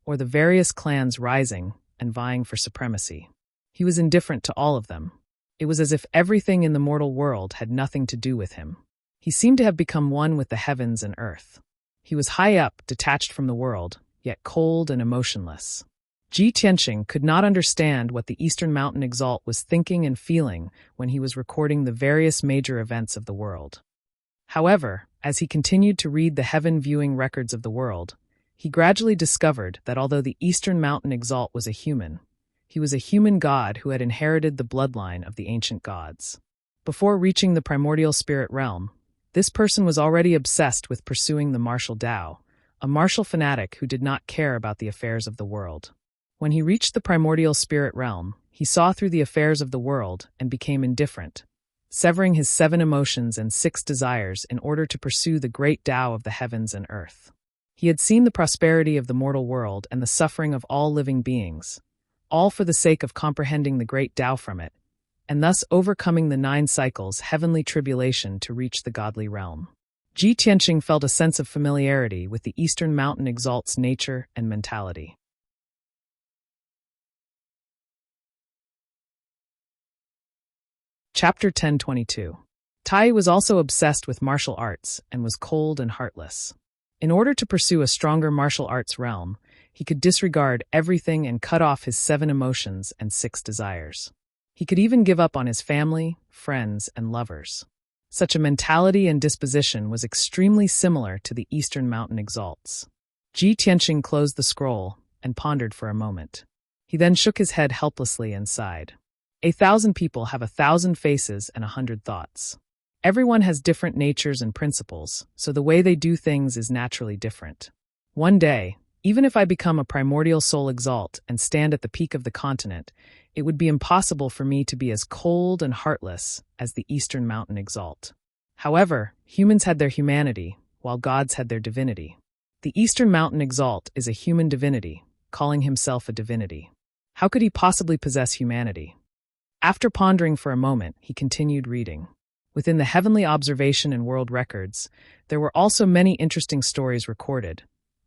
or the various clans rising and vying for supremacy, he was indifferent to all of them. It was as if everything in the mortal world had nothing to do with him. He seemed to have become one with the heavens and earth. He was high up, detached from the world, yet cold and emotionless. Ji Tianqing could not understand what the Eastern Mountain Exalt was thinking and feeling when he was recording the various major events of the world. However, as he continued to read the heaven-viewing records of the world, he gradually discovered that although the Eastern Mountain Exalt was a human, he was a human god who had inherited the bloodline of the ancient gods. Before reaching the primordial spirit realm, this person was already obsessed with pursuing the martial Tao, a martial fanatic who did not care about the affairs of the world. When he reached the primordial spirit realm, he saw through the affairs of the world and became indifferent, severing his 7 emotions and 6 desires in order to pursue the great Tao of the heavens and earth. He had seen the prosperity of the mortal world and the suffering of all living beings, all for the sake of comprehending the great Tao from it, and thus overcoming the 9 cycles heavenly tribulation to reach the godly realm. Ji Tianqing felt a sense of familiarity with the Eastern Mountain Exalt's nature and mentality. Chapter 1022. Tai was also obsessed with martial arts and was cold and heartless. In order to pursue a stronger martial arts realm, he could disregard everything and cut off his 7 emotions and 6 desires. He could even give up on his family, friends, and lovers. Such a mentality and disposition was extremely similar to the Eastern Mountain Exalts. Ji Tianqing closed the scroll and pondered for a moment. He then shook his head helplessly and sighed. 1,000 people have 1,000 faces and 100 thoughts. Everyone has different natures and principles, so the way they do things is naturally different. One day, even if I become a primordial soul exalt and stand at the peak of the continent, it would be impossible for me to be as cold and heartless as the Eastern Mountain exalt. However, humans had their humanity, while gods had their divinity. The Eastern Mountain exalt is a human divinity, calling himself a divinity. How could he possibly possess humanity? After pondering for a moment, he continued reading. Within the heavenly observation and world records, there were also many interesting stories recorded,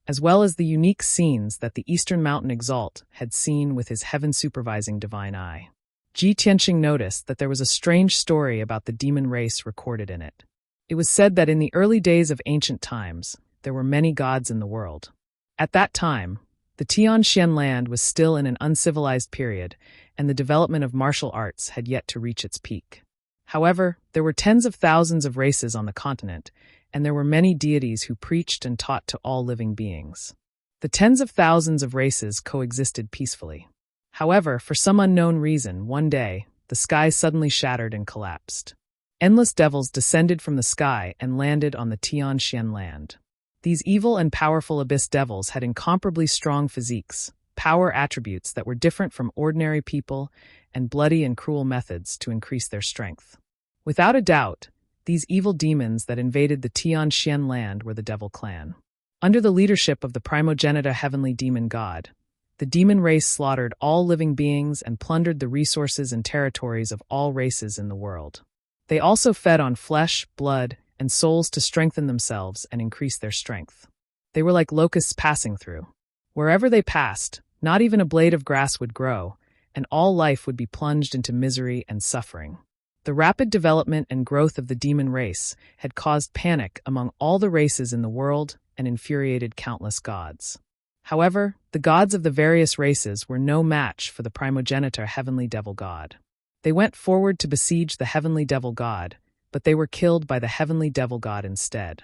as well as the unique scenes that the Eastern Mountain exalt had seen with his heaven-supervising divine eye. Ji Tianqing noticed that there was a strange story about the demon race recorded in it. It was said that in the early days of ancient times, there were many gods in the world. At that time, the Tianxian land was still in an uncivilized period, and the development of martial arts had yet to reach its peak. However, there were tens of thousands of races on the continent, and there were many deities who preached and taught to all living beings. The tens of thousands of races coexisted peacefully. However, for some unknown reason, one day, the sky suddenly shattered and collapsed. Endless devils descended from the sky and landed on the Tianxian land. These evil and powerful abyss devils had incomparably strong physiques, power attributes that were different from ordinary people, and bloody and cruel methods to increase their strength. Without a doubt, these evil demons that invaded the Tianxian land were the Devil Clan. Under the leadership of the primogenitor heavenly demon god, the demon race slaughtered all living beings and plundered the resources and territories of all races in the world. They also fed on flesh, blood, and souls to strengthen themselves and increase their strength. They were like locusts passing through. Wherever they passed, not even a blade of grass would grow, and all life would be plunged into misery and suffering. The rapid development and growth of the demon race had caused panic among all the races in the world and infuriated countless gods. However, the gods of the various races were no match for the primogenitor heavenly devil god. They went forward to besiege the heavenly devil god, but they were killed by the heavenly devil god instead.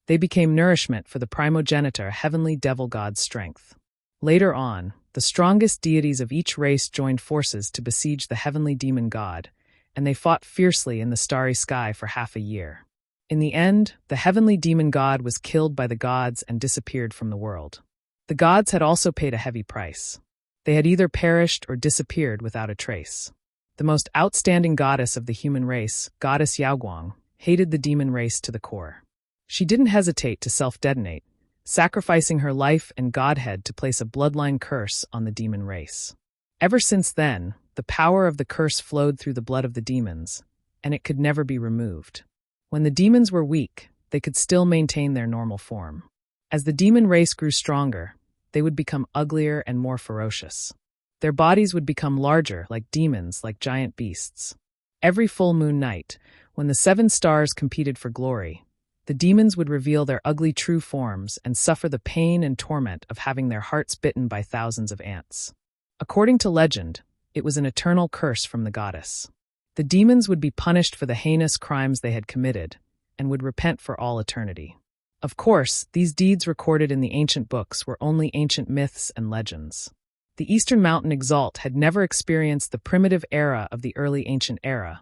They became nourishment for the primogenitor heavenly devil god's strength. Later on, the strongest deities of each race joined forces to besiege the heavenly demon god, and they fought fiercely in the starry sky for half a year. In the end, the heavenly demon god was killed by the gods and disappeared from the world. The gods had also paid a heavy price. They had either perished or disappeared without a trace. The most outstanding goddess of the human race, Goddess Yaoguang, hated the demon race to the core. She didn't hesitate to self-detonate, sacrificing her life and godhead to place a bloodline curse on the demon race. Ever since then, the power of the curse flowed through the blood of the demons, and it could never be removed. When the demons were weak, they could still maintain their normal form. As the demon race grew stronger, they would become uglier and more ferocious. Their bodies would become larger, like demons, like giant beasts. Every full moon night, when the 7 stars competed for glory, the demons would reveal their ugly true forms and suffer the pain and torment of having their hearts bitten by thousands of ants. According to legend, it was an eternal curse from the goddess. The demons would be punished for the heinous crimes they had committed, and would repent for all eternity. Of course, these deeds recorded in the ancient books were only ancient myths and legends. The Eastern Mountain exalt had never experienced the primitive era of the early ancient era,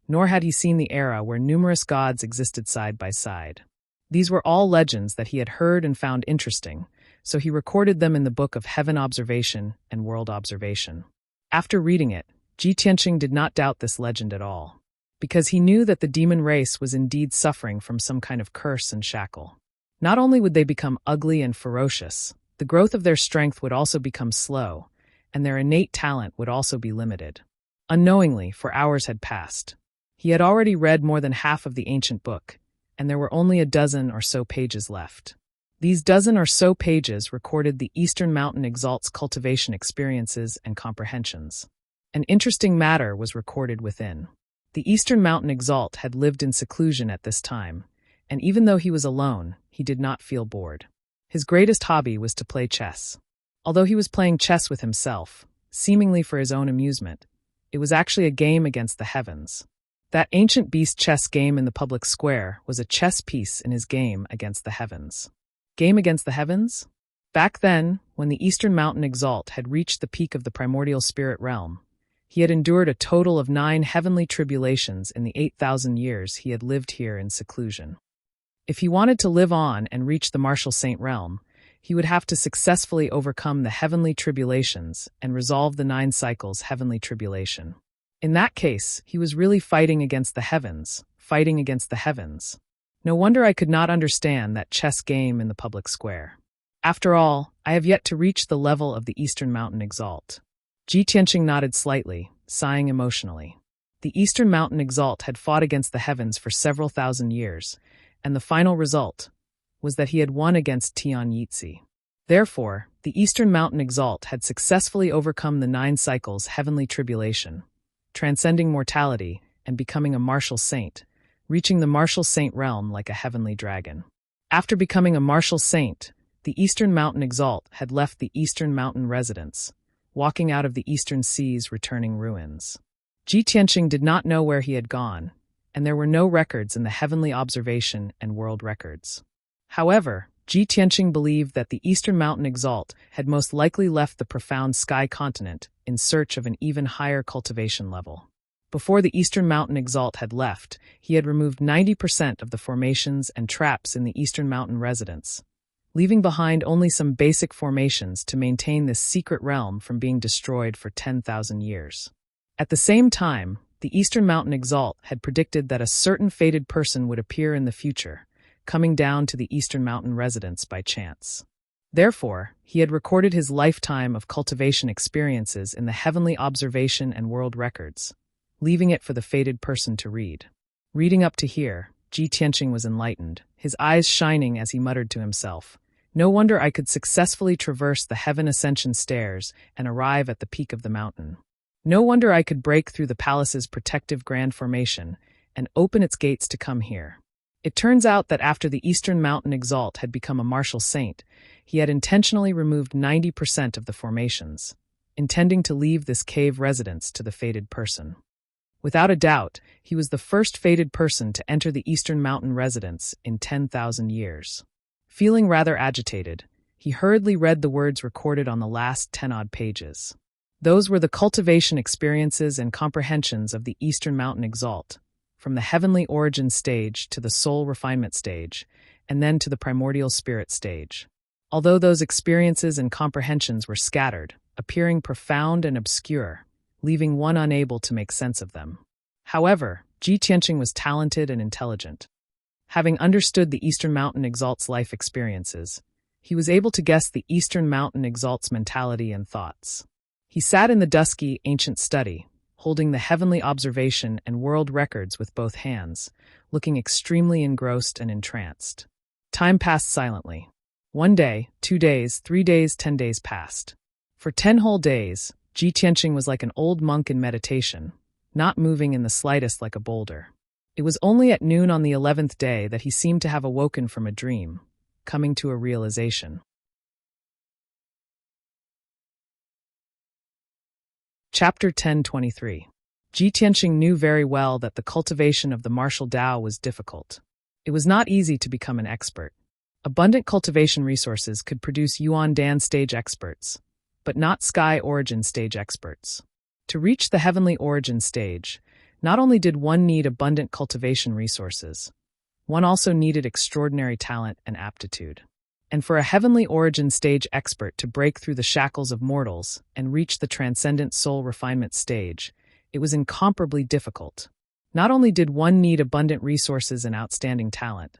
nor had he seen the era where numerous gods existed side by side. These were all legends that he had heard and found interesting, so he recorded them in the book of Heaven Observation and World Observation. After reading it, Ji Tianqing did not doubt this legend at all, because he knew that the demon race was indeed suffering from some kind of curse and shackle. Not only would they become ugly and ferocious, the growth of their strength would also become slow, and their innate talent would also be limited. Unknowingly, for hours had passed. He had already read more than half of the ancient book, and there were only a dozen or so pages left. These dozen or so pages recorded the Eastern Mountain exalt's cultivation experiences and comprehensions. An interesting matter was recorded within. The Eastern Mountain exalt had lived in seclusion at this time, and even though he was alone, he did not feel bored. His greatest hobby was to play chess. Although he was playing chess with himself, seemingly for his own amusement, it was actually a game against the heavens. That ancient beast chess game in the public square was a chess piece in his game against the heavens. Game against the heavens? Back then, when the Eastern Mountain exalt had reached the peak of the primordial spirit realm, he had endured a total of 9 heavenly tribulations in the 8,000 years he had lived here in seclusion. If he wanted to live on and reach the martial saint realm, he would have to successfully overcome the heavenly tribulations and resolve the 9 cycles heavenly tribulation. In that case, he was really fighting against the heavens, fighting against the heavens. No wonder I could not understand that chess game in the public square. After all, I have yet to reach the level of the Eastern Mountain Exalt. Ji Tianqing nodded slightly, sighing emotionally. The Eastern Mountain Exalt had fought against the heavens for several thousand years, and the final result was that he had won against Tian Yizhi. Therefore, the Eastern Mountain Exalt had successfully overcome the 9 cycles heavenly tribulation, transcending mortality and becoming a martial saint, reaching the martial saint realm like a heavenly dragon. After becoming a martial saint, the Eastern Mountain Exalt had left the Eastern Mountain residence, walking out of the Eastern Sea's returning ruins. Ji Tianqing did not know where he had gone, and there were no records in the heavenly observation and world records. However, Ji Tianqing believed that the Eastern Mountain Exalt had most likely left the profound sky continent in search of an even higher cultivation level. Before the Eastern Mountain Exalt had left, he had removed 90% of the formations and traps in the Eastern Mountain residence, leaving behind only some basic formations to maintain this secret realm from being destroyed for 10,000 years. At the same time, the Eastern Mountain Exalt had predicted that a certain fated person would appear in the future, coming down to the Eastern Mountain residence by chance. Therefore, he had recorded his lifetime of cultivation experiences in the heavenly observation and world records, leaving it for the fated person to read. Reading up to here, Ji Tianqing was enlightened, his eyes shining as he muttered to himself, "No wonder I could successfully traverse the heaven ascension stairs and arrive at the peak of the mountain. No wonder I could break through the palace's protective grand formation and open its gates to come here." It turns out that after the Eastern Mountain Exalt had become a martial saint, he had intentionally removed 90% of the formations, intending to leave this cave residence to the fated person. Without a doubt, he was the first fated person to enter the Eastern Mountain residence in 10,000 years. Feeling rather agitated, he hurriedly read the words recorded on the last 10-odd pages. Those were the cultivation experiences and comprehensions of the Eastern Mountain Exalt, from the heavenly origin stage to the soul refinement stage, and then to the primordial spirit stage. Although those experiences and comprehensions were scattered, appearing profound and obscure, leaving one unable to make sense of them. However, Ji Tianqing was talented and intelligent. Having understood the Eastern Mountain Exalt's life experiences, he was able to guess the Eastern Mountain Exalt's mentality and thoughts. He sat in the dusky, ancient study, holding the heavenly observation and world records with both hands, looking extremely engrossed and entranced. Time passed silently. 1 day, 2 days, 3 days, 10 days passed. For 10 whole days, Ji Tianqing was like an old monk in meditation, not moving in the slightest like a boulder. It was only at noon on the 11th day that he seemed to have awoken from a dream, coming to a realization. Chapter 10:23. Ji Tianqing knew very well that the cultivation of the martial Tao was difficult. It was not easy to become an expert. Abundant cultivation resources could produce Yuan Dan stage experts, but not Sky Origin stage experts. To reach the heavenly origin stage, not only did one need abundant cultivation resources, one also needed extraordinary talent and aptitude. And for a heavenly origin stage expert to break through the shackles of mortals and reach the transcendent soul refinement stage, it was incomparably difficult. Not only did one need abundant resources and outstanding talent,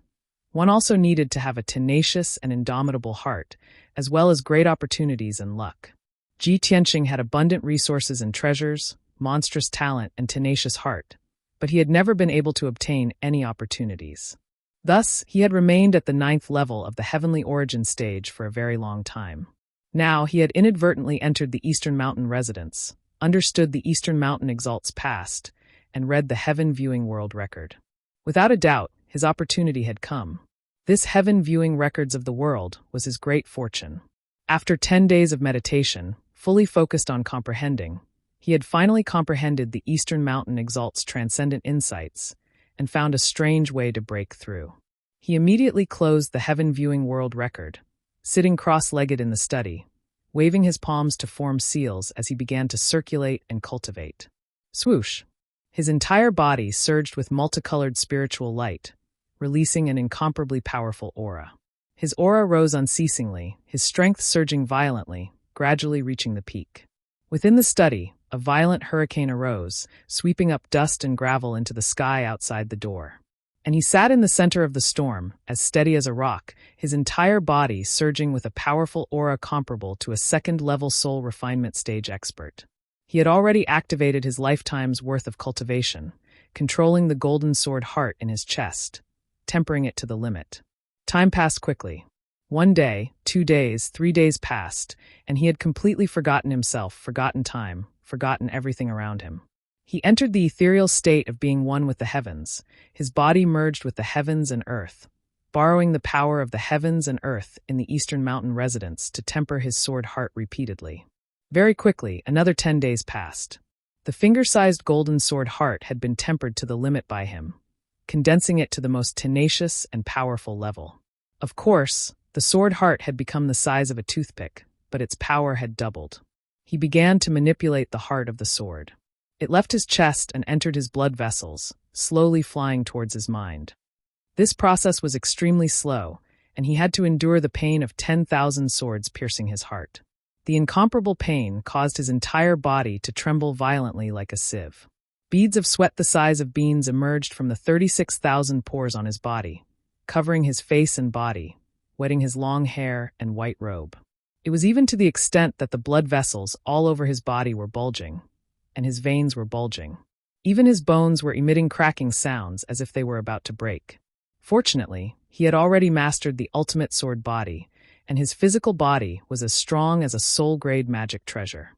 one also needed to have a tenacious and indomitable heart, as well as great opportunities and luck. Ji Tianqing had abundant resources and treasures, monstrous talent, and tenacious heart, but he had never been able to obtain any opportunities. Thus, he had remained at the 9th level of the heavenly origin stage for a very long time. Now, he had inadvertently entered the Eastern Mountain residence, understood the Eastern Mountain Exalt's past, and read the heaven-viewing world record. Without a doubt, his opportunity had come. This heaven-viewing records of the world was his great fortune. After 10 days of meditation, fully focused on comprehending, he had finally comprehended the Eastern Mountain Exalt's transcendent insights and found a strange way to break through. He immediately closed the heaven-viewing world record, sitting cross-legged in the study, waving his palms to form seals as he began to circulate and cultivate. Swoosh! His entire body surged with multicolored spiritual light, releasing an incomparably powerful aura. His aura rose unceasingly, his strength surging violently, gradually reaching the peak. Within the study, a violent hurricane arose, sweeping up dust and gravel into the sky outside the door. And he sat in the center of the storm, as steady as a rock, his entire body surging with a powerful aura comparable to a second-level soul refinement stage expert. He had already activated his lifetime's worth of cultivation, controlling the golden sword heart in his chest, tempering it to the limit. Time passed quickly. 1 day, 2 days, 3 days passed, and he had completely forgotten himself, forgotten time, forgotten everything around him. He entered the ethereal state of being one with the heavens. His body merged with the heavens and earth, borrowing the power of the heavens and earth in the Eastern Mountain residence to temper his sword heart repeatedly. Very quickly, another 10 days passed. The finger-sized golden sword heart had been tempered to the limit by him, condensing it to the most tenacious and powerful level. Of course, the sword heart had become the size of a toothpick, but its power had doubled. He began to manipulate the heart of the sword. It left his chest and entered his blood vessels, slowly flying towards his mind. This process was extremely slow, and he had to endure the pain of 10,000 swords piercing his heart. The incomparable pain caused his entire body to tremble violently like a sieve. Beads of sweat the size of beans emerged from the 36,000 pores on his body, covering his face and body, wetting his long hair and white robe. It was even to the extent that the blood vessels all over his body were bulging, and his veins were bulging. Even his bones were emitting cracking sounds as if they were about to break. Fortunately, he had already mastered the ultimate sword body, and his physical body was as strong as a soul-grade magic treasure.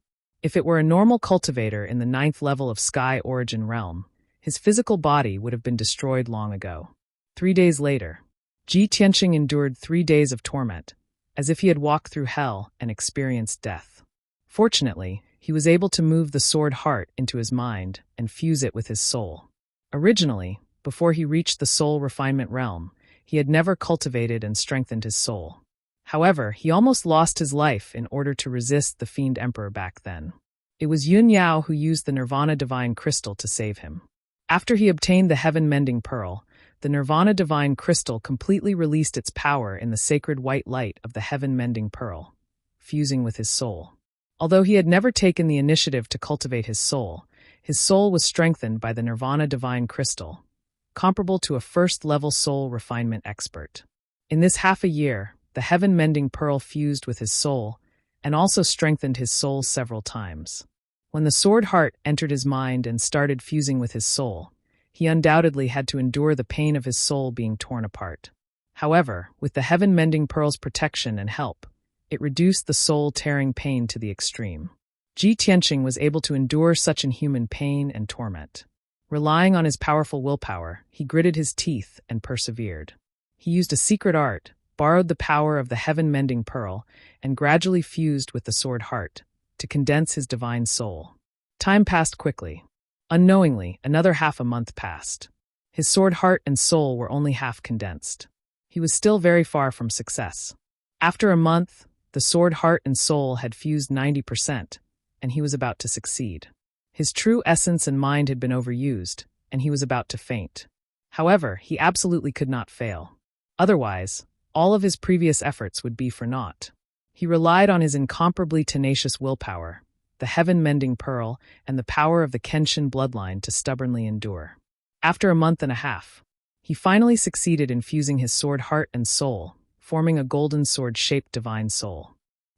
If it were a normal cultivator in the 9th level of Sky Origin Realm, his physical body would have been destroyed long ago. 3 days later, Ji Tianqing endured 3 days of torment, as if he had walked through hell and experienced death. Fortunately, he was able to move the sword heart into his mind and fuse it with his soul. Originally, before he reached the soul refinement realm, he had never cultivated and strengthened his soul. However, he almost lost his life in order to resist the Fiend Emperor back then. It was Yun Yao who used the Nirvana Divine Crystal to save him. After he obtained the Heaven Mending Pearl, the Nirvana Divine Crystal completely released its power in the sacred white light of the Heaven Mending Pearl, fusing with his soul. Although he had never taken the initiative to cultivate his soul was strengthened by the Nirvana Divine Crystal, comparable to a first-level soul refinement expert. In this half a year, the Heaven Mending Pearl fused with his soul and also strengthened his soul several times. When the sword heart entered his mind and started fusing with his soul, he undoubtedly had to endure the pain of his soul being torn apart. However, with the Heaven Mending Pearl's protection and help, it reduced the soul-tearing pain to the extreme. Ji Tianqing was able to endure such inhuman pain and torment. Relying on his powerful willpower, he gritted his teeth and persevered. He used a secret art, borrowed the power of the Heaven Mending Pearl, and gradually fused with the sword heart to condense his divine soul. Time passed quickly. Unknowingly, another half a month passed. His sword heart and soul were only half condensed. He was still very far from success. After a month, the sword heart and soul had fused 90%, and he was about to succeed. His true essence and mind had been overused, and he was about to faint. However, he absolutely could not fail. Otherwise, all of his previous efforts would be for naught. He relied on his incomparably tenacious willpower, the Heaven Mending Pearl, and the power of the Kenshin bloodline to stubbornly endure. After a month and a half, he finally succeeded in fusing his sword heart and soul, forming a golden sword-shaped divine soul.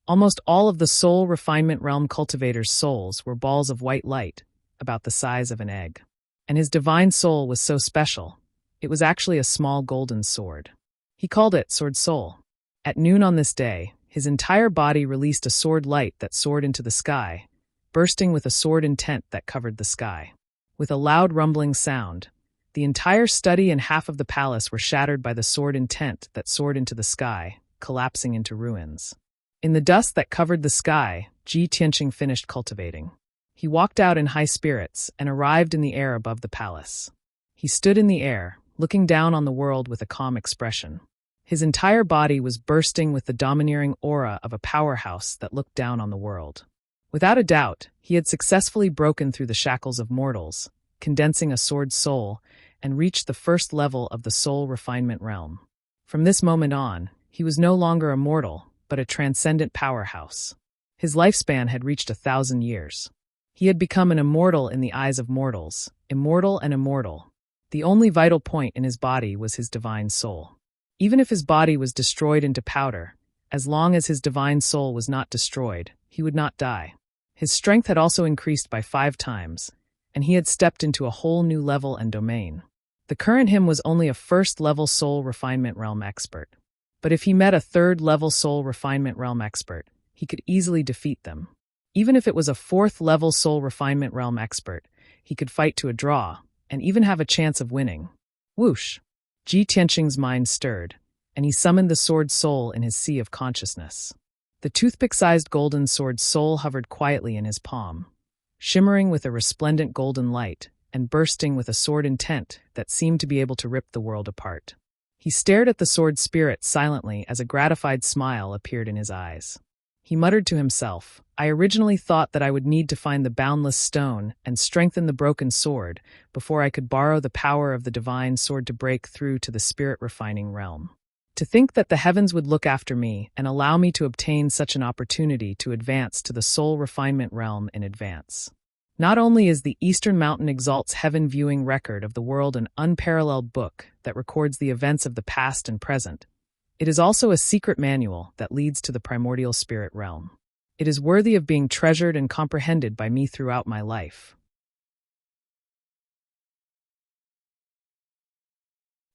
Almost all of the soul refinement realm cultivator's souls were balls of white light, about the size of an egg. And his divine soul was so special, it was actually a small golden sword. He called it Sword Soul. At noon on this day, his entire body released a sword light that soared into the sky, bursting with a sword intent that covered the sky. With a loud rumbling sound, the entire study and half of the palace were shattered by the sword intent that soared into the sky, collapsing into ruins. In the dust that covered the sky, Ji Tianqing finished cultivating. He walked out in high spirits and arrived in the air above the palace. He stood in the air, looking down on the world with a calm expression. His entire body was bursting with the domineering aura of a powerhouse that looked down on the world. Without a doubt, he had successfully broken through the shackles of mortals, condensing a sword soul, and reached the first level of the soul refinement realm. From this moment on, He was no longer a mortal, but a transcendent powerhouse. His lifespan had reached 1,000 years. He had become an immortal in the eyes of mortals, immortal and immortal. The only vital point in his body was his divine soul. Even if his body was destroyed into powder, as long as his divine soul was not destroyed, he would not die. His strength had also increased by 5 times, and he had stepped into a whole new level and domain. The current him was only a first-level soul refinement realm expert. But if he met a third-level soul refinement realm expert, he could easily defeat them. Even if it was a 4th-level soul refinement realm expert, he could fight to a draw, and even have a chance of winning. Whoosh! Ji Tianqing's mind stirred, and he summoned the sword soul in his sea of consciousness. The toothpick-sized golden sword soul hovered quietly in his palm, shimmering with a resplendent golden light and bursting with a sword intent that seemed to be able to rip the world apart. He stared at the sword spirit silently as a gratified smile appeared in his eyes. He muttered to himself, "I originally thought that I would need to find the boundless stone and strengthen the broken sword before I could borrow the power of the divine sword to break through to the spirit-refining realm. To think that the heavens would look after me and allow me to obtain such an opportunity to advance to the soul refinement realm in advance." Not only is the Eastern Mountain Exalt's heaven viewing record of the world an unparalleled book that records the events of the past and present, it is also a secret manual that leads to the primordial spirit realm. It is worthy of being treasured and comprehended by me throughout my life.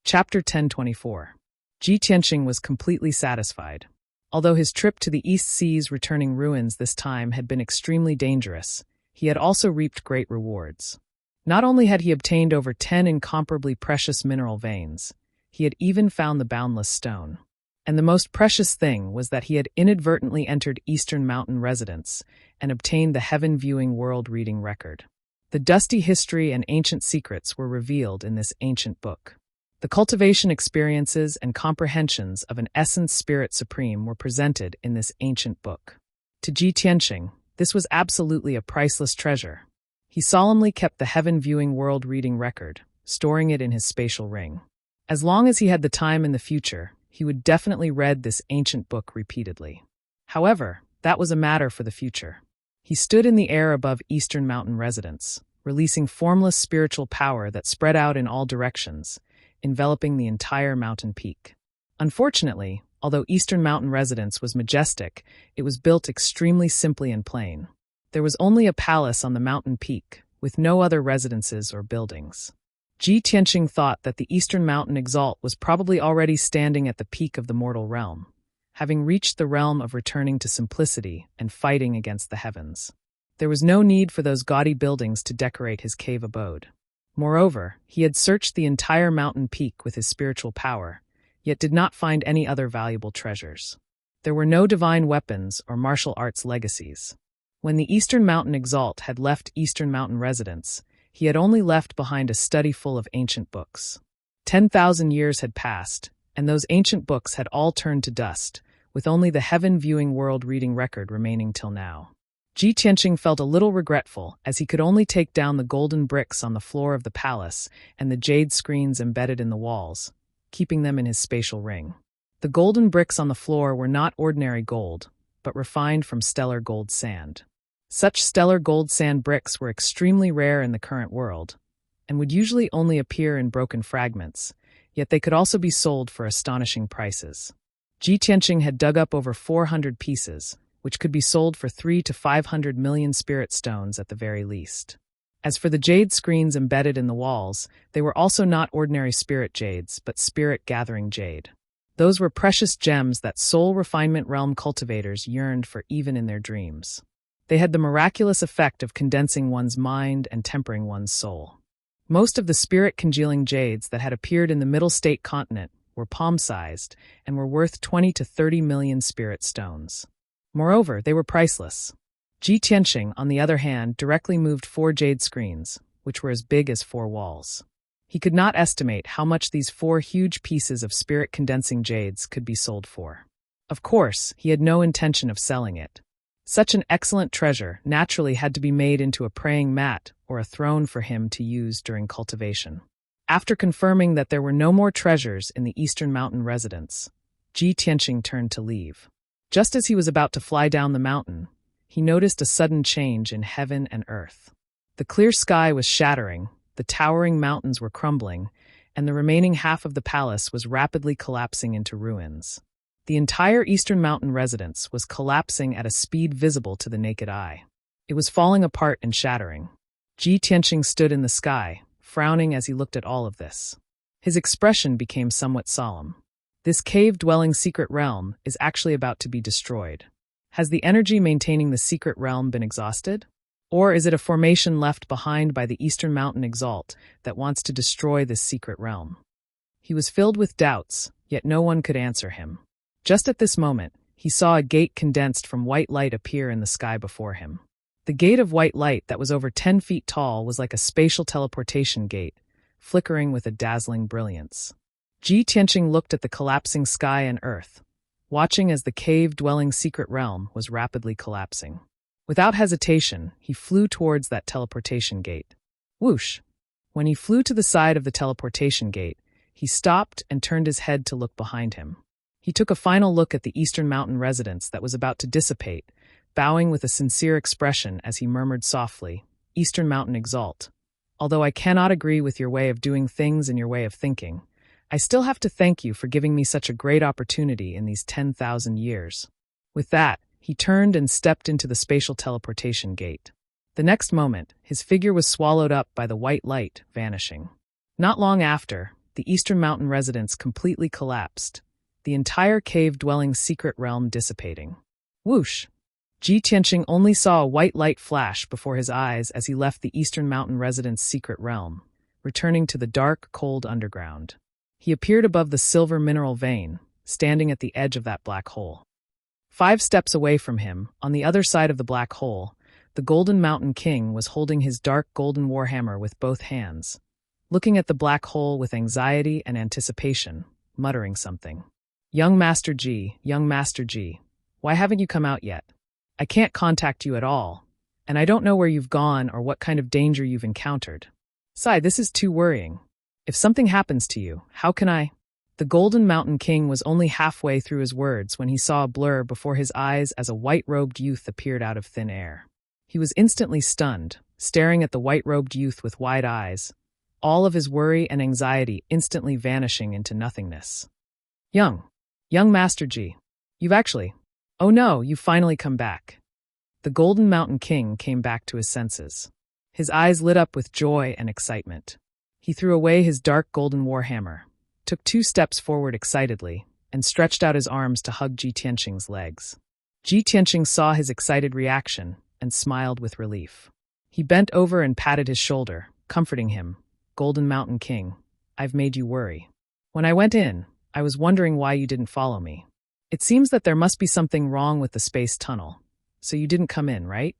Chapter 1024. Ji Tianqing was completely satisfied. Although his trip to the East Sea's returning ruins this time had been extremely dangerous, he had also reaped great rewards. Not only had he obtained over 10 incomparably precious mineral veins, he had even found the boundless stone. And the most precious thing was that he had inadvertently entered Eastern Mountain residence and obtained the heaven-viewing world-reading record. The dusty history and ancient secrets were revealed in this ancient book. The cultivation experiences and comprehensions of an essence spirit supreme were presented in this ancient book. To Ji Tianqing, this was absolutely a priceless treasure. He solemnly kept the heaven-viewing world-reading record, storing it in his spatial ring. As long as he had the time in the future, he would definitely read this ancient book repeatedly. However, that was a matter for the future. He stood in the air above Eastern Mountain residence, releasing formless spiritual power that spread out in all directions, enveloping the entire mountain peak. Unfortunately, although Eastern Mountain residence was majestic, it was built extremely simply and plain. There was only a palace on the mountain peak, with no other residences or buildings. Ji Tianqing thought that the Eastern Mountain Exalt was probably already standing at the peak of the mortal realm, having reached the realm of returning to simplicity and fighting against the heavens. There was no need for those gaudy buildings to decorate his cave abode. Moreover, he had searched the entire mountain peak with his spiritual power, yet did not find any other valuable treasures. There were no divine weapons or martial arts legacies. When the Eastern Mountain Exalt had left Eastern Mountain residence, he had only left behind a study full of ancient books. 10,000 years had passed, and those ancient books had all turned to dust, with only the heaven-viewing world-reading record remaining till now. Ji Tianqing felt a little regretful, as he could only take down the golden bricks on the floor of the palace and the jade screens embedded in the walls, keeping them in his spatial ring. The golden bricks on the floor were not ordinary gold, but refined from stellar gold sand. Such stellar gold sand bricks were extremely rare in the current world, and would usually only appear in broken fragments, yet they could also be sold for astonishing prices. Ji Tianqing had dug up over 400 pieces, which could be sold for 3 to 500 million spirit stones at the very least. As for the jade screens embedded in the walls, they were also not ordinary spirit jades, but spirit-gathering jade. Those were precious gems that soul refinement realm cultivators yearned for even in their dreams. They had the miraculous effect of condensing one's mind and tempering one's soul. Most of the spirit-congealing jades that had appeared in the Middle State continent were palm-sized and were worth 20 to 30 million spirit stones. Moreover, they were priceless. Ji Tianqing, on the other hand, directly moved 4 jade screens, which were as big as 4 walls. He could not estimate how much these 4 huge pieces of spirit-condensing jades could be sold for. Of course, he had no intention of selling it. Such an excellent treasure naturally had to be made into a praying mat or a throne for him to use during cultivation. After confirming that there were no more treasures in the Eastern Mountain residence, Ji Tianqing turned to leave. Just as he was about to fly down the mountain, he noticed a sudden change in heaven and earth. The clear sky was shattering, the towering mountains were crumbling, and the remaining half of the palace was rapidly collapsing into ruins. The entire Eastern Mountain residence was collapsing at a speed visible to the naked eye. It was falling apart and shattering. Ji Tianqing stood in the sky, frowning as he looked at all of this. His expression became somewhat solemn. This cave-dwelling secret realm is actually about to be destroyed. Has the energy maintaining the secret realm been exhausted? Or is it a formation left behind by the Eastern Mountain Exalt that wants to destroy this secret realm? He was filled with doubts, yet no one could answer him. Just at this moment, he saw a gate condensed from white light appear in the sky before him. The gate of white light that was over 10 feet tall was like a spatial teleportation gate, flickering with a dazzling brilliance. Ji Tianqing looked at the collapsing sky and earth, watching as the cave-dwelling secret realm was rapidly collapsing. Without hesitation, he flew towards that teleportation gate. Whoosh! When he flew to the side of the teleportation gate, he stopped and turned his head to look behind him. He took a final look at the Eastern Mountain residence that was about to dissipate, bowing with a sincere expression as he murmured softly, "Eastern Mountain Exalt. Although I cannot agree with your way of doing things and your way of thinking, I still have to thank you for giving me such a great opportunity in these 10,000 years." With that, he turned and stepped into the spatial teleportation gate. The next moment, his figure was swallowed up by the white light, vanishing. Not long after, the Eastern Mountain residence completely collapsed, the entire cave-dwelling secret realm dissipating. Whoosh! Ji Tianqing only saw a white light flash before his eyes as he left the Eastern Mountain residence secret realm, returning to the dark, cold underground. He appeared above the silver mineral vein, standing at the edge of that black hole. 5 steps away from him, on the other side of the black hole, the Golden Mountain King was holding his dark golden warhammer with both hands, looking at the black hole with anxiety and anticipation, muttering something. Young Master Ji, why haven't you come out yet? I can't contact you at all, and I don't know where you've gone or what kind of danger you've encountered. Sai, this is too worrying. If something happens to you, how can I? The Golden Mountain King was only halfway through his words when he saw a blur before his eyes as a white-robed youth appeared out of thin air. He was instantly stunned, staring at the white-robed youth with wide eyes, all of his worry and anxiety instantly vanishing into nothingness. Young Master Ji, oh no, you've finally come back. The Golden Mountain King came back to his senses. His eyes lit up with joy and excitement. He threw away his dark golden warhammer, took 2 steps forward excitedly, and stretched out his arms to hug Ji Tianqing's legs. Ji Tianqing saw his excited reaction and smiled with relief. He bent over and patted his shoulder, comforting him. Golden Mountain King, I've made you worry. When I went in, I was wondering why you didn't follow me. It seems that there must be something wrong with the space tunnel, so you didn't come in, right?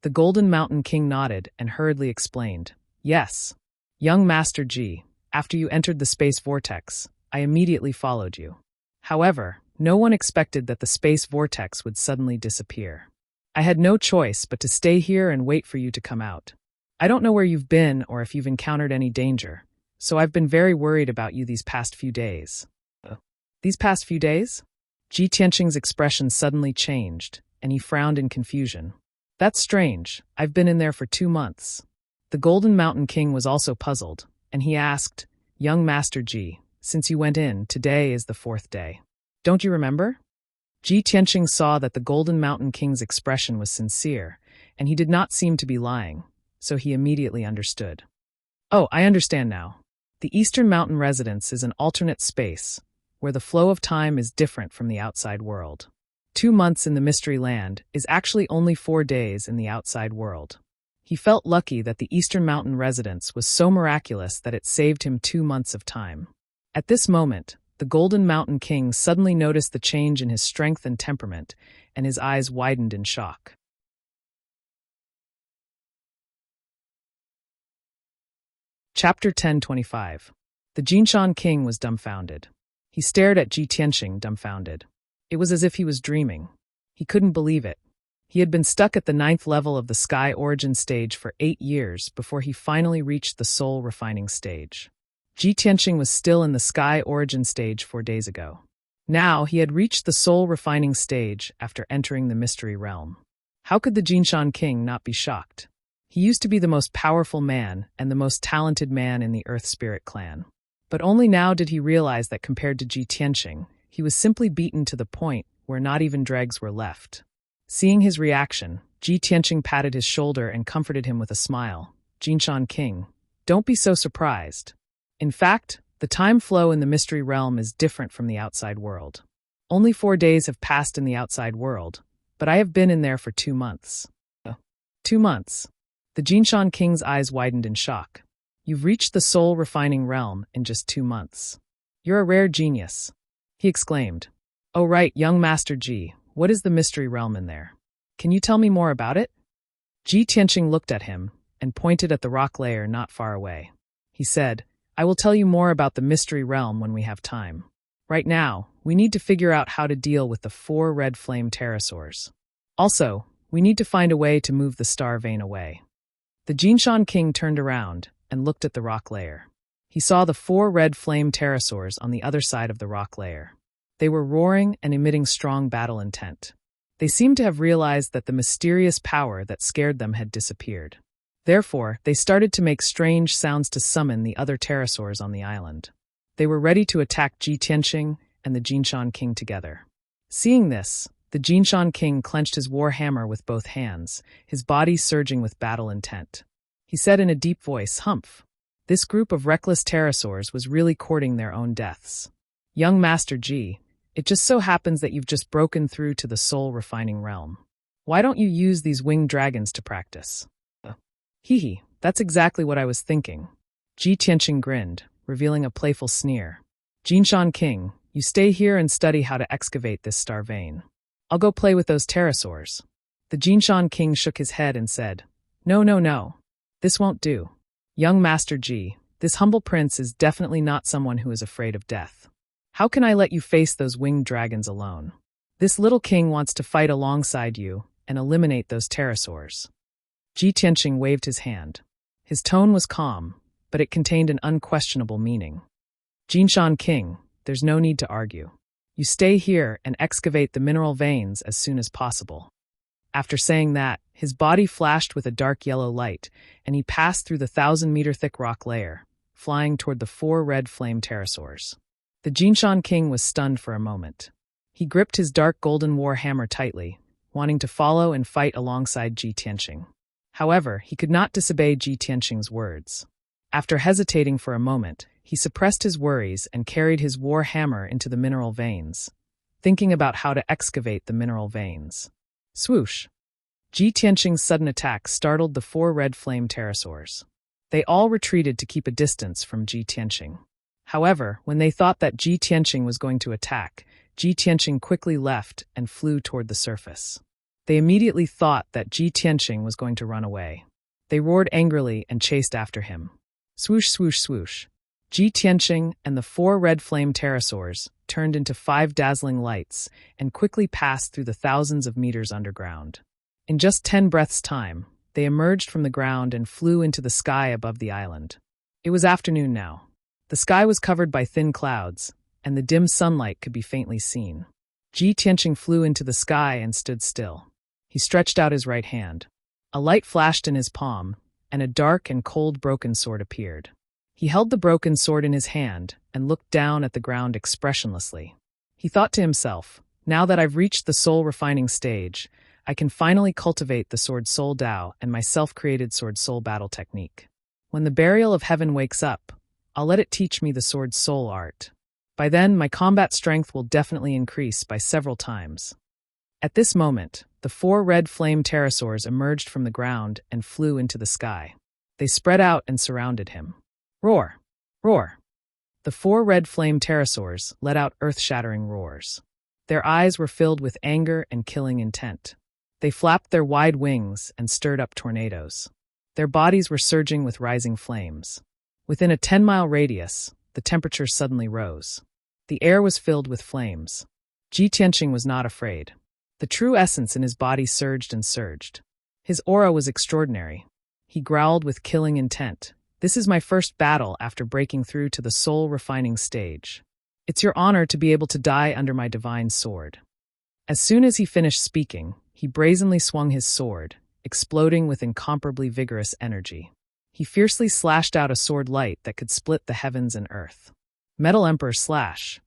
The Golden Mountain King nodded and hurriedly explained. Yes. Young Master Ji, after you entered the space vortex, I immediately followed you. However, no one expected that the space vortex would suddenly disappear. I had no choice but to stay here and wait for you to come out. I don't know where you've been or if you've encountered any danger, so I've been very worried about you these past few days. These past few days? Ji Tianqing's expression suddenly changed, and he frowned in confusion. That's strange. I've been in there for 2 months. The Golden Mountain King was also puzzled, and he asked, Young Master Ji, since you went in, today is the 4th day. Don't you remember? Ji Tianqing saw that the Golden Mountain King's expression was sincere, and he did not seem to be lying, so he immediately understood. Oh, I understand now. The Eastern Mountain residence is an alternate space, where the flow of time is different from the outside world. 2 months in the Mystery Land is actually only 4 days in the outside world. He felt lucky that the Eastern Mountain residence was so miraculous that it saved him 2 months of time. At this moment, the Golden Mountain King suddenly noticed the change in his strength and temperament, and his eyes widened in shock. Chapter 10:25. The Jinshan King was dumbfounded. He stared at Ji Tianqing, dumbfounded. It was as if he was dreaming. He couldn't believe it. He had been stuck at the 9th level of the Sky Origin stage for 8 years before he finally reached the Soul Refining stage. Ji Tianqing was still in the Sky Origin stage 4 days ago. Now he had reached the soul-refining stage after entering the mystery realm. How could the Jinshan king not be shocked? He used to be the most powerful man and the most talented man in the Earth Spirit clan. But only now did he realize that compared to Ji Tianqing, he was simply beaten to the point where not even dregs were left. Seeing his reaction, Ji Tianqing patted his shoulder and comforted him with a smile. Jinshan king, don't be so surprised. In fact, the time flow in the mystery realm is different from the outside world. Only 4 days have passed in the outside world, but I have been in there for 2 months. 2 months. The Jinshan king's eyes widened in shock. You've reached the soul-refining realm in just 2 months. You're a rare genius, he exclaimed. Oh right, young Master Ji, what is the mystery realm in there? Can you tell me more about it? Ji Tianqing looked at him and pointed at the rock layer not far away. He said, I will tell you more about the mystery realm when we have time. Right now, we need to figure out how to deal with the 4 red flame pterosaurs. Also, we need to find a way to move the star vein away. The Jinshan king turned around and looked at the rock layer. He saw the 4 red flame pterosaurs on the other side of the rock layer. They were roaring and emitting strong battle intent. They seemed to have realized that the mysterious power that scared them had disappeared. Therefore, they started to make strange sounds to summon the other pterosaurs on the island. They were ready to attack Ji Tianqing and the Jinshan king together. Seeing this, the Jinshan king clenched his war hammer with both hands, his body surging with battle intent. He said in a deep voice, Humph! This group of reckless pterosaurs was really courting their own deaths. Young Master Ji, it just so happens that you've just broken through to the soul-refining realm. Why don't you use these winged dragons to practice? Hee, that's exactly what I was thinking. Ji Tianqing grinned, revealing a playful sneer. Jinshan king, you stay here and study how to excavate this star vein. I'll go play with those pterosaurs. The Jinshan king shook his head and said, No. This won't do. Young Master Ji, this humble prince is definitely not someone who is afraid of death. How can I let you face those winged dragons alone? This little king wants to fight alongside you and eliminate those pterosaurs. Ji Tianqing waved his hand. His tone was calm, but it contained an unquestionable meaning. Jinshan king, there's no need to argue. You stay here and excavate the mineral veins as soon as possible. After saying that, his body flashed with a dark yellow light, and he passed through the 1,000-meter-thick rock layer, flying toward the 4 red flame pterosaurs. The Jinshan king was stunned for a moment. He gripped his dark golden war hammer tightly, wanting to follow and fight alongside Ji Tianqing. However, he could not disobey Ji Tianqing's words. After hesitating for a moment, he suppressed his worries and carried his war hammer into the mineral veins, thinking about how to excavate the mineral veins. Swoosh! Ji Tianqing's sudden attack startled the 4 red flame pterosaurs. They all retreated to keep a distance from Ji Tianqing. However, when they thought that Ji Tianqing was going to attack, Ji Tianqing quickly left and flew toward the surface. They immediately thought that Ji Tianqing was going to run away. They roared angrily and chased after him. Swoosh, swoosh, swoosh. Ji Tianqing and the 4 red flame pterosaurs turned into 5 dazzling lights and quickly passed through the thousands of meters underground. In just 10 breaths' time, they emerged from the ground and flew into the sky above the island. It was afternoon now. The sky was covered by thin clouds, and the dim sunlight could be faintly seen. Ji Tianqing flew into the sky and stood still. He stretched out his right hand. A light flashed in his palm, and a dark and cold broken sword appeared. He held the broken sword in his hand and looked down at the ground expressionlessly. He thought to himself, now that I've reached the soul-refining stage, I can finally cultivate the sword soul Dao and my self-created sword soul battle technique. When the burial of heaven wakes up, I'll let it teach me the sword soul art. By then, my combat strength will definitely increase by several times. At this moment, the 4 red flame pterosaurs emerged from the ground and flew into the sky. They spread out and surrounded him. Roar! Roar! The 4 red flame pterosaurs let out earth-shattering roars. Their eyes were filled with anger and killing intent. They flapped their wide wings and stirred up tornadoes. Their bodies were surging with rising flames. Within a 10-mile radius, the temperature suddenly rose. The air was filled with flames. Ji Tianqing was not afraid. The true essence in his body surged and surged. His aura was extraordinary. He growled with killing intent. This is my first battle after breaking through to the soul-refining stage. It's your honor to be able to die under my divine sword." As soon as he finished speaking, he brazenly swung his sword, exploding with incomparably vigorous energy. He fiercely slashed out a sword light that could split the heavens and earth. Metal Emperor slash.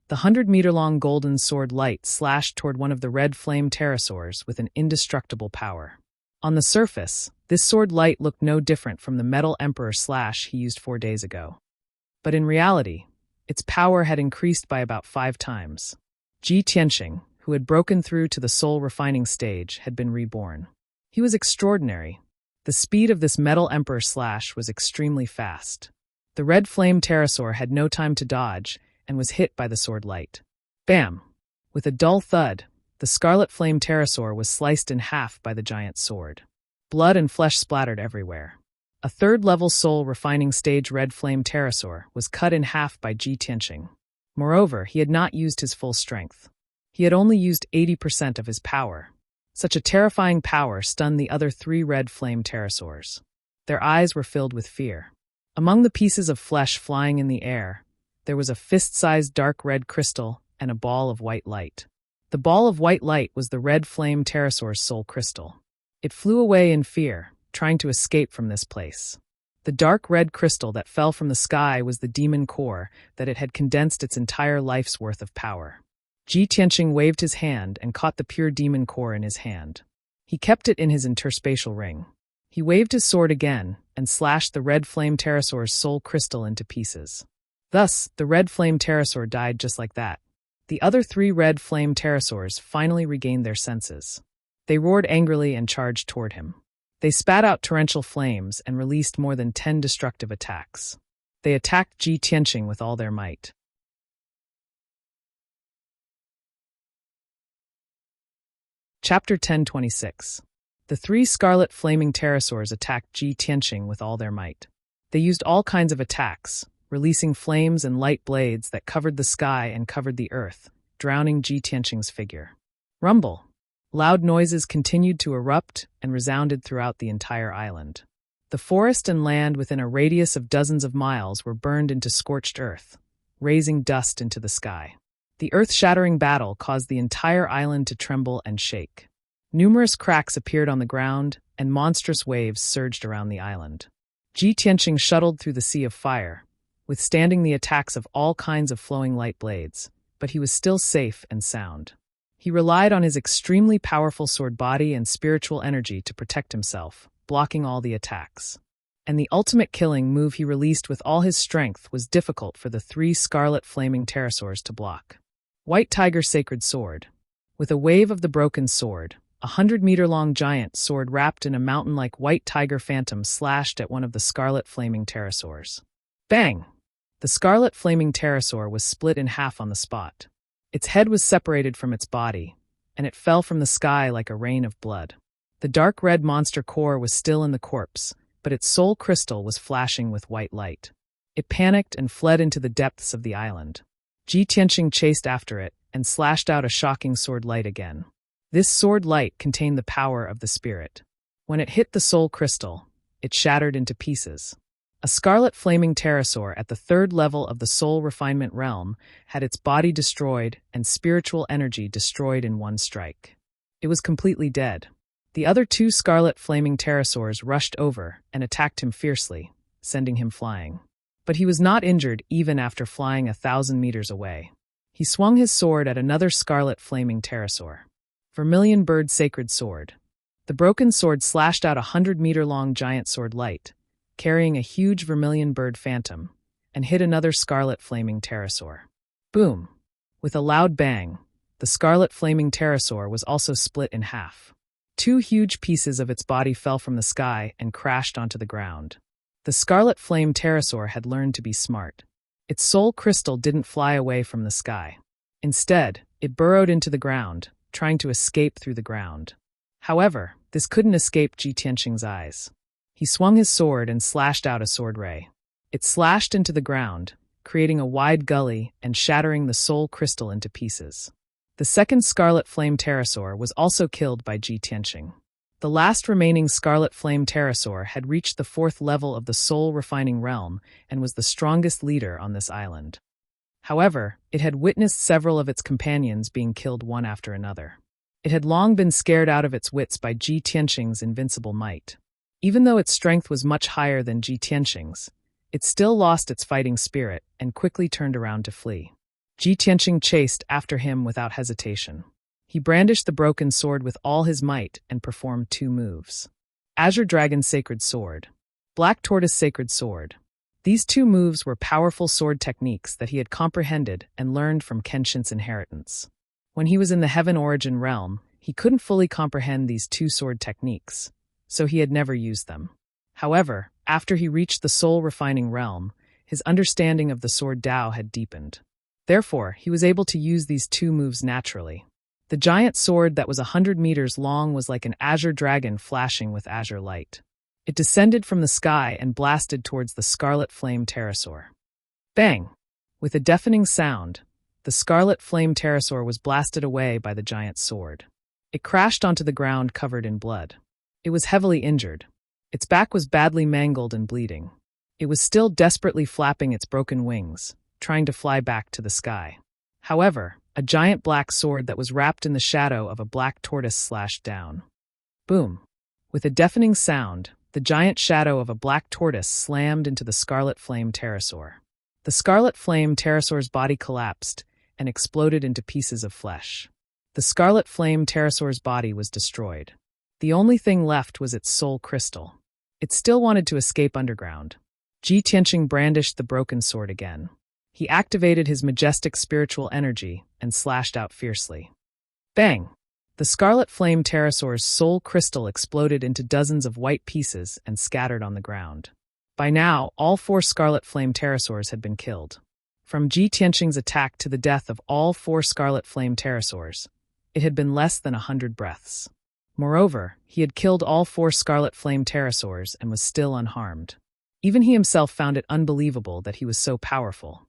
The 100-meter-long golden sword light slashed toward one of the red flame pterosaurs with an indestructible power. On the surface, this sword light looked no different from the Metal Emperor slash he used 4 days ago. But in reality, its power had increased by about 5 times. Ji Tianqing, who had broken through to the soul refining stage, had been reborn. He was extraordinary. The speed of this Metal Emperor slash was extremely fast. The red flame pterosaur had no time to dodge and was hit by the sword light. Bam! With a dull thud, the scarlet flame pterosaur was sliced in half by the giant sword. Blood and flesh splattered everywhere. A third-level soul refining stage red flame pterosaur was cut in half by Ji Tianqing. Moreover, he had not used his full strength. He had only used 80% of his power. Such a terrifying power stunned the other 3 red flame pterosaurs. Their eyes were filled with fear. Among the pieces of flesh flying in the air, there was a fist-sized dark red crystal and a ball of white light. The ball of white light was the red flame pterosaur's soul crystal. It flew away in fear, trying to escape from this place. The dark red crystal that fell from the sky was the demon core that it had condensed its entire life's worth of power. Ji Tianqing waved his hand and caught the pure demon core in his hand. He kept it in his interspatial ring. He waved his sword again and slashed the red flame pterosaur's soul crystal into pieces. Thus, the red flame pterosaur died just like that. The other 3 red flame pterosaurs finally regained their senses. They roared angrily and charged toward him. They spat out torrential flames and released more than 10 destructive attacks. They attacked Ji Tianqing with all their might. Chapter 10:26. The 3 scarlet flaming pterosaurs attacked Ji Tianqing with all their might. They used all kinds of attacks, releasing flames and light blades that covered the sky and covered the earth, drowning Ji Tianqing's figure. Rumble! Loud noises continued to erupt and resounded throughout the entire island. The forest and land within a radius of dozens of miles were burned into scorched earth, raising dust into the sky. The earth-shattering battle caused the entire island to tremble and shake. Numerous cracks appeared on the ground, and monstrous waves surged around the island. Ji Tianqing shuttled through the sea of fire, withstanding the attacks of all kinds of flowing light blades, but he was still safe and sound. He relied on his extremely powerful sword body and spiritual energy to protect himself, blocking all the attacks. And the ultimate killing move he released with all his strength was difficult for the 3 scarlet flaming pterosaurs to block. White Tiger Sacred Sword. With a wave of the broken sword, a 100-meter-long giant sword wrapped in a mountain-like white tiger phantom slashed at one of the scarlet flaming pterosaurs. Bang! The scarlet flaming pterosaur was split in half on the spot. Its head was separated from its body, and it fell from the sky like a rain of blood. The dark red monster core was still in the corpse, but its soul crystal was flashing with white light. It panicked and fled into the depths of the island. Ji Tianqing chased after it and slashed out a shocking sword light again. This sword light contained the power of the spirit. When it hit the soul crystal, it shattered into pieces. A scarlet flaming pterosaur at the 3rd level of the soul refinement realm had its body destroyed and spiritual energy destroyed in one strike. It was completely dead. The other 2 scarlet flaming pterosaurs rushed over and attacked him fiercely, sending him flying. But he was not injured even after flying 1,000 meters away. He swung his sword at another scarlet flaming pterosaur. Vermilion Bird Sacred Sword. The broken sword slashed out a 100-meter-long giant sword light, carrying a huge vermilion bird phantom, and hit another scarlet flaming pterosaur. Boom! With a loud bang, the scarlet flaming pterosaur was also split in half. 2 huge pieces of its body fell from the sky and crashed onto the ground. The scarlet flame pterosaur had learned to be smart. Its soul crystal didn't fly away from the sky. Instead, it burrowed into the ground, trying to escape through the ground. However, this couldn't escape Ji Tianqing's eyes. He swung his sword and slashed out a sword ray. It slashed into the ground, creating a wide gully and shattering the soul crystal into pieces. The second scarlet flame pterosaur was also killed by Ji Tianqing. The last remaining scarlet flame pterosaur had reached the 4th level of the soul refining realm and was the strongest leader on this island. However, it had witnessed several of its companions being killed one after another. It had long been scared out of its wits by Ji Tianqing's invincible might. Even though its strength was much higher than Ji Tianqing's, it still lost its fighting spirit and quickly turned around to flee. Ji Tianqing chased after him without hesitation. He brandished the broken sword with all his might and performed 2 moves. Azure Dragon Sacred Sword, Black Tortoise Sacred Sword. These 2 moves were powerful sword techniques that he had comprehended and learned from Kenshin's inheritance. When he was in the Heaven Origin realm, he couldn't fully comprehend these 2 sword techniques, so he had never used them. However, after he reached the Soul Refining realm, his understanding of the sword Dao had deepened. Therefore, he was able to use these 2 moves naturally. The giant sword that was 100 meters long was like an azure dragon flashing with azure light. It descended from the sky and blasted towards the Scarlet Flame Pterosaur. Bang! With a deafening sound, the Scarlet Flame Pterosaur was blasted away by the giant sword. It crashed onto the ground covered in blood. It was heavily injured. Its back was badly mangled and bleeding. It was still desperately flapping its broken wings, trying to fly back to the sky. However, a giant black sword that was wrapped in the shadow of a black tortoise slashed down. Boom! With a deafening sound, the giant shadow of a black tortoise slammed into the Scarlet Flame Pterosaur. The Scarlet Flame Pterosaur's body collapsed and exploded into pieces of flesh. The Scarlet Flame Pterosaur's body was destroyed. The only thing left was its soul crystal. It still wanted to escape underground. Ji Tianqing brandished the broken sword again. He activated his majestic spiritual energy and slashed out fiercely. Bang! The Scarlet Flame Pterosaur's soul crystal exploded into dozens of white pieces and scattered on the ground. By now, all 4 Scarlet Flame Pterosaurs had been killed. From Ji Tianqing's attack to the death of all 4 Scarlet Flame Pterosaurs, it had been less than 100 breaths. Moreover, he had killed all 4 Scarlet Flame Pterosaurs and was still unharmed. Even he himself found it unbelievable that he was so powerful.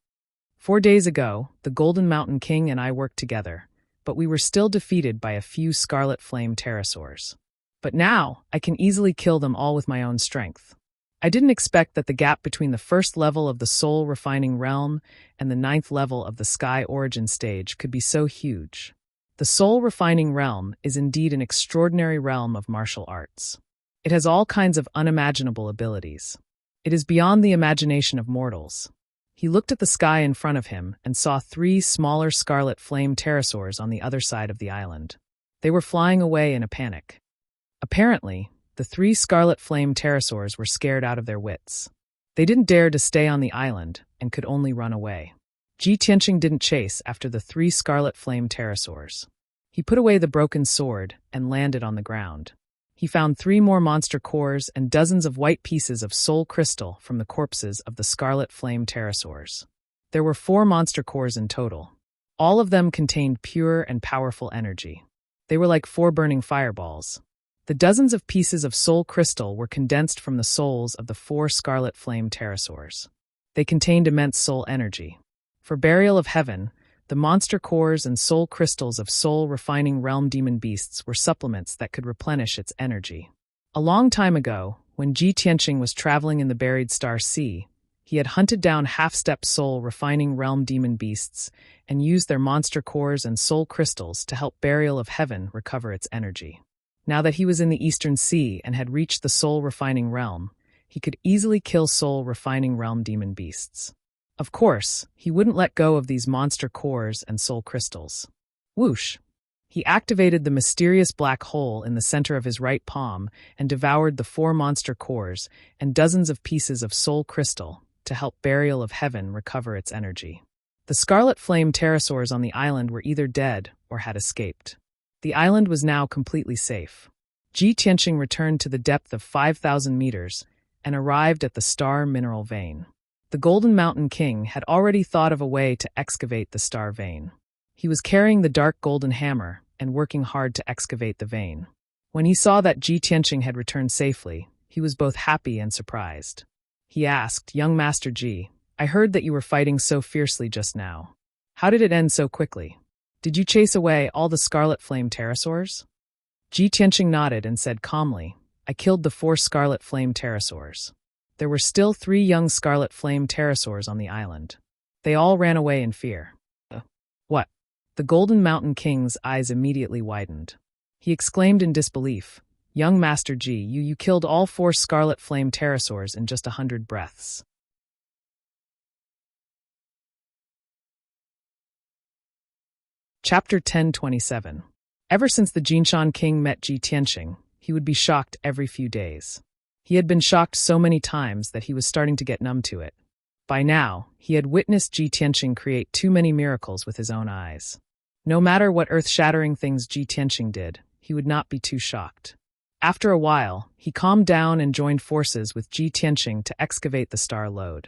4 days ago, the Golden Mountain King and I worked together, but we were still defeated by a few Scarlet Flame Pterosaurs. But now, I can easily kill them all with my own strength. I didn't expect that the gap between the first level of the Soul Refining realm and the 9th level of the Sky Origin stage could be so huge. The Soul Refining realm is indeed an extraordinary realm of martial arts. It has all kinds of unimaginable abilities. It is beyond the imagination of mortals. He looked at the sky in front of him and saw 3 smaller Scarlet Flame Pterosaurs on the other side of the island. They were flying away in a panic. Apparently, the 3 Scarlet Flame Pterosaurs were scared out of their wits. They didn't dare to stay on the island and could only run away. Ji Tianqing didn't chase after the 3 Scarlet Flame Pterosaurs. He put away the broken sword and landed on the ground. He found 3 more monster cores and dozens of white pieces of soul crystal from the corpses of the Scarlet Flame Pterosaurs. There were 4 monster cores in total. All of them contained pure and powerful energy. They were like 4 burning fireballs. The dozens of pieces of soul crystal were condensed from the souls of the 4 Scarlet Flame Pterosaurs. They contained immense soul energy. For Burial of Heaven, the monster cores and soul crystals of Soul Refining Realm demon beasts were supplements that could replenish its energy. A long time ago, when Ji Tianqing was traveling in the Buried Star Sea, he had hunted down half-step Soul Refining Realm demon beasts and used their monster cores and soul crystals to help Burial of Heaven recover its energy. Now that he was in the Eastern Sea and had reached the Soul Refining Realm, he could easily kill Soul Refining Realm demon beasts. Of course, he wouldn't let go of these monster cores and soul crystals. Whoosh! He activated the mysterious black hole in the center of his right palm and devoured the 4 monster cores and dozens of pieces of soul crystal to help Burial of Heaven recover its energy. The Scarlet Flame Pterosaurs on the island were either dead or had escaped. The island was now completely safe. Ji Tianqing returned to the depth of 5,000 meters and arrived at the star mineral vein. The Golden Mountain King had already thought of a way to excavate the star vein. He was carrying the dark golden hammer and working hard to excavate the vein. When he saw that Ji Tianqing had returned safely, he was both happy and surprised. He asked, "Young Master Ji, I heard that you were fighting so fiercely just now. How did it end so quickly? Did you chase away all the Scarlet Flame Pterosaurs?" Ji Tianqing nodded and said calmly, "I killed the 4 Scarlet Flame Pterosaurs. There were still 3 young Scarlet Flame Pterosaurs on the island. They all ran away in fear. What? The Golden Mountain King's eyes immediately widened. He exclaimed in disbelief, "Young Master G, you killed all 4 scarlet flame pterosaurs in just 100 breaths." Chapter 1027. Ever since the Jinshan King met Ji Tianqing, he would be shocked every few days. He had been shocked so many times that he was starting to get numb to it. By now, he had witnessed Ji Tianqing create too many miracles with his own eyes. No matter what earth-shattering things Ji Tianqing did, he would not be too shocked. After a while, he calmed down and joined forces with Ji Tianqing to excavate the star lode.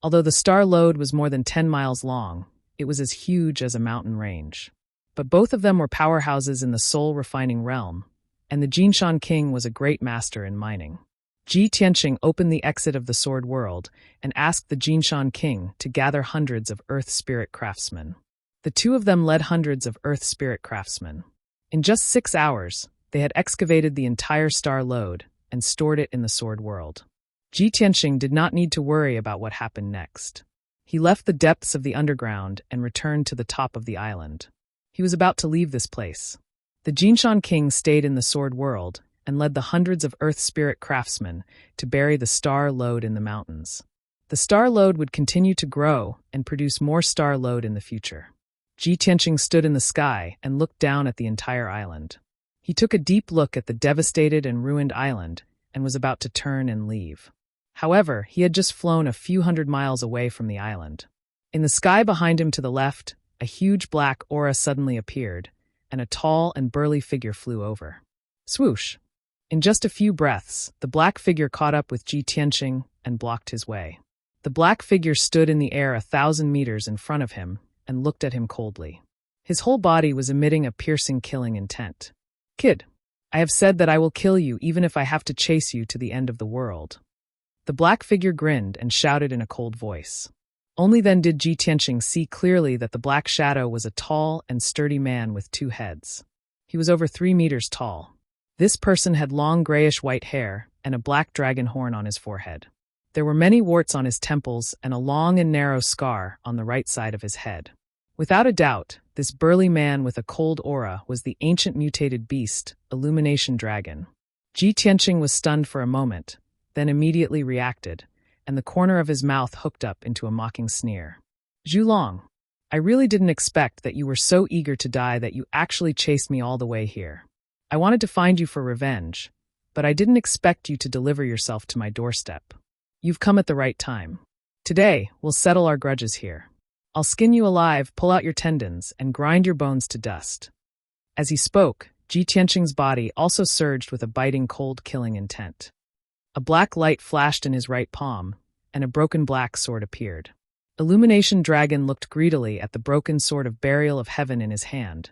Although the star lode was more than 10 miles long, it was as huge as a mountain range. But both of them were powerhouses in the soul-refining realm, and the Jinshan King was a great master in mining. Ji Tianqing opened the exit of the Sword World and asked the Jinshan King to gather hundreds of Earth Spirit craftsmen. The two of them led hundreds of Earth Spirit craftsmen. In just 6 hours, they had excavated the entire star lode and stored it in the Sword World. Ji Tianqing did not need to worry about what happened next. He left the depths of the underground and returned to the top of the island. He was about to leave this place. The Jinshan King stayed in the Sword World and led the hundreds of Earth Spirit craftsmen to bury the star lode in the mountains. The star lode would continue to grow and produce more star lode in the future. Ji Tianqing stood in the sky and looked down at the entire island. He took a deep look at the devastated and ruined island and was about to turn and leave. However, he had just flown a few hundred miles away from the island. In the sky behind him to the left, a huge black aura suddenly appeared, and a tall and burly figure flew over. Swoosh! In just a few breaths, the black figure caught up with Ji Tianqing and blocked his way. The black figure stood in the air 1,000 meters in front of him and looked at him coldly. His whole body was emitting a piercing killing intent. "Kid, I have said that I will kill you even if I have to chase you to the end of the world." The black figure grinned and shouted in a cold voice. Only then did Ji Tianqing see clearly that the black shadow was a tall and sturdy man with 2 heads. He was over 3 meters tall. This person had long grayish-white hair and a black dragon horn on his forehead. There were many warts on his temples and a long and narrow scar on the right side of his head. Without a doubt, this burly man with a cold aura was the ancient mutated beast, Illumination Dragon. Ji Tianqing was stunned for a moment, then immediately reacted, and the corner of his mouth hooked up into a mocking sneer. "Zhulong, I really didn't expect that you were so eager to die that you actually chased me all the way here. I wanted to find you for revenge, but I didn't expect you to deliver yourself to my doorstep. You've come at the right time. Today, we'll settle our grudges here. I'll skin you alive, pull out your tendons, and grind your bones to dust." As he spoke, Ji Tianqing's body also surged with a biting cold killing intent. A black light flashed in his right palm, and a broken black sword appeared. Illumination Dragon looked greedily at the broken sword of Burial of Heaven in his hand,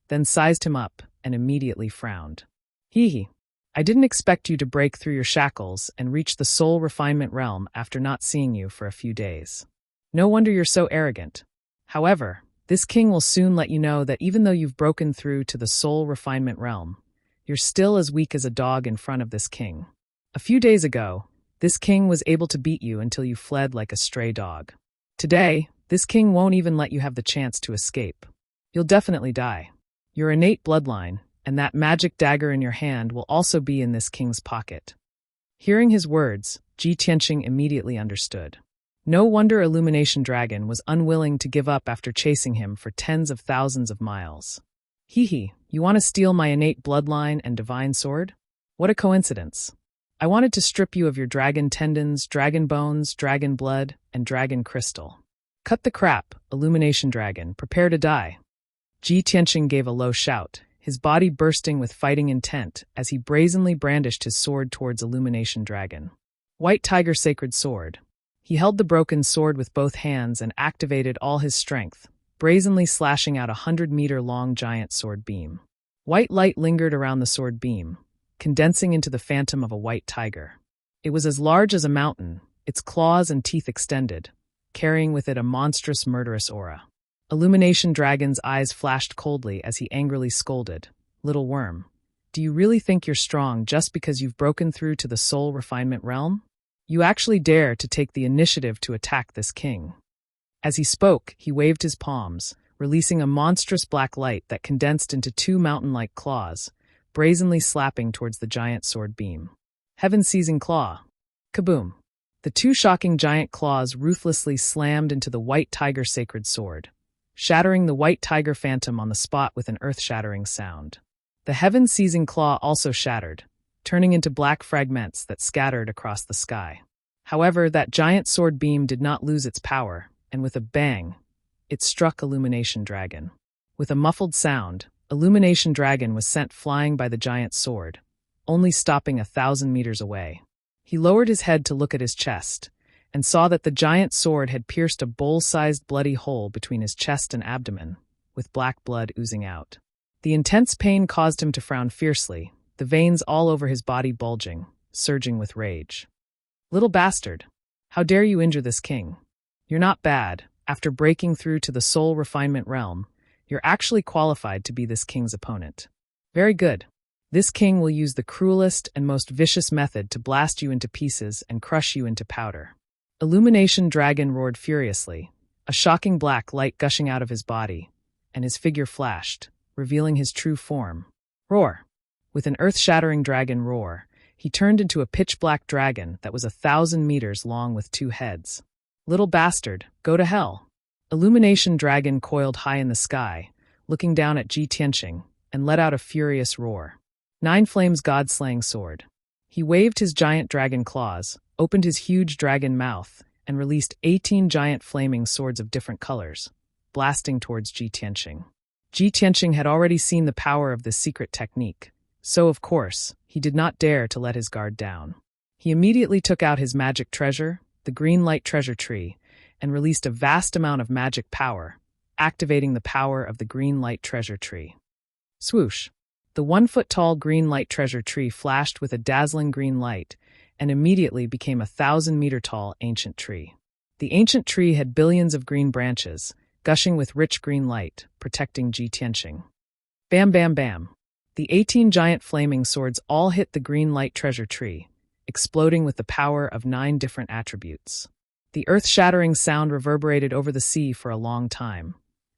then sized him up and immediately frowned. "Hee. I didn't expect you to break through your shackles and reach the soul refinement realm after not seeing you for a few days. No wonder you're so arrogant. However, this king will soon let you know that even though you've broken through to the soul refinement realm, you're still as weak as a dog in front of this king. A few days ago, this king was able to beat you until you fled like a stray dog. Today, this king won't even let you have the chance to escape. You'll definitely die. Your innate bloodline, and that magic dagger in your hand will also be in this king's pocket." Hearing his words, Ji Tianqing immediately understood. No wonder Illumination Dragon was unwilling to give up after chasing him for tens of thousands of miles. "Hee, you want to steal my innate bloodline and divine sword? What a coincidence. I wanted to strip you of your dragon tendons, dragon bones, dragon blood, and dragon crystal. Cut the crap, Illumination Dragon, prepare to die." Ji Tianqing gave a low shout, his body bursting with fighting intent as he brazenly brandished his sword towards Illumination Dragon. White Tiger Sacred Sword. He held the broken sword with both hands and activated all his strength, brazenly slashing out 100-meter-long giant sword beam. White light lingered around the sword beam, condensing into the phantom of a white tiger. It was as large as a mountain, its claws and teeth extended, carrying with it a monstrous, murderous aura. Illumination Dragon's eyes flashed coldly as he angrily scolded, "Little worm, do you really think you're strong just because you've broken through to the soul refinement realm? You actually dare to take the initiative to attack this king. As he spoke, he waved his palms, releasing a monstrous black light that condensed into two mountain-like claws, brazenly slapping towards the giant sword beam. Heaven-seizing claw. Kaboom! The two shocking giant claws ruthlessly slammed into the white tiger sacred sword, shattering the white tiger phantom on the spot with an earth-shattering sound. The heaven-seizing claw also shattered, turning into black fragments that scattered across the sky. However, that giant sword beam did not lose its power, and with a bang, it struck Illumination Dragon. With a muffled sound, Illumination Dragon was sent flying by the giant sword, only stopping 1,000 meters away. He lowered his head to look at his chest, and saw that the giant sword had pierced a bowl-sized bloody hole between his chest and abdomen, with black blood oozing out. The intense pain caused him to frown fiercely, the veins all over his body bulging, surging with rage. "Little bastard, how dare you injure this king? You're not bad. After breaking through to the soul refinement realm, you're actually qualified to be this king's opponent. Very good. This king will use the cruelest and most vicious method to blast you into pieces and crush you into powder." Illumination Dragon roared furiously, a shocking black light gushing out of his body, and his figure flashed, revealing his true form. Roar! With an earth-shattering dragon roar, he turned into a pitch-black dragon that was 1,000 meters long with two heads. "Little bastard, go to hell." Illumination Dragon coiled high in the sky, looking down at Ji Tianqing, and let out a furious roar. Nine Flames God-slaying sword. He waved his giant dragon claws, opened his huge dragon mouth, and released 18 giant flaming swords of different colors, blasting towards Ji Tianqing. Ji Tianqing had already seen the power of this secret technique, so of course, he did not dare to let his guard down. He immediately took out his magic treasure, the green light treasure tree, and released a vast amount of magic power, activating the power of the green light treasure tree. Swoosh! The 1-foot-tall green light treasure tree flashed with a dazzling green light, and immediately became a 1,000-meter-tall ancient tree. The ancient tree had billions of green branches, gushing with rich green light, protecting Ji Tianqing. Bam bam bam! The 18 giant flaming swords all hit the green light treasure tree, exploding with the power of 9 different attributes. The earth-shattering sound reverberated over the sea for a long time,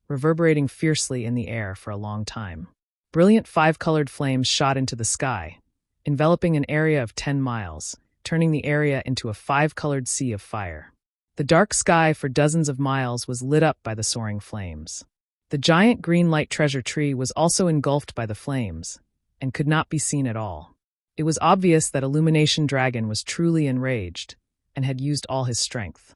reverberating fiercely in the air for a long time. Brilliant 5-colored flames shot into the sky, enveloping an area of 10 miles, turning the area into a 5-colored sea of fire. The dark sky for dozens of miles was lit up by the soaring flames. The giant green light treasure tree was also engulfed by the flames, and could not be seen at all. It was obvious that Illumination Dragon was truly enraged, and had used all his strength.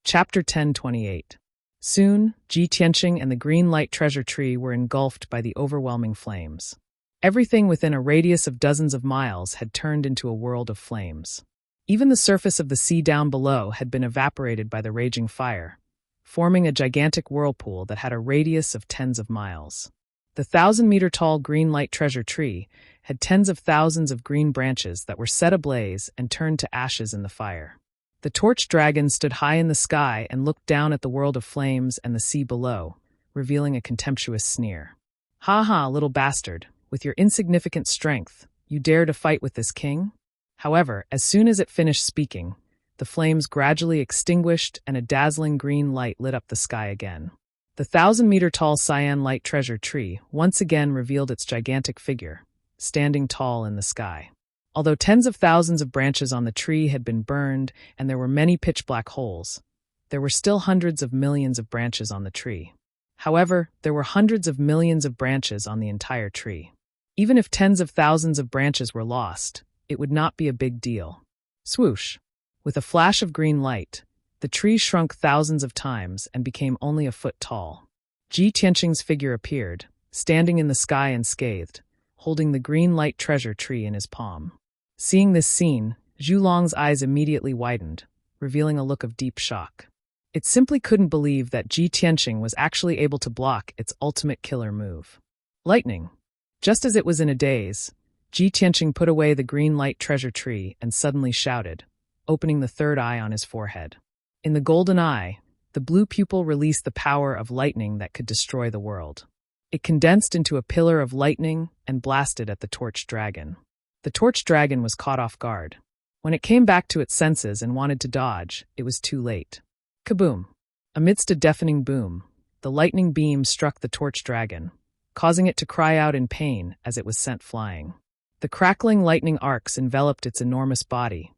Chapter 10:28. Soon, Ji Tianqing and the green light treasure tree were engulfed by the overwhelming flames. Everything within a radius of dozens of miles had turned into a world of flames. Even the surface of the sea down below had been evaporated by the raging fire, forming a gigantic whirlpool that had a radius of tens of miles. The 1,000-meter-tall green light treasure tree had tens of thousands of green branches that were set ablaze and turned to ashes in the fire. The torch dragon stood high in the sky and looked down at the world of flames and the sea below, revealing a contemptuous sneer. "Ha ha, little bastard, with your insignificant strength, you dare to fight with this king?" However, as soon as it finished speaking, the flames gradually extinguished and a dazzling green light lit up the sky again. The 1,000-meter-tall cyan light treasure tree once again revealed its gigantic figure, standing tall in the sky. Although tens of thousands of branches on the tree had been burned and there were many pitch-black holes, there were still hundreds of millions of branches on the tree. However, there were hundreds of millions of branches on the entire tree. Even if tens of thousands of branches were lost, it would not be a big deal. Swoosh! With a flash of green light, the tree shrunk thousands of times and became only a foot tall. Ji Tianqing's figure appeared, standing in the sky unscathed, holding the green light treasure tree in his palm. Seeing this scene, Zhu Long's eyes immediately widened, revealing a look of deep shock. It simply couldn't believe that Ji Tianqing was actually able to block its ultimate killer move. Lightning! Just as it was in a daze, Ji Tianqing put away the green light treasure tree and suddenly shouted, opening the third eye on his forehead. In the golden eye, the blue pupil released the power of lightning that could destroy the world. It condensed into a pillar of lightning and blasted at the torch dragon. The torch dragon was caught off guard. When it came back to its senses and wanted to dodge, it was too late. Kaboom! Amidst a deafening boom, the lightning beam struck the torch dragon, causing it to cry out in pain as it was sent flying. The crackling lightning arcs enveloped its enormous body,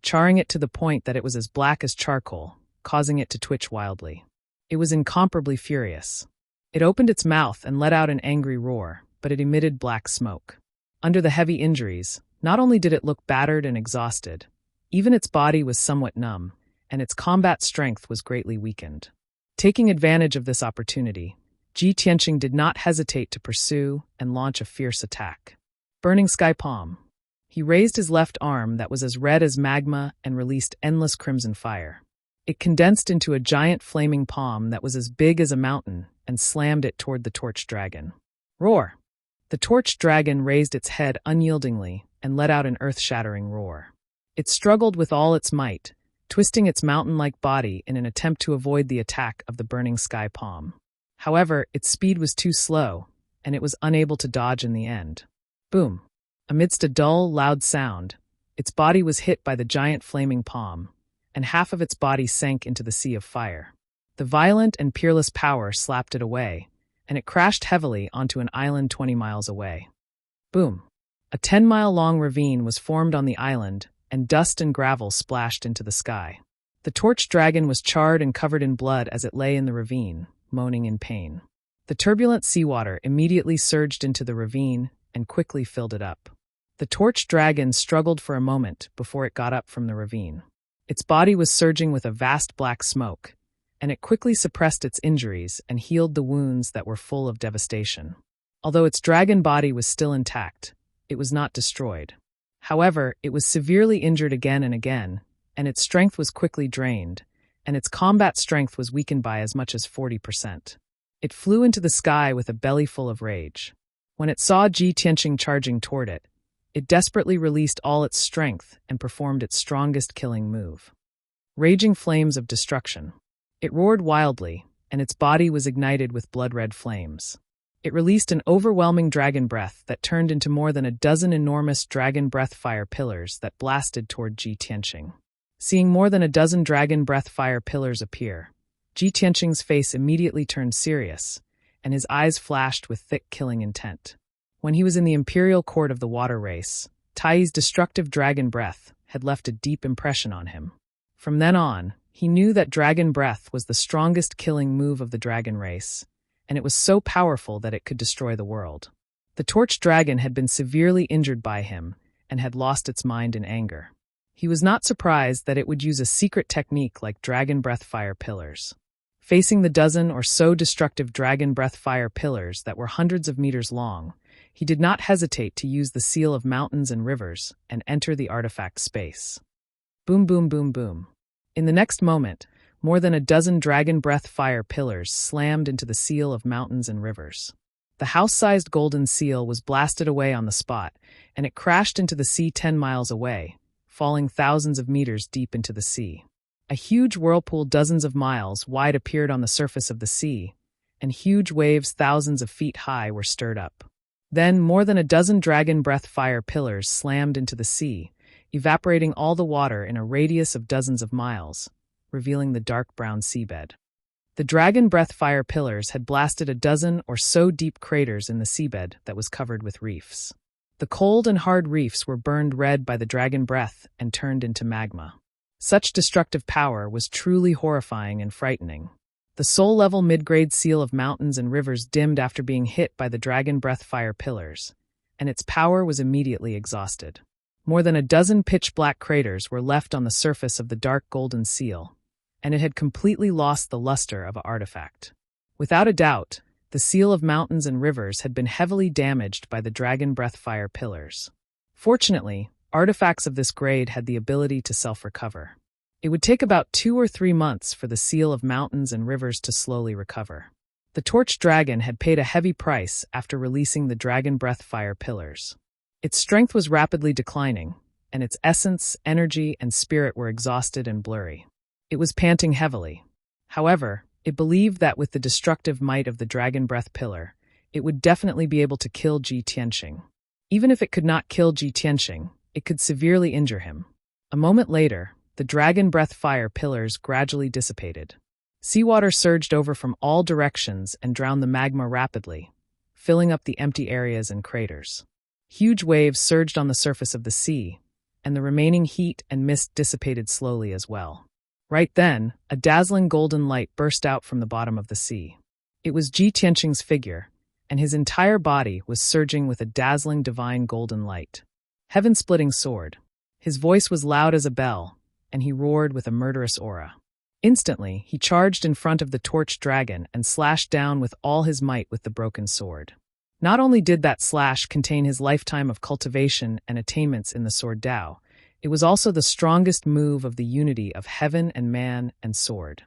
charring it to the point that it was as black as charcoal, causing it to twitch wildly. It was incomparably furious. It opened its mouth and let out an angry roar, but it emitted black smoke. Under the heavy injuries, not only did it look battered and exhausted, even its body was somewhat numb, and its combat strength was greatly weakened. Taking advantage of this opportunity, Ji Tianqing did not hesitate to pursue and launch a fierce attack. Burning Sky Palm. He raised his left arm that was as red as magma and released endless crimson fire. It condensed into a giant flaming palm that was as big as a mountain and slammed it toward the torch dragon. Roar! The torch dragon raised its head unyieldingly and let out an earth-shattering roar. It struggled with all its might, twisting its mountain-like body in an attempt to avoid the attack of the burning sky palm. However, its speed was too slow, and it was unable to dodge in the end. Boom! Amidst a dull, loud sound, its body was hit by the giant flaming palm, and half of its body sank into the sea of fire. The violent and peerless power slapped it away, and it crashed heavily onto an island 20 miles away. Boom! A 10-mile-long ravine was formed on the island, and dust and gravel splashed into the sky. The torch dragon was charred and covered in blood as it lay in the ravine, moaning in pain. The turbulent seawater immediately surged into the ravine and quickly filled it up. The torch dragon struggled for a moment before it got up from the ravine. Its body was surging with a vast black smoke, and it quickly suppressed its injuries and healed the wounds that were full of devastation. Although its dragon body was still intact, it was not destroyed. However, it was severely injured again and again, and its strength was quickly drained, and its combat strength was weakened by as much as 40%. It flew into the sky with a belly full of rage. When it saw Ji Tianqing charging toward it, it desperately released all its strength and performed its strongest killing move. Raging flames of destruction. It roared wildly, and its body was ignited with blood-red flames. It released an overwhelming dragon breath that turned into more than a dozen enormous dragon breath fire pillars that blasted toward Ji Tianqing. Seeing more than a dozen dragon breath fire pillars appear, Ji Tianqing's face immediately turned serious, and his eyes flashed with thick killing intent. When he was in the imperial court of the water race, Tai's destructive dragon breath had left a deep impression on him. From then on, he knew that dragon breath was the strongest killing move of the dragon race, and it was so powerful that it could destroy the world. The torch dragon had been severely injured by him and had lost its mind in anger. He was not surprised that it would use a secret technique like dragon breath fire pillars. Facing the dozen or so destructive dragon breath fire pillars that were hundreds of meters long, he did not hesitate to use the seal of mountains and rivers and enter the artifact space. Boom, boom, boom, boom. In the next moment, more than a dozen dragon breath fire pillars slammed into the seal of mountains and rivers. The house-sized golden seal was blasted away on the spot, and it crashed into the sea 10 miles away, falling thousands of meters deep into the sea. A huge whirlpool dozens of miles wide appeared on the surface of the sea, and huge waves thousands of feet high were stirred up. Then more than a dozen dragon breath fire pillars slammed into the sea, evaporating all the water in a radius of dozens of miles, revealing the dark brown seabed. The dragon breath fire pillars had blasted a dozen or so deep craters in the seabed that was covered with reefs. The cold and hard reefs were burned red by the dragon breath and turned into magma. Such destructive power was truly horrifying and frightening. The soul-level mid-grade seal of mountains and rivers dimmed after being hit by the dragon breath fire pillars, and its power was immediately exhausted. More than a dozen pitch-black craters were left on the surface of the dark golden seal, and it had completely lost the luster of an artifact. Without a doubt, the seal of mountains and rivers had been heavily damaged by the dragon breath fire pillars. Fortunately, artifacts of this grade had the ability to self-recover. It would take about 2 or 3 months for the seal of mountains and rivers to slowly recover. The torch dragon had paid a heavy price after releasing the dragon breath fire pillars. Its strength was rapidly declining, and its essence, energy, and spirit were exhausted and blurry. It was panting heavily. However, it believed that with the destructive might of the dragon breath pillar, it would definitely be able to kill Ji Tianqing. Even if it could not kill Ji Tianqing, it could severely injure him. A moment later, the dragon breath fire pillars gradually dissipated. Seawater surged over from all directions and drowned the magma rapidly, filling up the empty areas and craters. Huge waves surged on the surface of the sea, and the remaining heat and mist dissipated slowly as well. Right then, a dazzling golden light burst out from the bottom of the sea. It was Ji Tianqing's figure, and his entire body was surging with a dazzling divine golden light. Heaven-splitting sword. His voice was loud as a bell, and he roared with a murderous aura. Instantly, he charged in front of the torched dragon and slashed down with all his might with the broken sword. Not only did that slash contain his lifetime of cultivation and attainments in the sword Dao, it was also the strongest move of the unity of heaven and man and sword.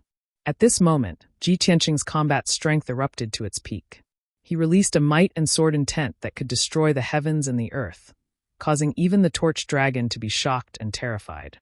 At this moment, Ji Tianqing's combat strength erupted to its peak. He released a might and sword intent that could destroy the heavens and the earth, causing even the torched dragon to be shocked and terrified.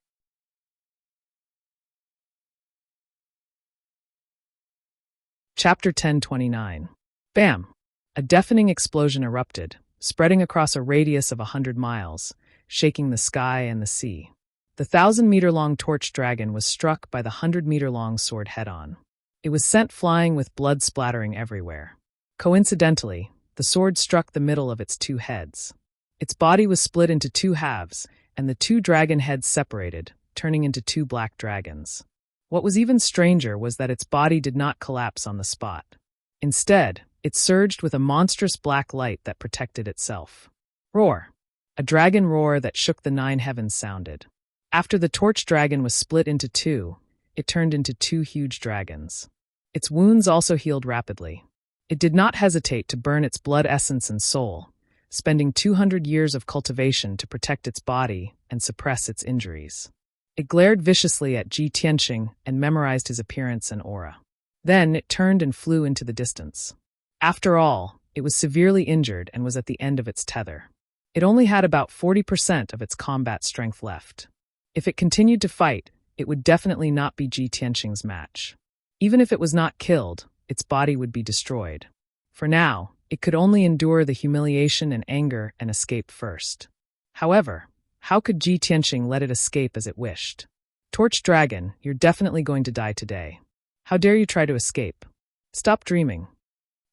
Chapter 1029. Bam! A deafening explosion erupted, spreading across a radius of 100 miles, shaking the sky and the sea. The 1,000-meter-long torched dragon was struck by the 100-meter-long sword head-on. It was sent flying with blood splattering everywhere. Coincidentally, the sword struck the middle of its two heads. Its body was split into two halves, and the two dragon heads separated, turning into two black dragons. What was even stranger was that its body did not collapse on the spot. Instead, it surged with a monstrous black light that protected itself. Roar! A dragon roar that shook the 9 heavens sounded. After the torched dragon was split into two, it turned into two huge dragons. Its wounds also healed rapidly. It did not hesitate to burn its blood essence and soul, spending 200 years of cultivation to protect its body and suppress its injuries. It glared viciously at Ji Tianqing and memorized his appearance and aura. Then it turned and flew into the distance. After all, it was severely injured and was at the end of its tether. It only had about 40% of its combat strength left. If it continued to fight, it would definitely not be Ji Tianqing's match. Even if it was not killed, its body would be destroyed. For now, it could only endure the humiliation and anger and escape first. However, how could Ji Tianqing let it escape as it wished? Torched dragon, you're definitely going to die today. How dare you try to escape? Stop dreaming.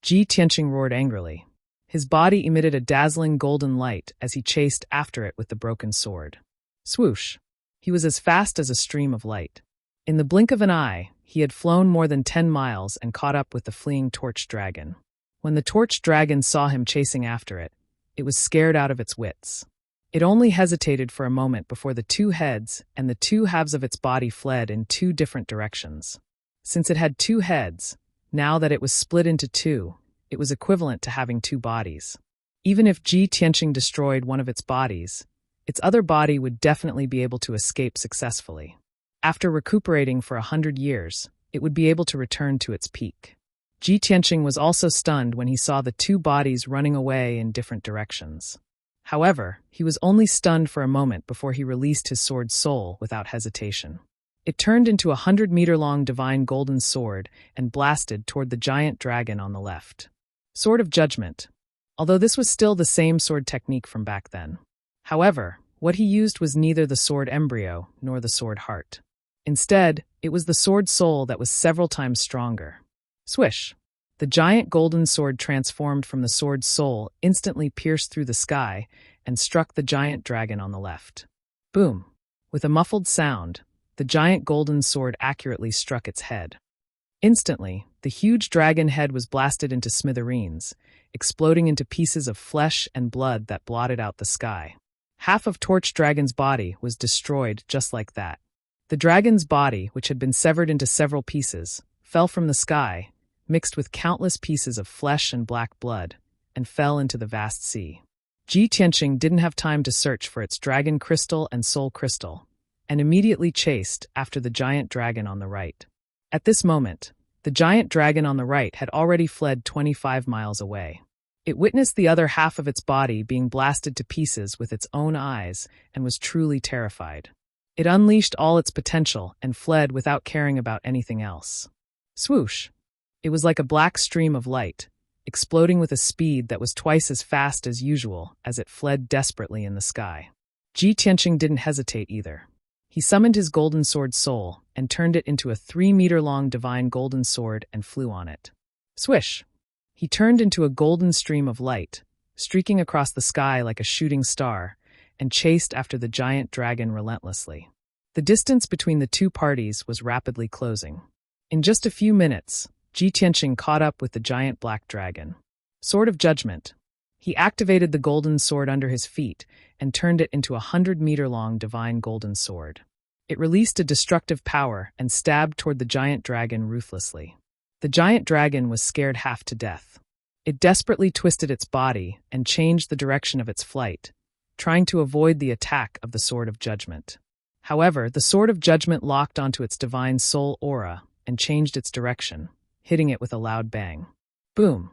Ji Tianqing roared angrily. His body emitted a dazzling golden light as he chased after it with the broken sword. Swoosh! He was as fast as a stream of light. In the blink of an eye, he had flown more than 10 miles and caught up with the fleeing torched dragon. When the torched dragon saw him chasing after it, it was scared out of its wits. It only hesitated for a moment before the two heads and the two halves of its body fled in two different directions. Since it had two heads, now that it was split into two, it was equivalent to having two bodies. Even if Ji Tianqing destroyed one of its bodies, its other body would definitely be able to escape successfully. After recuperating for 100 years, it would be able to return to its peak. Ji Tianqing was also stunned when he saw the two bodies running away in different directions. However, he was only stunned for a moment before he released his sword's soul without hesitation. It turned into a 100-meter-long divine golden sword and blasted toward the giant dragon on the left. Sword of Judgment. Although this was still the same sword technique from back then. However, what he used was neither the sword embryo nor the sword heart. Instead, it was the sword soul that was several times stronger. Swish! The giant golden sword transformed from the sword's soul instantly pierced through the sky and struck the giant dragon on the left. Boom! With a muffled sound, the giant golden sword accurately struck its head. Instantly, the huge dragon head was blasted into smithereens, exploding into pieces of flesh and blood that blotted out the sky. Half of Torch Dragon's body was destroyed just like that. The dragon's body, which had been severed into several pieces, fell from the sky, mixed with countless pieces of flesh and black blood, and fell into the vast sea. Ji Tianqing didn't have time to search for its dragon crystal and soul crystal, and immediately chased after the giant dragon on the right. At this moment, the giant dragon on the right had already fled 25 miles away. It witnessed the other half of its body being blasted to pieces with its own eyes and was truly terrified. It unleashed all its potential and fled without caring about anything else. Swoosh! It was like a black stream of light, exploding with a speed that was twice as fast as usual as it fled desperately in the sky. Ji Tianqing didn't hesitate either. He summoned his golden sword soul and turned it into a 3-meter-long divine golden sword and flew on it. Swish! He turned into a golden stream of light, streaking across the sky like a shooting star, and chased after the giant dragon relentlessly. The distance between the two parties was rapidly closing. In just a few minutes, Ji Tianqing caught up with the giant black dragon. Sword of Judgment. He activated the golden sword under his feet and turned it into a 100-meter-long divine golden sword. It released a destructive power and stabbed toward the giant dragon ruthlessly. The giant dragon was scared half to death. It desperately twisted its body and changed the direction of its flight, trying to avoid the attack of the Sword of Judgment. However, the Sword of Judgment locked onto its divine soul aura and changed its direction, hitting it with a loud bang. Boom!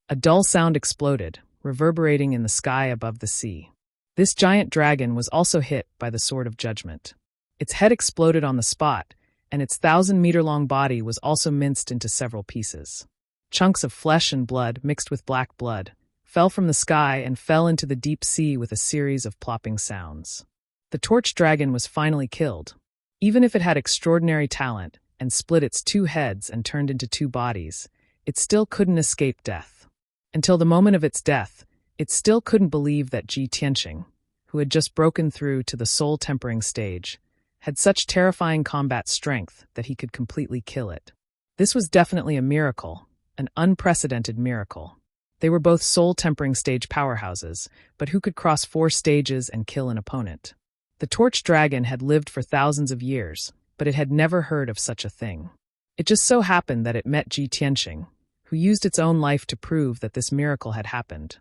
A dull sound exploded, reverberating in the sky above the sea. This giant dragon was also hit by the Sword of Judgment. Its head exploded on the spot, and its 1,000-meter-long body was also minced into several pieces. Chunks of flesh and blood, mixed with black blood, fell from the sky and fell into the deep sea with a series of plopping sounds. The torch dragon was finally killed. Even if it had extraordinary talent and split its 2 heads and turned into 2 bodies, it still couldn't escape death. Until the moment of its death, it still couldn't believe that Ji Tianqing, who had just broken through to the soul-tempering stage, had such terrifying combat strength that he could completely kill it. This was definitely a miracle, an unprecedented miracle. They were both soul-tempering stage powerhouses, but who could cross 4 stages and kill an opponent? The torch dragon had lived for thousands of years, but it had never heard of such a thing. It just so happened that it met Ji Tianqing, who used its own life to prove that this miracle had happened.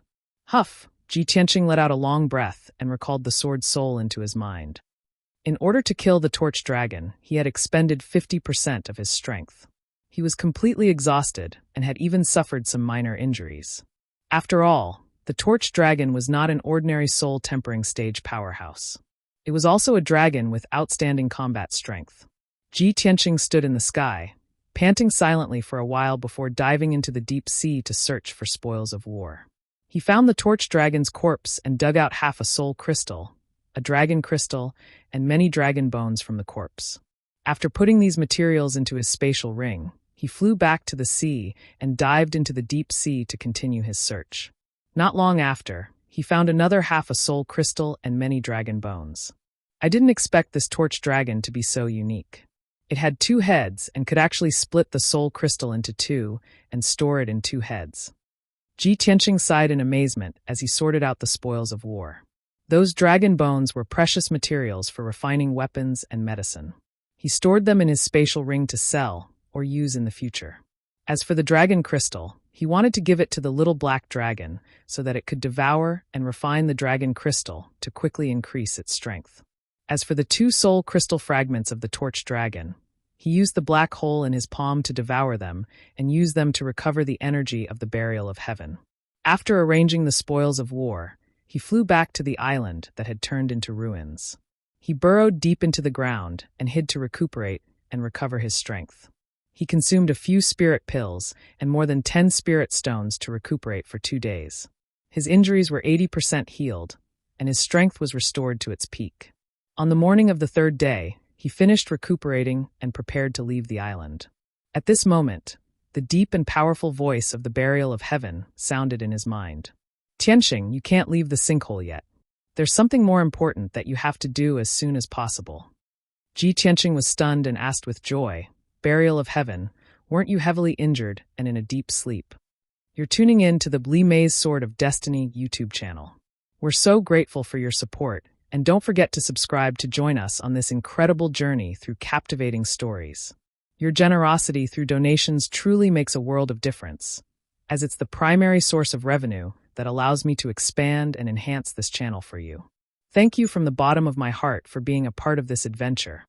Huff! Ji Tianqing let out a long breath and recalled the sword soul into his mind. In order to kill the torch dragon, he had expended 50% of his strength. He was completely exhausted and had even suffered some minor injuries. After all, the torch dragon was not an ordinary soul-tempering stage powerhouse. It was also a dragon with outstanding combat strength. Ji Tianqing stood in the sky, panting silently for a while before diving into the deep sea to search for spoils of war. He found the torch dragon's corpse and dug out half a soul crystal, a dragon crystal, and many dragon bones from the corpse. After putting these materials into his spatial ring, he flew back to the sea and dived into the deep sea to continue his search. Not long after, he found another half a soul crystal and many dragon bones. I didn't expect this torch dragon to be so unique. It had 2 heads and could actually split the soul crystal into 2 and store it in 2 heads. Ji Tianqing sighed in amazement as he sorted out the spoils of war. Those dragon bones were precious materials for refining weapons and medicine. He stored them in his spatial ring to sell or use in the future. As for the dragon crystal, he wanted to give it to the little black dragon so that it could devour and refine the dragon crystal to quickly increase its strength. As for the 2 soul crystal fragments of the torch dragon, he used the black hole in his palm to devour them and use them to recover the energy of the burial of heaven. After arranging the spoils of war, he flew back to the island that had turned into ruins. He burrowed deep into the ground and hid to recuperate and recover his strength. He consumed a few spirit pills and more than 10 spirit stones to recuperate for 2 days. His injuries were 80% healed, and his strength was restored to its peak. On the morning of the 3rd day, he finished recuperating and prepared to leave the island. At this moment, the deep and powerful voice of the burial of heaven sounded in his mind. Tianqing, you can't leave the sinkhole yet. There's something more important that you have to do as soon as possible. Ji Tianqing was stunned and asked with joy, Burial of Heaven, weren't you heavily injured and in a deep sleep? You're tuning in to the Li Mei's Sword of Destiny YouTube channel. We're so grateful for your support, and don't forget to subscribe to join us on this incredible journey through captivating stories. Your generosity through donations truly makes a world of difference, as it's the primary source of revenue that allows me to expand and enhance this channel for you. Thank you from the bottom of my heart for being a part of this adventure.